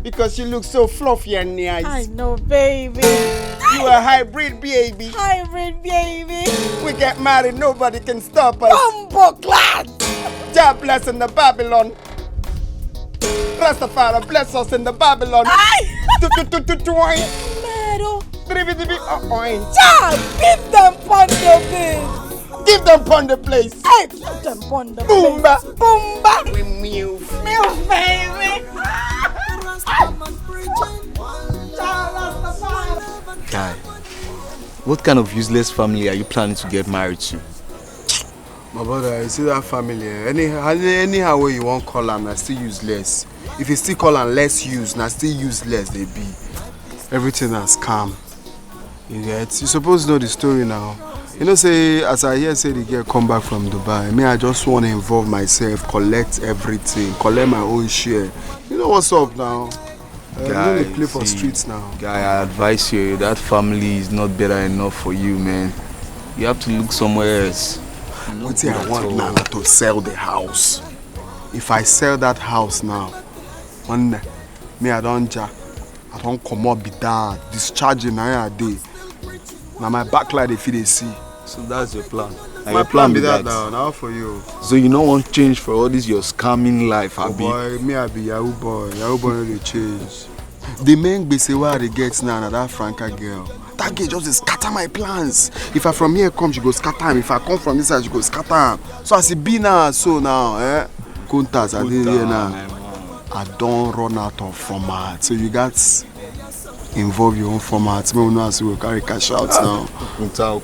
because you look so fluffy and nice. I know, baby. You a hybrid baby. Hybrid baby. We get married, nobody can stop us. Bumbleclad. Jah bless in the Babylon. Rastafari bless us in the Babylon. Twine. Jah, give them ponder, babe. Give them pon the place. Hey, give them ponder. Boomba. Boomba. We move. Move, baby. Guy, what kind of useless family are you planning to get married to? My brother, you see that family, anyhow way you want call them, na still useless. If you still call them less use, na still useless they be. Everything has calm. You get? You supposed to know the story now. You know, say, as I hear say the girl come back from Dubai, me, I just want to involve myself, collect everything, collect my own share. You know what's up now? Guy, you play for streets now. Guy, I advise you, that family is not better enough for you, man. You have to look somewhere else. What I want now to sell the house. If I sell that house now, one day, me, I don't come up be that, discharging a day. Now my backlight if they see. So that's your plan. My your plan be that now for you. So you don't want change for all this your scamming life, Abi? Boy, me I be Yahoo boy. Yahoo boy no dey change. The main gbese where they get now na that Franca girl. That girl just scatter my plans. If I from here come, she go scatter him. If I come from this side, she go scatter him. So as it be now, so now, contacts are there now. I don't run out of format. So you got involve your own format. Me know as we carry cash out now. Kunta.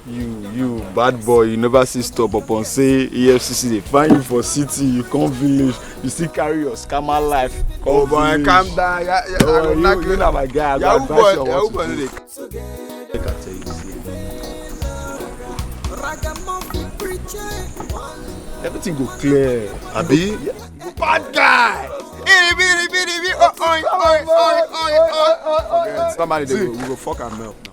You bad boy, you never see stop upon say EFCC they find you for city, you come village, you still carry your scammer life. Oh boy, calm down. You know my guy, I go advise you on what to do. I can tell you, everything go clear. Abi? Bad guy! Somebody we go fuck and melt now.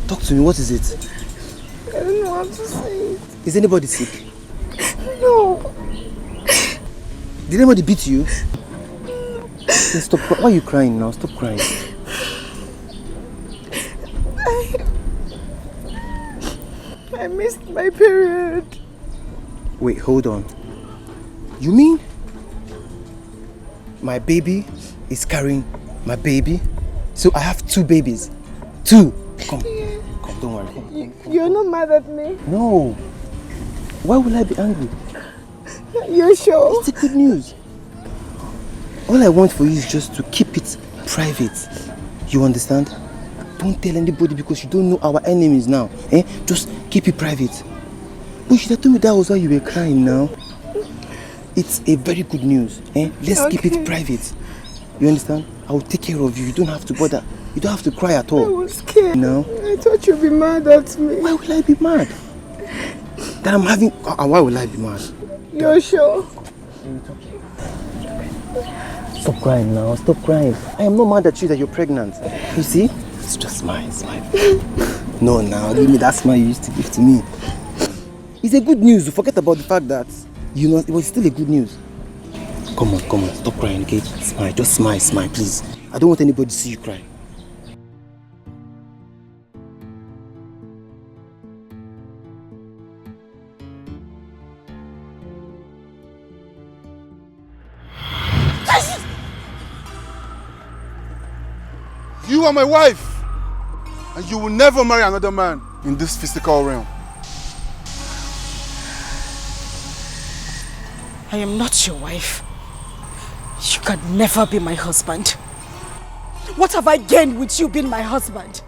Talk to me, what is it? I don't know how to say it. Is anybody sick? No. Did anybody beat you? Then stop. Why are you crying now? Stop crying. I missed my period. Wait, hold on. You mean my baby is carrying my baby? So I have 2 babies? 2? Come, don't worry. Come. You're not mad at me? No. Why will I be angry? You're sure? It's the good news. All I want for you is just to keep it private. You understand? Don't tell anybody because you don't know our enemies now. Just keep it private. But you should have told me that was why you were crying now. It's a very good news. Let's keep it private. You understand? I will take care of you. You don't have to bother. You don't have to cry at all. I was scared. No? I thought you'd be mad at me. Why will I be mad? That I'm having... Why will I be mad? You're sure? Stop crying now. Stop crying. I am not mad at you that you're pregnant. You see? It's just smile. No, now. Give me that smile you used to give to me. It's a good news. Forget about the fact that, you know, it was still a good news. Come on. Stop crying, okay? Smile. Just smile, please. I don't want anybody to see you cry. You are my wife, and you will never marry another man in this physical realm. I am not your wife. You can never be my husband. What have I gained with you being my husband?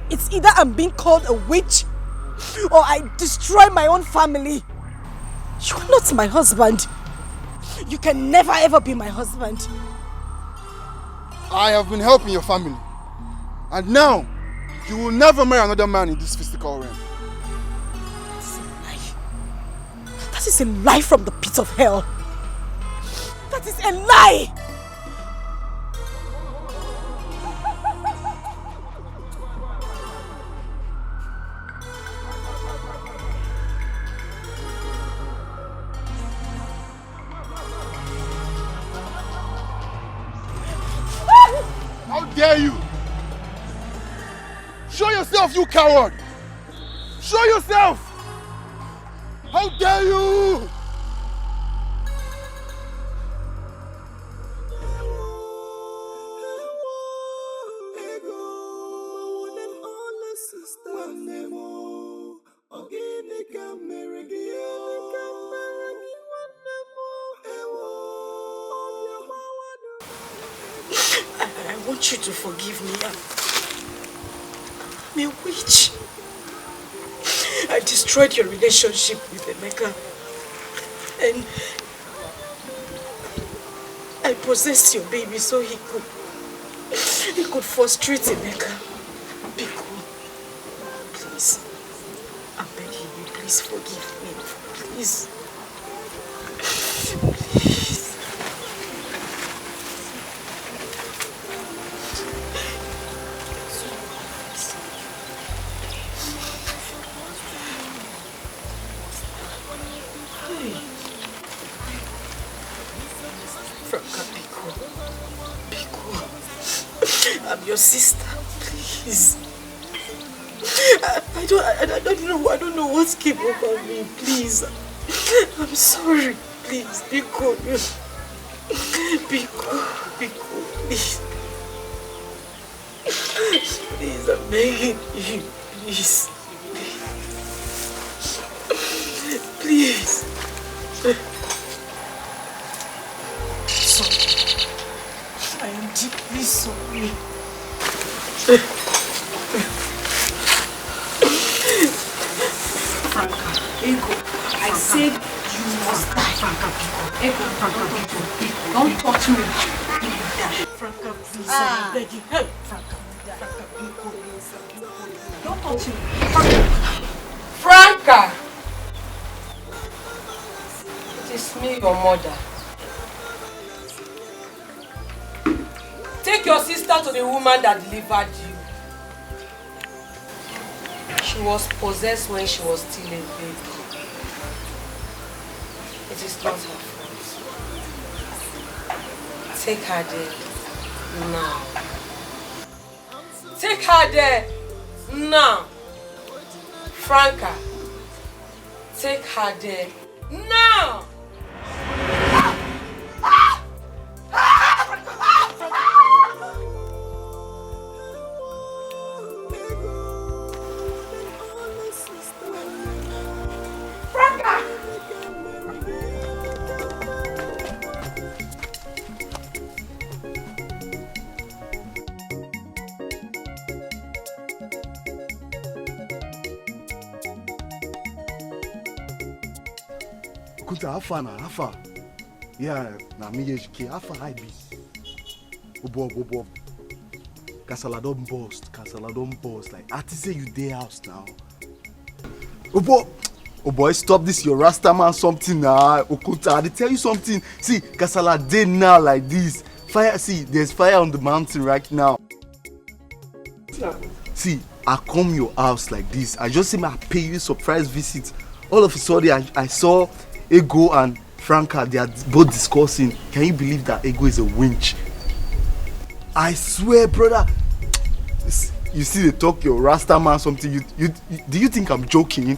It's either I'm being called a witch or I destroy my own family. You are not my husband. You can never ever be my husband. I have been helping your family, and now you will never marry another man in this physical realm. That is a lie from the pit of hell. That is a lie! How dare you! Show yourself, you coward! Show yourself! How dare you! I want you to forgive me. I'm a witch. I destroyed your relationship with Emeka. And I possessed your baby so he could frustrate Emeka. Be cool. Please. I'm begging you, please forgive me. Please. Please. I'm your sister, please. I don't know what came over me, please. I'm sorry, please, be cool. Be cool, please. Please, I'm begging you, please. Please. Sorry. I am deeply sorry. Franca, Ego, I said you must die. Franca, Ego, Franca, don't touch me. Franca, please, I'm begging. Help, Franca. Franca, Ego, don't touch me. Franca! It is me, your mother. Take your sister to the woman that delivered you. She was possessed when she was still a baby. It is not her fault. Take her there now. Take her there now. Franca, take her there now. Afa. Yeah, na me HK. Afa I be. Obo. Kasala don burst. Like, I say you dey house now. Obo, stop this your Rasta man something now. Okuta, I tell you something. See, Kasala dey now like this. Fire, see, there's fire on the mountain right now. See, I come your house like this. I just say I pay you a surprise visit. All of a sudden, I saw Ego and Franca, they are both discussing. Can you believe that Ego is a winch? I swear, brother. You see, they talk your Rasta man something. Do you think I'm joking?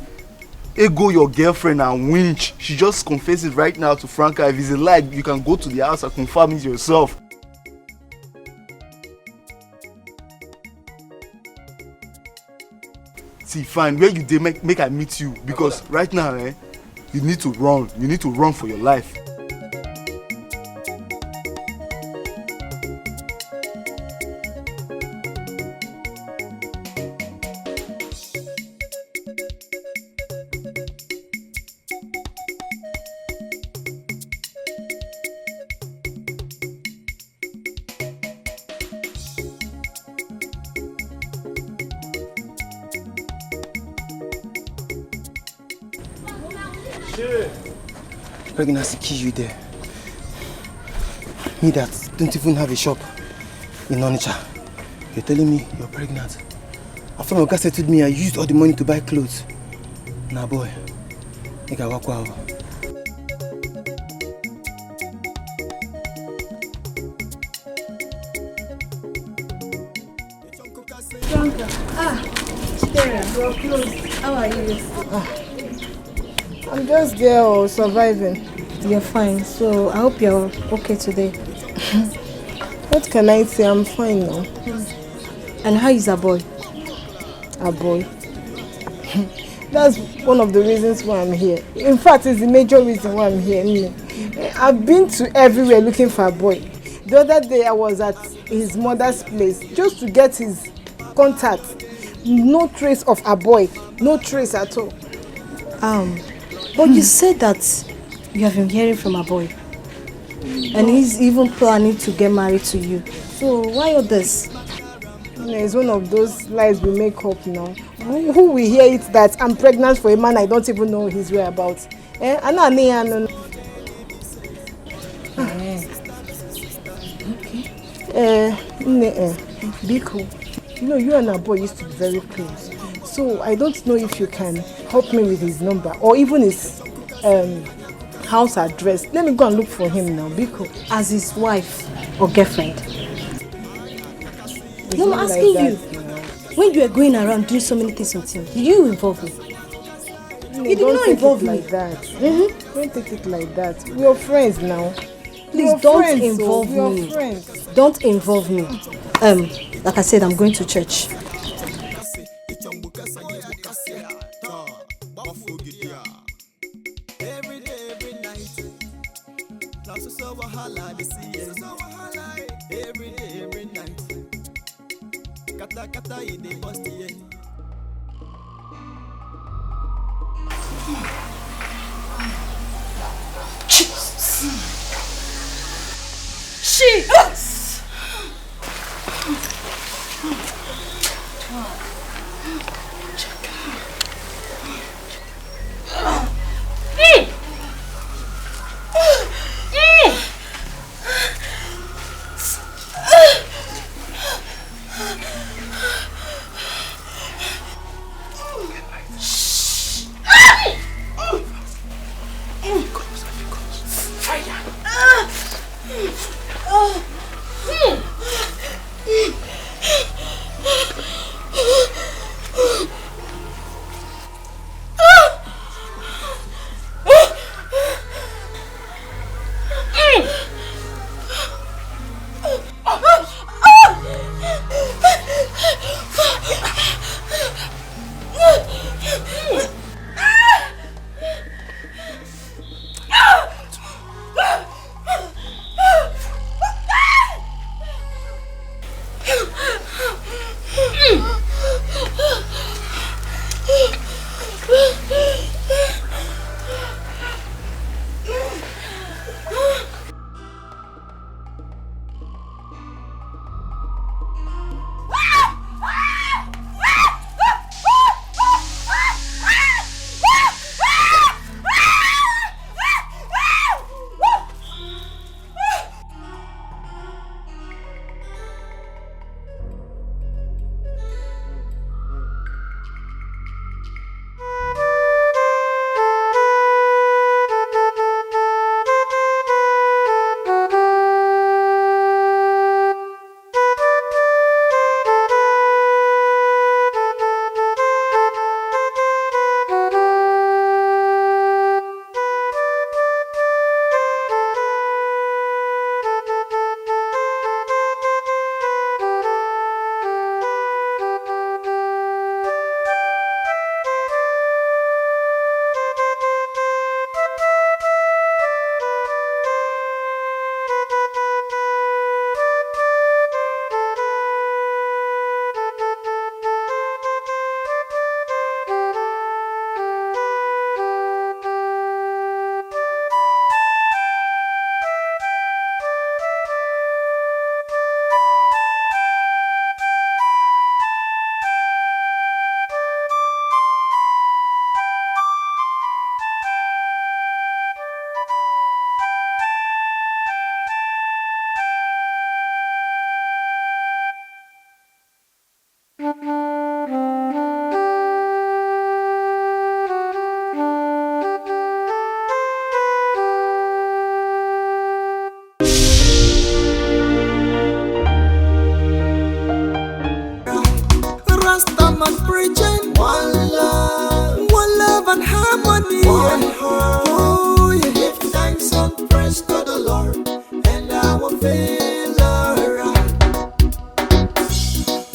Ego, your girlfriend, and winch. She just confesses right now to Franca. If it's a lie, you can go to the house and confirm it yourself. See, fine. Where you dey make I meet you, because right now, you need to run. You need to run for your life. Pregnancy kill you there. Me that don't even have a shop in Onitsha. You're telling me you're pregnant. After my guy settled me, I used all the money to buy clothes. Nah boy, I got walk out. Sarah, you're close. How are you? I'm just there surviving. You're fine, so I hope you're okay today. What can I say? I'm fine now. And how is our boy? Our boy? That's one of the reasons why I'm here. In fact, it's the major reason why I'm here. I've been to everywhere looking for a boy. The other day I was at his mother's place just to get his contact. No trace of a boy. No trace at all. But you said that you have been hearing from a boy. And he's even planning to get married to you. So why all this? It's one of those lies we make up now. Who will hear it that I'm pregnant for a man I don't even know his whereabouts? Okay. Biko, you and our boy used to be very close. So I don't know if you can help me with his number or even his house address. Let me go and look for him now, Biko. As his wife or girlfriend? No, I'm asking you. When you were going around doing so many things with him, did you involve me? You did not involve me. Like that. Don't take it like that. We are friends now. Please don't involve me. Don't involve me. Like I said, I'm going to church. Now so wahala this year. So wahala every day, every night. Kata kata in the bust here. Jesus!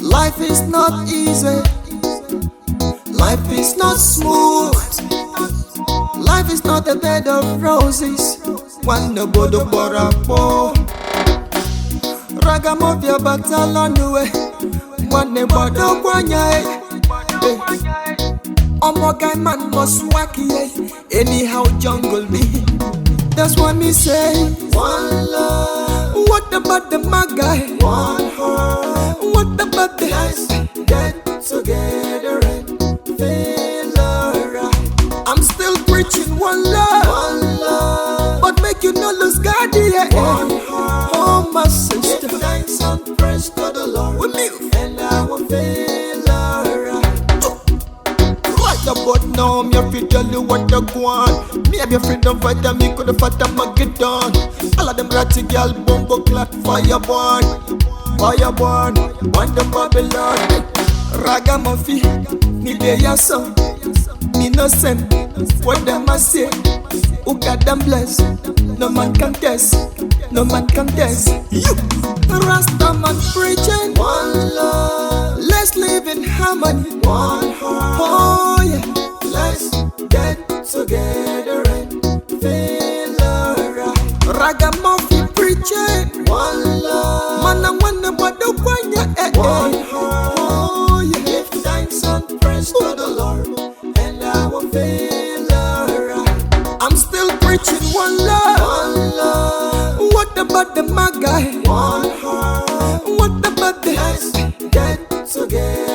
Life is not easy. Life is not smooth. Life is not a bed of roses. One no bodo borapo. Ragamofia batalonue. One ne bodo kwanye. Omogai man must wacky. Anyhow jungle me. That's what me say. One love. What about the magai? One heart. What about the eyes? Get together and feel alright. I'm still preaching one love, but make you not lose God here. One heart. Oh my sister, give thanks and praise to the Lord. With me, and I will feel alright. Right about now, me have to tell you what I want. Me have your freedom fighter, me could have fought a Mageddon. All of them ratty girl, bumbo clock, fireborn. Fireborn, on the Babylon. Ragamuffin, me dey yaso. Me no send, what them a say. Who got them blessed? No man can test, no man can test. You, Rastaman preaching one love. Let's live in harmony, one heart. Oh yeah, let's get together and feel alright. Ragamuffin preaching one love. Man, I wonder what the one heart. Oh, yeah. Give thanks and praise to the Lord, and I will feel alright. I'm still preaching one love. One love. What about the my guy? One heart. What about the let's get together?